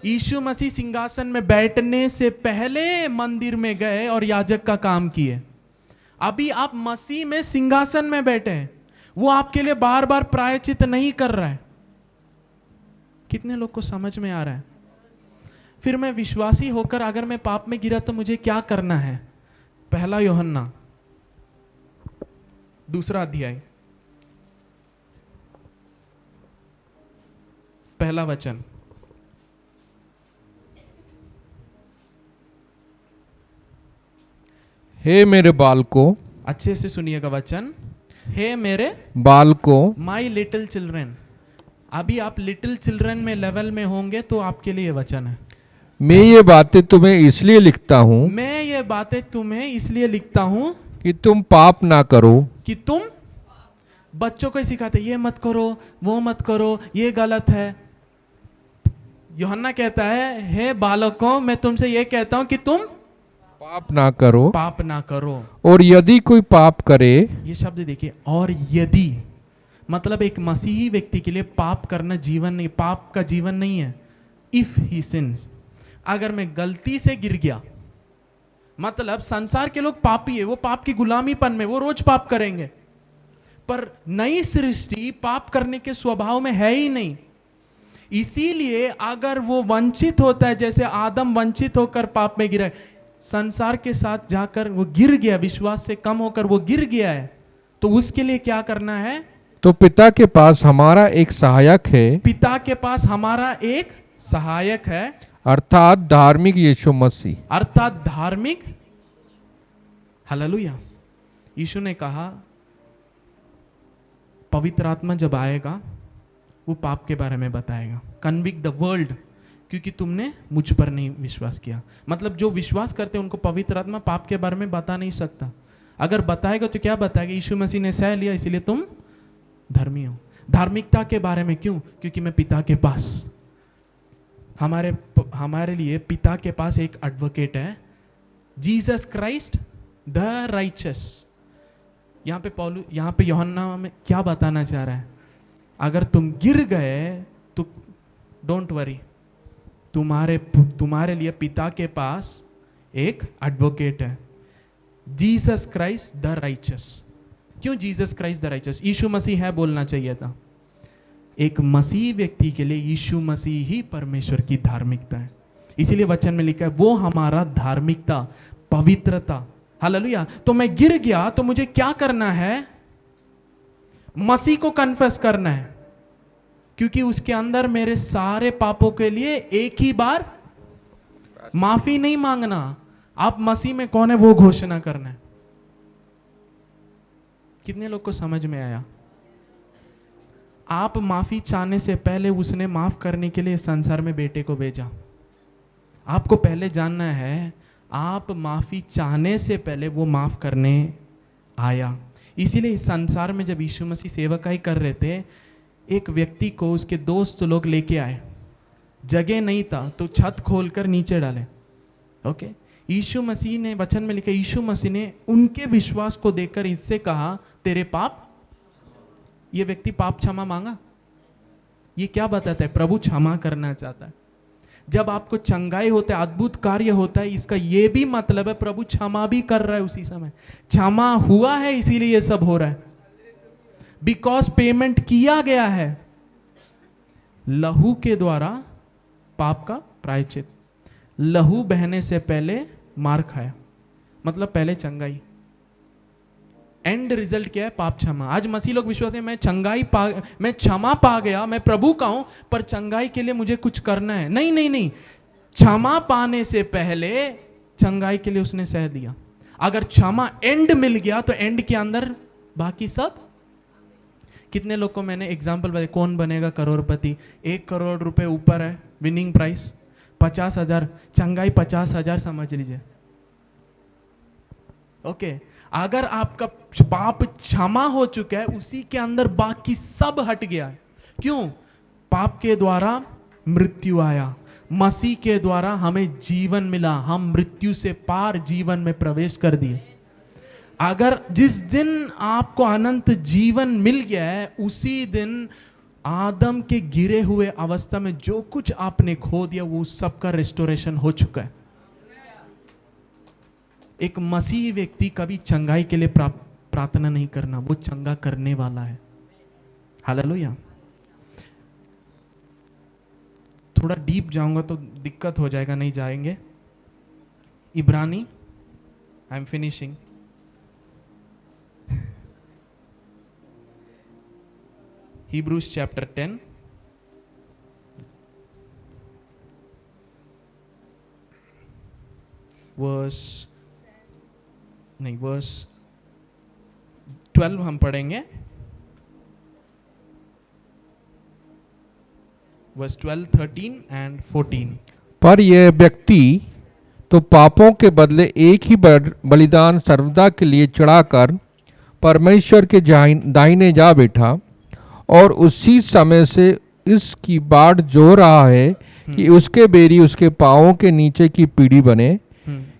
[SPEAKER 1] यीशु मसीह सिंहासन में बैठने से पहले मंदिर में गए और याजक का काम किए। अभी आप मसीह में सिंहासन में बैठे हैं, वो आपके लिए बार बार प्रायश्चित नहीं कर रहा है। कितने लोग को समझ में आ रहा है? फिर मैं विश्वासी होकर अगर मैं पाप में गिरा तो मुझे क्या करना है? पहला यूहन्ना 2 अध्याय, पहला वचन।
[SPEAKER 2] हे मेरे बालकों,
[SPEAKER 1] अच्छे से सुनिएगा वचन। हे मेरे
[SPEAKER 2] बालकों,
[SPEAKER 1] माई लिटिल चिल्ड्रन। अभी आप लिटिल चिल्ड्रन में लेवल में होंगे तो आपके लिए वचन है।
[SPEAKER 2] मैं ये बातें तुम्हें इसलिए लिखता हूँ,
[SPEAKER 1] मैं ये बातें तुम्हें इसलिए लिखता हूं
[SPEAKER 2] कि तुम पाप ना करो।
[SPEAKER 1] कि तुम बच्चों को सिखाते ये मत करो, वो मत करो, ये गलत है। यूहन्ना कहता है हे बालकों, मैं तुमसे ये कहता हूं कि तुम
[SPEAKER 2] पाप ना करो।
[SPEAKER 1] पाप ना करो।
[SPEAKER 2] और यदि कोई पाप करे,
[SPEAKER 1] ये शब्द देखिए, और यदि, मतलब एक मसीही व्यक्ति के लिए पाप करना जीवन नहीं, पाप का जीवन नहीं है। इफ ही सिंस, अगर मैं गलती से गिर गया, मतलब संसार के लोग पापी है, वो पाप की गुलामीपन में, वो रोज पाप करेंगे, पर नई सृष्टि पाप करने के स्वभाव में है ही नहीं। इसीलिए अगर वो वंचित होता है, जैसे आदम वंचित होकर पाप में गिरा, संसार के साथ जाकर वो गिर गया, विश्वास से कम होकर वो गिर गया है, तो उसके लिए क्या करना है?
[SPEAKER 2] तो पिता के पास हमारा एक सहायक है,
[SPEAKER 1] पिता के पास हमारा एक सहायक है,
[SPEAKER 2] अर्थात धार्मिक यीशु मसीह।
[SPEAKER 1] अर्थात धार्मिक। हालेलुया। यीशु ने कहा पवित्र आत्मा जब आएगा वो पाप के बारे में बताएगा, कन्विक्ट द वर्ल्ड, क्योंकि तुमने मुझ पर नहीं विश्वास किया। मतलब जो विश्वास करते हैं उनको पवित्र आत्मा पाप के बारे में बता नहीं सकता। अगर बताएगा तो क्या बताएगा? यीशु मसीह ने सह लिया इसलिए तुम धर्मी हो। धार्मिकता के बारे में क्यों? क्योंकि मैं पिता के पास, हमारे लिए पिता के पास एक एडवोकेट है, जीसस क्राइस्ट द राइचस। यहाँ पे यूहन्ना में क्या बताना चाह रहा है? अगर तुम गिर गए तो डोंट वरी, तुम्हारे लिए पिता के पास एक एडवोकेट है, जीसस क्राइस्ट द राइचस। क्यों जीसस क्राइस्ट द राइचस? यीशु मसीह है बोलना चाहिए था। एक मसीह व्यक्ति के लिए यीशु मसीह ही परमेश्वर की धार्मिकता है। इसीलिए वचन में लिखा है वो हमारा धार्मिकता, पवित्रता। हालेलुया। तो मैं गिर गया तो मुझे क्या करना है? मसीह को कन्फेस करना है, क्योंकि उसके अंदर मेरे सारे पापों के लिए एक ही बार माफी नहीं मांगना, आप मसीह में कौन है वो घोषणा करना है। कितने लोग को समझ में आया? आप माफी चाहने से पहले उसने माफ करने के लिए संसार में बेटे को भेजा। आपको पहले जानना है, आप माफी चाहने से पहले वो माफ करने आया। इसीलिए इस संसार में जब यीशु मसीह सेवकाई कर रहे थे, एक व्यक्ति को उसके दोस्त लोग लेके आए, जगह नहीं था तो छत खोलकर नीचे डाले। ओके, यीशु मसीह ने, वचन में लिखा, यीशु मसीह ने उनके विश्वास को देखकर इससे कहा तेरे पाप। ये व्यक्ति पाप क्षमा मांगा। ये क्या बताता है? प्रभु क्षमा करना चाहता है। जब आपको चंगाई होता है, अद्भुत कार्य होता है, इसका ये भी मतलब है प्रभु क्षमा भी कर रहा है उसी समय। क्षमा हुआ है इसीलिए ये सब हो रहा है, बिकॉज पेमेंट किया गया है लहू के द्वारा, पाप का प्रायश्चित। लहू बहने से पहले मार खाया, मतलब पहले चंगाई। एंड रिजल्ट क्या है? पाप क्षमा। आज मसीह लोग विश्वास है मैं क्षमा पा गया, मैं प्रभु का हूं, पर चंगाई के लिए मुझे कुछ करना है। नहीं नहीं नहीं, क्षमा पाने से पहले चंगाई के लिए उसने सह दिया। अगर क्षमा एंड मिल गया तो एंड के अंदर बाकी सब। कितने लोग को मैंने एग्जाम्पल बताया, कौन बनेगा करोड़पति? 1 करोड़ रुपए ऊपर है विनिंग प्राइस, 50,000 चंगाई, 50,000 समझ लीजिए। ओके, अगर आपका पाप क्षमा हो चुका है, उसी के अंदर बाकी सब हट गया है। क्यों? पाप के द्वारा मृत्यु आया, मसीह के द्वारा हमें जीवन मिला, हम मृत्यु से पार जीवन में प्रवेश कर दिए। अगर जिस दिन आपको अनंत जीवन मिल गया है, उसी दिन आदम के गिरे हुए अवस्था में जो कुछ आपने खो दिया वो सबका रिस्टोरेशन हो चुका है। एक मसीह व्यक्ति कभी चंगाई के लिए प्रार्थना नहीं करना, वो चंगा करने वाला है। हालेलुया। थोड़ा डीप जाऊंगा तो दिक्कत हो जाएगा, नहीं जाएंगे। इब्रानी, I am finishing. Hebrews chapter 10 verse 12 हम पढ़ेंगे। verse 12, 13 and 14।
[SPEAKER 2] पर यह व्यक्ति तो पापों के बदले एक ही बलिदान सर्वदा के लिए चढ़ाकर परमेश्वर के दाहिने जा बैठा, और उसी समय से इसकी बाट जो रहा है कि उसके बेरी उसके पांवों के नीचे की पीढ़ी बने,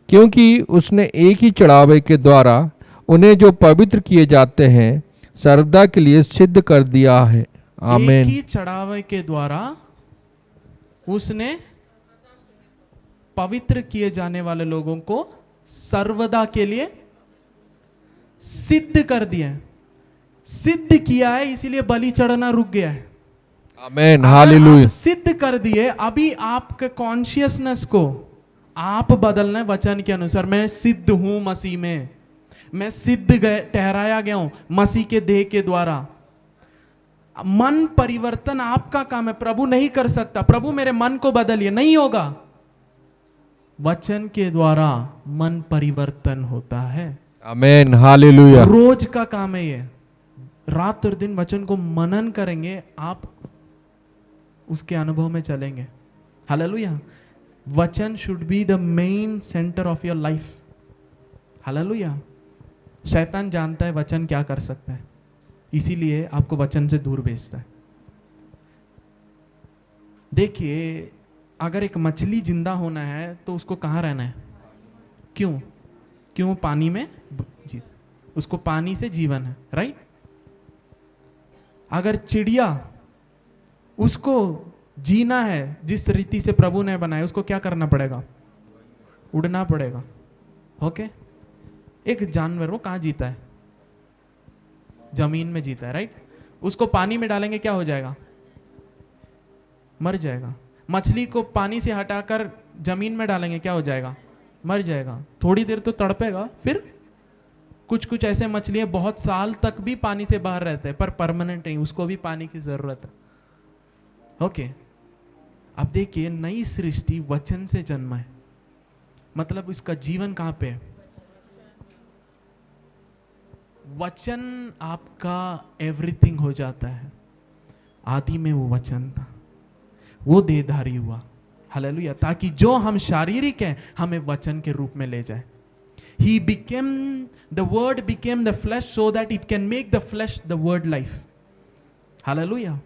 [SPEAKER 2] क्योंकि उसने एक ही चढ़ावे के द्वारा उन्हें जो पवित्र किए जाते हैं सर्वदा के लिए सिद्ध कर दिया है। आमीन।
[SPEAKER 1] एक ही चढ़ावे के द्वारा उसने पवित्र किए जाने वाले लोगों को सर्वदा के लिए सिद्ध कर दिया है। सिद्ध किया है, इसीलिए बलि चढ़ना रुक गया है।
[SPEAKER 2] आमेन,
[SPEAKER 1] अगर
[SPEAKER 2] हालेलुया।
[SPEAKER 1] आप सिद्ध कर दिए, अभी आपके कॉन्शियसनेस को आप बदलना है वचन के अनुसार। मैं सिद्ध हूं मसीह में, मैं सिद्ध ठहराया गया हूं मसीह के देह के द्वारा। मन परिवर्तन आपका काम है, प्रभु नहीं कर सकता। प्रभु मेरे मन को बदलिए, नहीं होगा। वचन के द्वारा मन परिवर्तन होता है।
[SPEAKER 2] Amen, hallelujah.
[SPEAKER 1] रोज का काम है ये। रात और दिन वचन को मनन करेंगे, आप उसके अनुभव में चलेंगे। हालेलुया। वचन should be the main centre of your life. Hallelujah. शैतान जानता है वचन क्या कर सकता है, इसीलिए आपको वचन से दूर भेजता है। देखिए, अगर एक मछली जिंदा होना है तो उसको कहाँ रहना है? क्यों पानी में जी, उसको पानी से जीवन है, राइट। अगर चिड़िया, उसको जीना है जिस रीति से प्रभु ने बनाया, उसको क्या करना पड़ेगा? उड़ना पड़ेगा। ओके। एक जानवर वो कहाँ जीता है? जमीन में जीता है, राइट। उसको पानी में डालेंगे क्या हो जाएगा? मर जाएगा। मछली को पानी से हटाकर जमीन में डालेंगे क्या हो जाएगा? मर जाएगा। थोड़ी देर तो तड़पेगा, फिर कुछ ऐसे मछलियां बहुत साल तक भी पानी से बाहर रहते हैं, पर परमानेंट नहीं, उसको भी पानी की जरूरत है। ओके। अब देखिए, नई सृष्टि वचन से जन्मा है, मतलब इसका जीवन कहां पे है? वचन आपका एवरीथिंग हो जाता है। आदि में वो वचन था, वो देहधारी हुआ। हालेलुया। ताकि जो हम शारीरिक हैं, हमें वचन के रूप में ले जाए। He became, the word became the flesh so that it can make the flesh the word life. Hallelujah.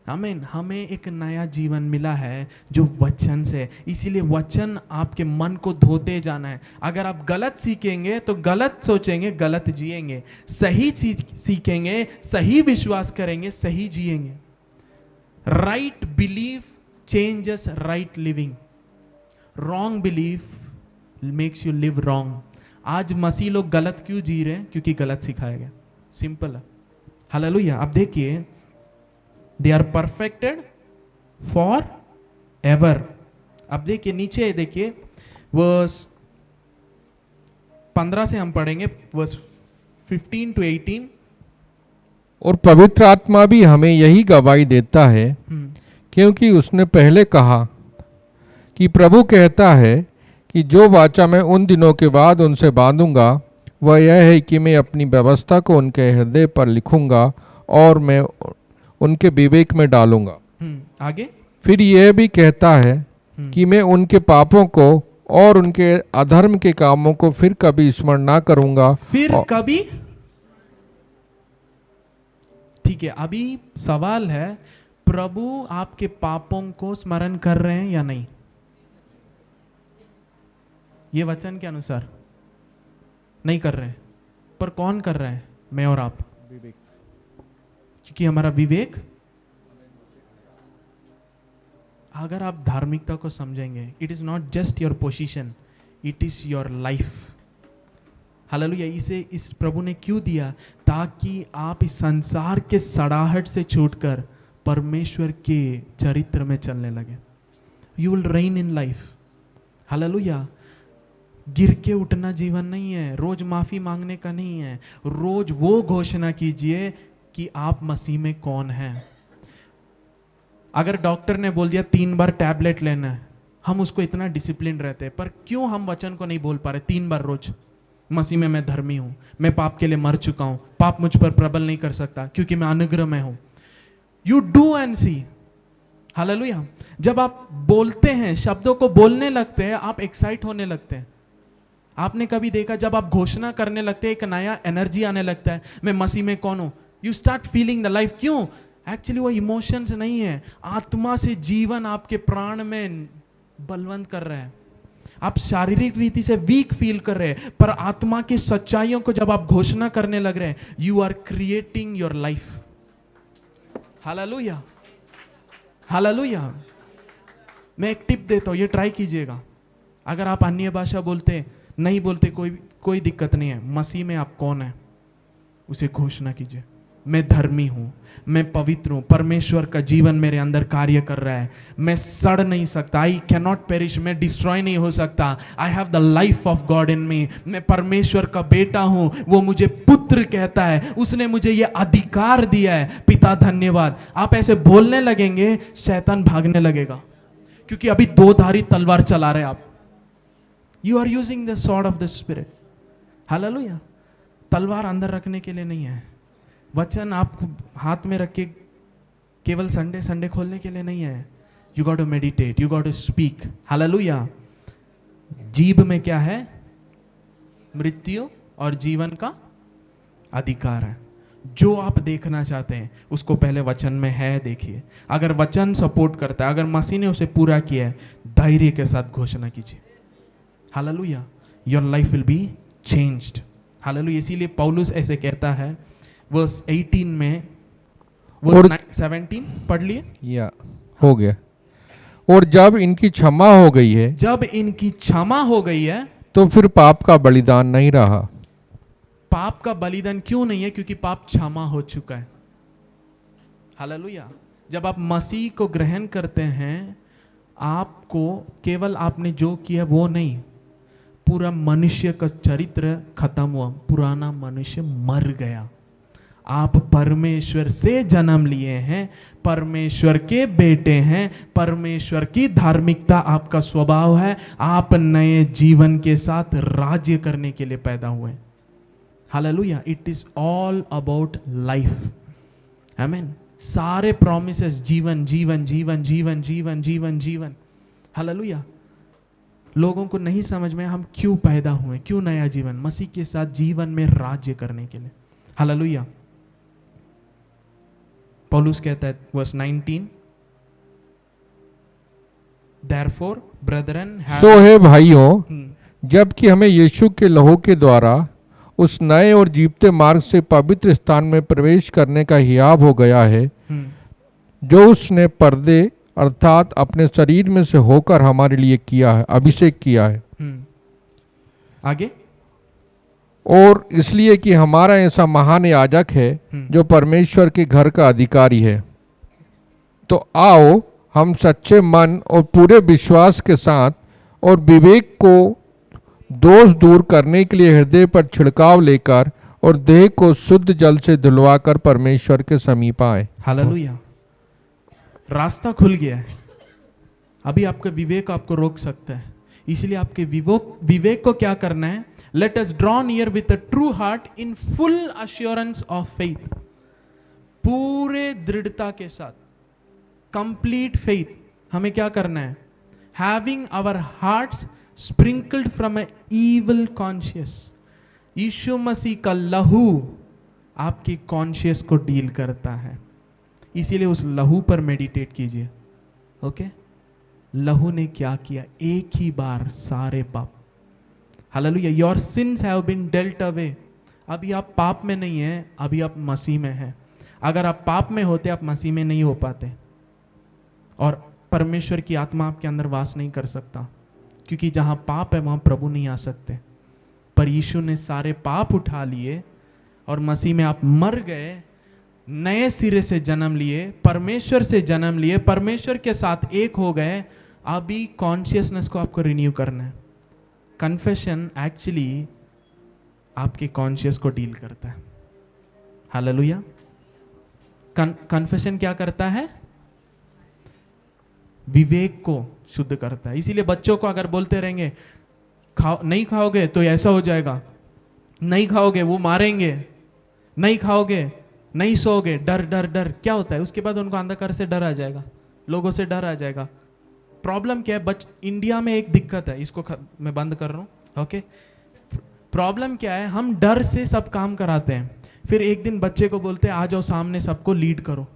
[SPEAKER 1] आमीन। हमें एक नया जीवन मिला है जो वचन से। इसीलिए वचन आपके मन को धोते जाना है। अगर आप गलत सीखेंगे तो गलत सोचेंगे, गलत जिएंगे। सही चीज सीखेंगे, सही विश्वास करेंगे, सही जिएंगे। Right belief changes right living. Wrong belief makes you live wrong. आज मसीह लोग गलत क्यों जी रहे हैं? क्योंकि गलत सिखाया गया। सिंपल है। हालेलुया। अब देखिए, they are perfected for ever. अब देखिए नीचे, देखिए वर्स 15 से हम पढ़ेंगे, वर्स 15 to 18।
[SPEAKER 2] और पवित्र आत्मा भी हमें यही गवाही देता है, क्योंकि उसने पहले कहा कि प्रभु कहता है कि जो वाचा मैं उन दिनों के बाद उनसे बांधूंगा वह यह है कि मैं अपनी व्यवस्था को उनके हृदय पर लिखूंगा और मैं उनके विवेक में डालूंगा।
[SPEAKER 1] आगे
[SPEAKER 2] फिर यह भी कहता है कि मैं उनके पापों को और उनके अधर्म के कामों को फिर कभी स्मरण ना करूंगा।
[SPEAKER 1] फिर कभी, ठीक है। अभी सवाल है, प्रभु आपके पापों को स्मरण कर रहे हैं या नहीं? ये वचन के अनुसार नहीं कर रहे हैं, पर कौन कर रहा है? मैं और आप। क्योंकि हमारा विवेक, अगर आप धार्मिकता को समझेंगे, it is not just your position, it is your life. Hallelujah. इसे इस प्रभु ने क्यों दिया? ताकि आप इस संसार के सड़ाहट से छूटकर परमेश्वर के चरित्र में चलने लगे। You will rain in life. Hallelujah. गिर के उठना जीवन नहीं है, रोज माफी मांगने का नहीं है। रोज वो घोषणा कीजिए कि आप मसीह में कौन हैं। अगर डॉक्टर ने बोल दिया 3 बार टैबलेट लेना है, हम उसको इतना डिसिप्लिन रहते हैं, पर क्यों हम वचन को नहीं बोल पा रहे 3 बार रोज? मसीह में मैं धर्मी हूं, मैं पाप के लिए मर चुका हूं, पाप मुझ पर प्रबल नहीं कर सकता क्योंकि मैं अनुग्रह में हूं। You do and see. Hallelujah. जब आप बोलते हैं, शब्दों को बोलने लगते हैं, आप एक्साइट होने लगते हैं। आपने कभी देखा, जब आप घोषणा करने लगते हैं, एक नया एनर्जी आने लगता है, मैं मसीह में कौन हूं। You start feeling the life. क्यों? एक्चुअली वो इमोशंस नहीं है, आत्मा से जीवन आपके प्राण में बलवंत कर रहा है। आप शारीरिक रीति से वीक फील कर रहे हैं, पर आत्मा की सच्चाइयों को जब आप घोषणा करने लग रहे हैं, you are creating your life. Hallelujah. Hallelujah. मैं एक टिप देता हूँ, ये ट्राई कीजिएगा। अगर आप अन्य भाषा बोलते नहीं बोलते कोई दिक्कत नहीं है। मसीह में आप कौन है उसे घोषणा कीजिए। मैं धर्मी हूं, मैं पवित्र हूं, परमेश्वर का जीवन मेरे अंदर कार्य कर रहा है, मैं सड़ नहीं सकता, आई कैन नॉट पेरिश, मैं डिस्ट्रॉय नहीं हो सकता, I have the life of God in me, मैं परमेश्वर का बेटा हूं, वो मुझे पुत्र कहता है, उसने मुझे ये अधिकार दिया है, पिता धन्यवाद। आप ऐसे बोलने लगेंगे, शैतान भागने लगेगा, क्योंकि अभी दो धारी तलवार चला रहे आप। You are using the sword of the Spirit. Hallelujah. तलवार अंदर रखने के लिए नहीं है, वचन आप हाथ में रख के केवल संडे खोलने के लिए नहीं है। You got to meditate, you got to speak. Hallelujah. जीभ में क्या है? मृत्यु और जीवन का अधिकार है। जो आप देखना चाहते हैं उसको पहले वचन में है देखिए। अगर वचन सपोर्ट करता है, अगर मसीह ने उसे पूरा किया है, धैर्य के साथ घोषणा कीजिए। Hallelujah. Your life will be changed. Hallelujah. इसीलिए पौलुस ऐसे कहता है वर्स 18 में, वर्स 17 पढ़ लिए।
[SPEAKER 2] या हो गया। और जब इनकी क्षमा हो गई है,
[SPEAKER 1] जब इनकी क्षमा हो गई है,
[SPEAKER 2] तो फिर पाप का बलिदान नहीं रहा।
[SPEAKER 1] पाप का बलिदान क्यों नहीं है? क्योंकि पाप क्षमा हो चुका है। हालेलुया। जब आप मसीह को ग्रहण करते हैं, आपको केवल आपने जो किया वो नहीं, पूरा मनुष्य का चरित्र खत्म हुआ, पुराना मनुष्य मर गया। आप परमेश्वर से जन्म लिए हैं, परमेश्वर के बेटे हैं, परमेश्वर की धार्मिकता आपका स्वभाव है, आप नए जीवन के साथ राज्य करने के लिए पैदा हुए। Hallelujah. It is all about life. आमीन। सारे प्रॉमिसेस जीवन जीवन जीवन जीवन जीवन जीवन जीवन। हालेलुया। लोगों को नहीं समझ में हम क्यों पैदा हुए, क्यों नया जीवन? मसीह के साथ जीवन में राज्य करने के लिए। हालेलुया। पौलुस कहता है वर्स 19, Therefore, brethren,
[SPEAKER 2] सो है भाइयों, जबकि हमें यीशु के लहू के द्वारा उस नए और जीवते मार्ग से पवित्र स्थान में प्रवेश करने का हियाब हो गया है, जो उसने पर्दे अर्थात अपने शरीर में से होकर हमारे लिए किया है, अभिषेक किया है।
[SPEAKER 1] आगे।
[SPEAKER 2] और इसलिए कि हमारा ऐसा महान याजक है जो परमेश्वर के घर का अधिकारी है। तो आओ हम सच्चे मन और पूरे विश्वास के साथ और विवेक को दोष दूर करने के लिए हृदय पर छिड़काव लेकर और देह को शुद्ध जल से धुलवाकर परमेश्वर के समीप आए।
[SPEAKER 1] हालेलुया। रास्ता खुल गया है। अभी आपका विवेक आपको रोक सकता है, इसलिए आपके विवेक को क्या करना है? Let us draw near with a true heart in full assurance of faith. पूरे दृढ़ता के साथ, complete faith, हमें क्या करना है? Having our hearts sprinkled from an evil conscience. यीशु मसीह का लहू आपकी कॉन्शियस को डील करता है, इसीलिए उस लहू पर मेडिटेट कीजिए। ओके? लहू ने क्या किया? एक ही बार सारे पाप। Hallelujah. Your sins have been dealt away. अभी आप पाप में नहीं हैं, अभी आप मसीह में हैं। अगर आप पाप में होते, आप मसीह में नहीं हो पाते, और परमेश्वर की आत्मा आपके अंदर वास नहीं कर सकता, क्योंकि जहां पाप है वहां प्रभु नहीं आ सकते। पर यीशु ने सारे पाप उठा लिए और मसीह में आप मर गए, नए सिरे से जन्म लिए, परमेश्वर से जन्म लिए, परमेश्वर के साथ एक हो गए। अभी कॉन्शियसनेस को आपको रिन्यू करना है। कन्फेशन एक्चुअली आपके कॉन्शियस को डील करता है। हालेलुया। कन्फेशन क्या करता है? विवेक को शुद्ध करता है। इसीलिए बच्चों को अगर बोलते रहेंगे नहीं खाओगे तो ऐसा हो जाएगा, नहीं खाओगे वो मारेंगे, नहीं खाओगे नहीं सोओगे, डर डर डर, क्या होता है? उसके बाद उनको अंधकार से डर आ जाएगा, लोगों से डर आ जाएगा। प्रॉब्लम क्या है? इंडिया में एक दिक्कत है, इसको मैं बंद कर रहा हूं। ओके? प्रॉब्लम क्या है? हम डर से सब काम कराते हैं, फिर एक दिन बच्चे को बोलते हैं आ जाओ सामने सबको लीड करो।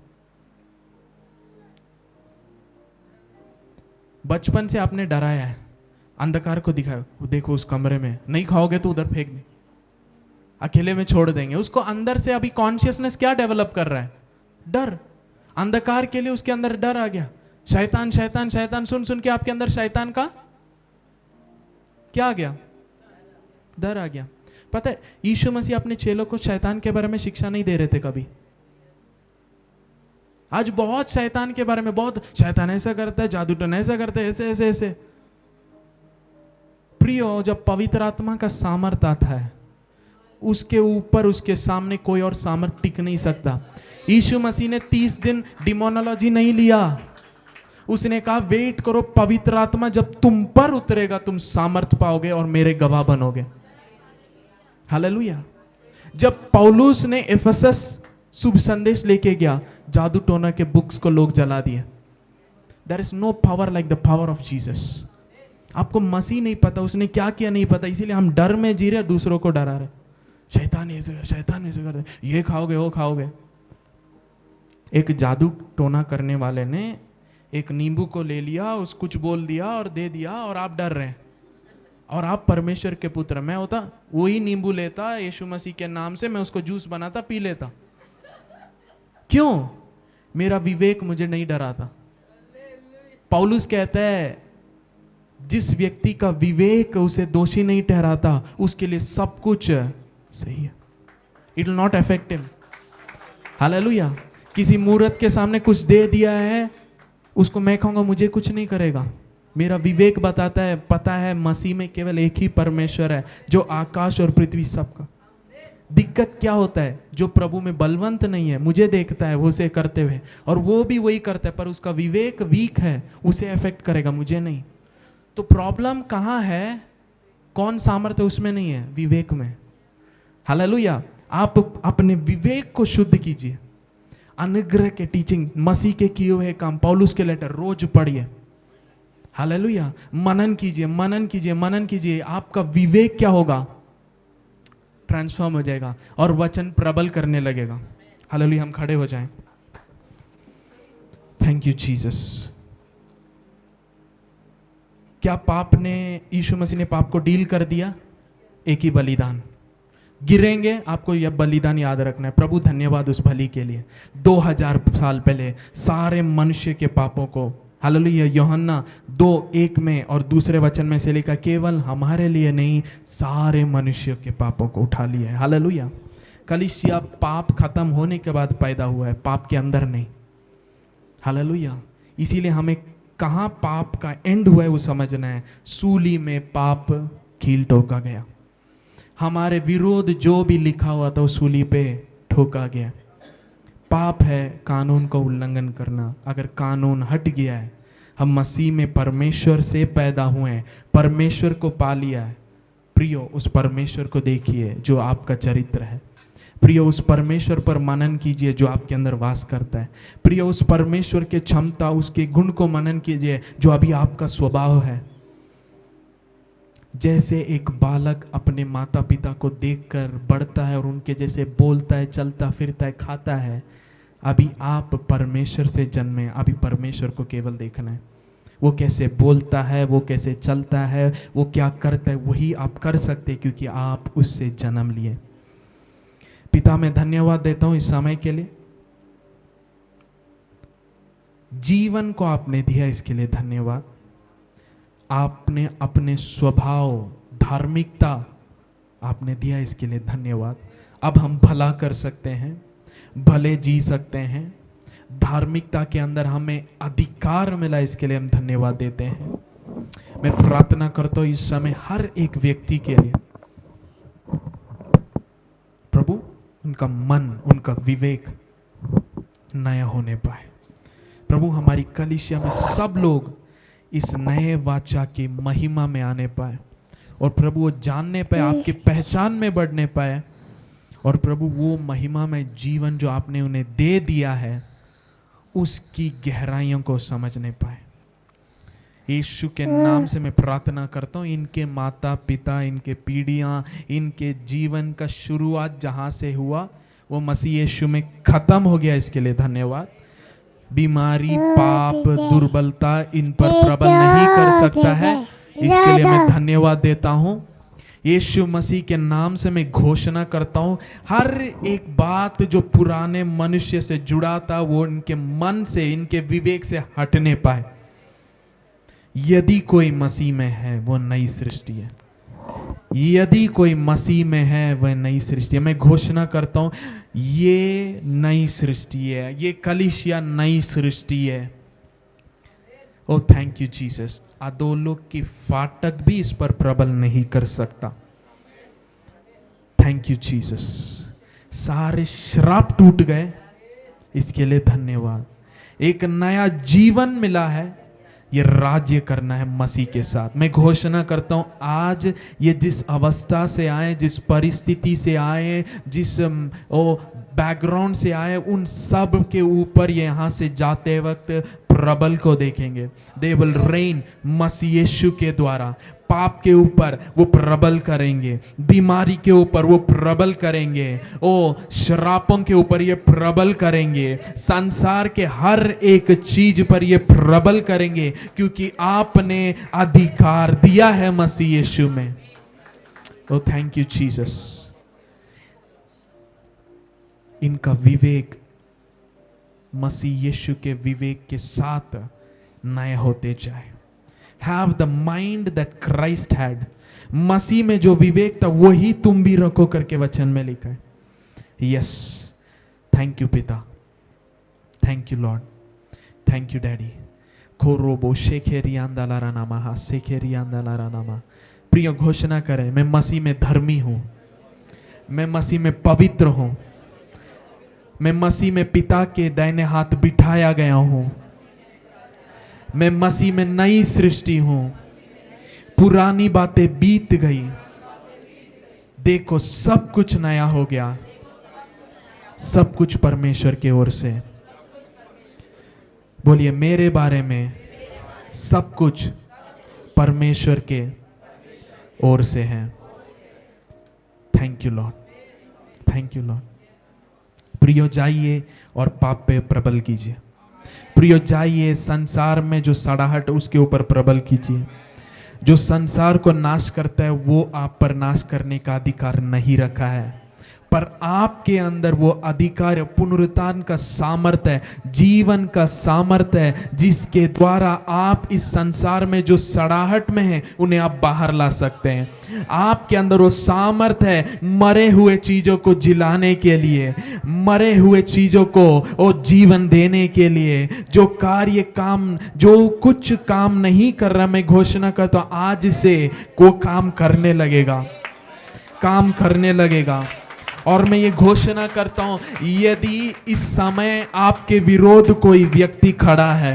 [SPEAKER 1] बचपन से आपने डराया है, अंधकार को दिखाया, देखो उस कमरे में नहीं खाओगे तो उधर फेंक दे, अकेले में छोड़ देंगे। उसको अंदर से अभी कॉन्शियसनेस क्या डेवलप कर रहा है? डर। अंधकार के लिए उसके अंदर डर आ गया, शैतान शैतान शैतान सुन सुन के आपके अंदर शैतान का क्या आ गया? डर आ गया। पता है यीशु मसीह अपने चेलों को शैतान के बारे में शिक्षा नहीं दे रहे थे कभी। आज बहुत शैतान के बारे में, बहुत शैतान ऐसा करता है, जादू टोना ऐसा करता है, ऐसे ऐसे ऐसे। प्रियो, जब पवित्र आत्मा का सामर्थ आता है उसके ऊपर, उसके सामने कोई और सामर्थ टिक नहीं सकता। यीशु मसीह ने 30 दिन डिमोनोलॉजी नहीं लिया। उसने कहा वेट करो, पवित्र आत्मा जब तुम पर उतरेगा तुम सामर्थ पाओगे और मेरे गवाह बनोगे। हालेलुया। जब पौलुस ने एफेसस शुभ संदेश लेके गया, जादू टोना के बुक्स को लोग जला दिए। There is no power like the power of Jesus. आपको मसीह नहीं पता उसने क्या किया नहीं पता, इसीलिए हम डर में जी रहे, दूसरों को डरा रहे। शैतान ऐसे कर, शैतान ऐसे कर, ये खाओगे वो खाओगे। एक जादू टोना करने वाले ने एक नींबू को ले लिया, उस कुछ बोल दिया और दे दिया, और आप डर रहे हैं। और आप परमेश्वर के पुत्र। मैं होता वही नींबू लेता यीशु मसीह के नाम से, मैं उसको जूस बनाता, पी लेता। क्यों? मेरा विवेक मुझे नहीं डराता। पौलुस कहता है जिस व्यक्ति का विवेक उसे दोषी नहीं ठहराता उसके लिए सब कुछ सही है। It will not affect him. Hallelujah. किसी मूर्त के सामने कुछ दे दिया है, उसको मैं कहूंगा मुझे कुछ नहीं करेगा। मेरा विवेक बताता है, पता है मसीह में केवल एक ही परमेश्वर है जो आकाश और पृथ्वी सबका। दिक्कत क्या होता है? जो प्रभु में बलवंत नहीं है, मुझे देखता है वो उसे करते हुए, और वो भी वही करता है, पर उसका विवेक वीक है, उसे अफेक्ट करेगा, मुझे नहीं। तो प्रॉब्लम कहाँ है? कौन सामर्थ्य उसमें नहीं है? विवेक में। हालेलुया। आप अपने विवेक को शुद्ध कीजिए। अनुग्रह के टीचिंग, मसीह के किए हुए काम, पौलुस के लेटर रोज पढ़िए। हालेलुया। मनन कीजिए, मनन कीजिए, मनन कीजिए। आपका विवेक क्या होगा? ट्रांसफॉर्म हो जाएगा और वचन प्रबल करने लगेगा। हालेलुया। हम खड़े हो जाएं। Thank you Jesus. क्या पाप ने, यीशु मसीह ने पाप को डील कर दिया? एक ही बलिदान। गिरेंगे, आपको यह बलिदान याद रखना है। प्रभु धन्यवाद उस बलि के लिए। 2000 साल पहले सारे मनुष्य के पापों को, हालेलुया, यूहन्ना 2:1 में और दूसरे वचन में से लिखा, केवल हमारे लिए नहीं सारे मनुष्यों के पापों को उठा लिया है। हालेलुया। कलीसिया पाप खत्म होने के बाद पैदा हुआ है, पाप के अंदर नहीं। हालेलुया। इसीलिए हमें कहाँ पाप का एंड हुआ है वो समझना है। सूली में पाप कील ठोका गया। हमारे विरोध जो भी लिखा हुआ था वो सूली पे ठोका गया। पाप है कानून का उल्लंघन करना। अगर कानून हट गया है, हम मसीह में परमेश्वर से पैदा हुए हैं, परमेश्वर को पा लिया है। प्रियो, उस परमेश्वर को देखिए जो आपका चरित्र है। प्रियो, उस परमेश्वर पर मनन कीजिए जो आपके अंदर वास करता है। प्रियो, उस परमेश्वर के क्षमता, उसके गुण को मनन कीजिए जो अभी आपका स्वभाव है। जैसे एक बालक अपने माता पिता को देखकर बढ़ता है और उनके जैसे बोलता है, चलता फिरता है, खाता है, अभी आप परमेश्वर से जन्मे। अभी परमेश्वर को केवल देखना है। वो कैसे बोलता है, वो कैसे चलता है, वो क्या करता है, वही आप कर सकते क्योंकि आप उससे जन्म लिए। पिता, मैं धन्यवाद देता हूं इस समय के लिए। जीवन को आपने दिया, इसके लिए धन्यवाद। आपने अपने स्वभाव, धार्मिकता आपने दिया, इसके लिए धन्यवाद। अब हम भला कर सकते हैं, भले जी सकते हैं। धार्मिकता के अंदर हमें अधिकार मिला, इसके लिए हम धन्यवाद देते हैं। मैं प्रार्थना करता हूं इस समय हर एक व्यक्ति के लिए, प्रभु उनका मन, उनका विवेक नया होने पाए। प्रभु हमारी कलीसिया में सब लोग इस नए वाचा की महिमा में आने पाए, और प्रभु वो जानने पाए, आपकी पहचान में बढ़ने पाए, और प्रभु वो महिमा में जीवन जो आपने उन्हें दे दिया है उसकी गहराइयों को समझने पाए। यीशु के नाम से मैं प्रार्थना करता हूँ, इनके माता पिता, इनके पीढ़ियाँ, इनके जीवन का शुरुआत जहाँ से हुआ वो मसीह यीशु में खत्म हो गया, इसके लिए धन्यवाद। बीमारी, पाप, दुर्बलता इन पर प्रबल नहीं कर सकता है, इसके लिए मैं धन्यवाद देता हूँ। यीशु मसीह के नाम से मैं घोषणा करता हूं, हर एक बात जो पुराने मनुष्य से जुड़ा था वो इनके मन से, इनके विवेक से हटने पाए। यदि कोई मसीह में है वो नई सृष्टि है। यदि कोई मसीह में है वह नई सृष्टि है। मैं घोषणा करता हूं ये नई सृष्टि है, ये कलीसिया नई सृष्टि है। ओ थैंक यू जीसस। अधोलोक की फाटक भी इस पर प्रबल नहीं कर सकता। Thank you Jesus. सारे श्राप टूट गए, इसके लिए धन्यवाद। एक नया जीवन मिला है, ये राज्य करना है मसीह के साथ। मैं घोषणा करता हूं आज ये जिस अवस्था से आए, जिस परिस्थिति से आए, जिस बैकग्राउंड से आए, उन सब के ऊपर ये यहाँ से जाते वक्त प्रबल को देखेंगे। दे विल रेन मसीह यीशु के द्वारा। पाप के ऊपर वो प्रबल करेंगे, बीमारी के ऊपर वो प्रबल करेंगे, ओ श्रापों के ऊपर ये प्रबल करेंगे, संसार के हर एक चीज पर ये प्रबल करेंगे, क्योंकि आपने अधिकार दिया है मसीह यीशु में। ओ थैंक यू जीसस। इनका विवेक मसीह यीशु के विवेक के साथ नया होते जाए। Have the mind that Christ had। मसीह में जो विवेक था वही तुम भी रखो करके वचन में लिखा है। यस, थैंक यू पिता, thank you lord, thank you daddy. खोरोबो शेखेरियांदालारा नामा, शेखेरियांदालारा नामा। प्रिय घोषणा करें, मैं मसीह में धर्मी हूं, मैं मसीह में पवित्र हूं, मैं मसीह में पिता के दाहिने हाथ बिठाया गया हूं, मैं मसीह में नई सृष्टि हूं, पुरानी बातें बीत गई, देखो सब कुछ नया हो गया। सब कुछ परमेश्वर की ओर से। बोलिए, मेरे बारे में सब कुछ परमेश्वर के ओर से है। Thank you lord, thank you Lord. प्रियो जाइए और पाप पे प्रबल कीजिए। प्रियो जाइए, संसार में जो सड़ाहट उसके ऊपर प्रबल कीजिए। जो संसार को नाश करता है वो आप पर नाश करने का अधिकार नहीं रखा है, पर आपके अंदर वो अधिकार, पुनरुत्थान का सामर्थ्य है, जीवन का सामर्थ्य है, जिसके द्वारा आप इस संसार में जो सड़ाहट में है उन्हें आप बाहर ला सकते हैं। आपके अंदर वो सामर्थ्य है मरे हुए चीजों को जिलाने के लिए, मरे हुए चीजों को वो जीवन देने के लिए। जो कार्य काम, जो कुछ काम नहीं कर रहा, मैं घोषणा करता हूं आज से वो काम करने लगेगा, काम करने लगेगा। और मैं ये घोषणा करता हूं, यदि इस समय आपके विरोध कोई व्यक्ति खड़ा है,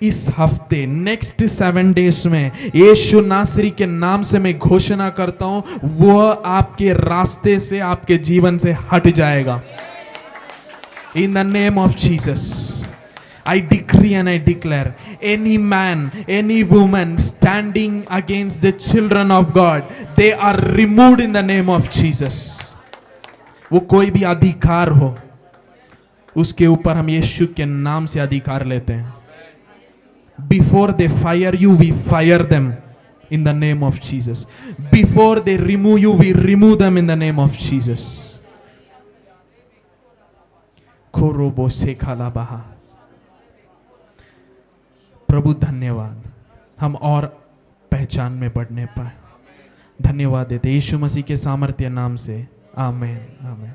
[SPEAKER 1] इस हफ्ते नेक्स्ट 7 डेज में यीशु नासरी के नाम से मैं घोषणा करता हूं, वह आपके रास्ते से, आपके जीवन से हट जाएगा। In the name of Jesus I decree and I declare, any man, any woman standing against the children of God, they are removed in the name of Jesus। वो कोई भी अधिकार हो, उसके ऊपर हम यीशु के नाम से अधिकार लेते हैं। Before they fire you, we fire them in the name of Jesus। Before they remove you, we remove them in the name of Jesus। खोरोबो Sekhala बहा। प्रभु धन्यवाद, हम और पहचान में बढ़ने पाए। धन्यवाद देते यीशु मसीह के सामर्थ्य नाम से, आमीन, आमीन।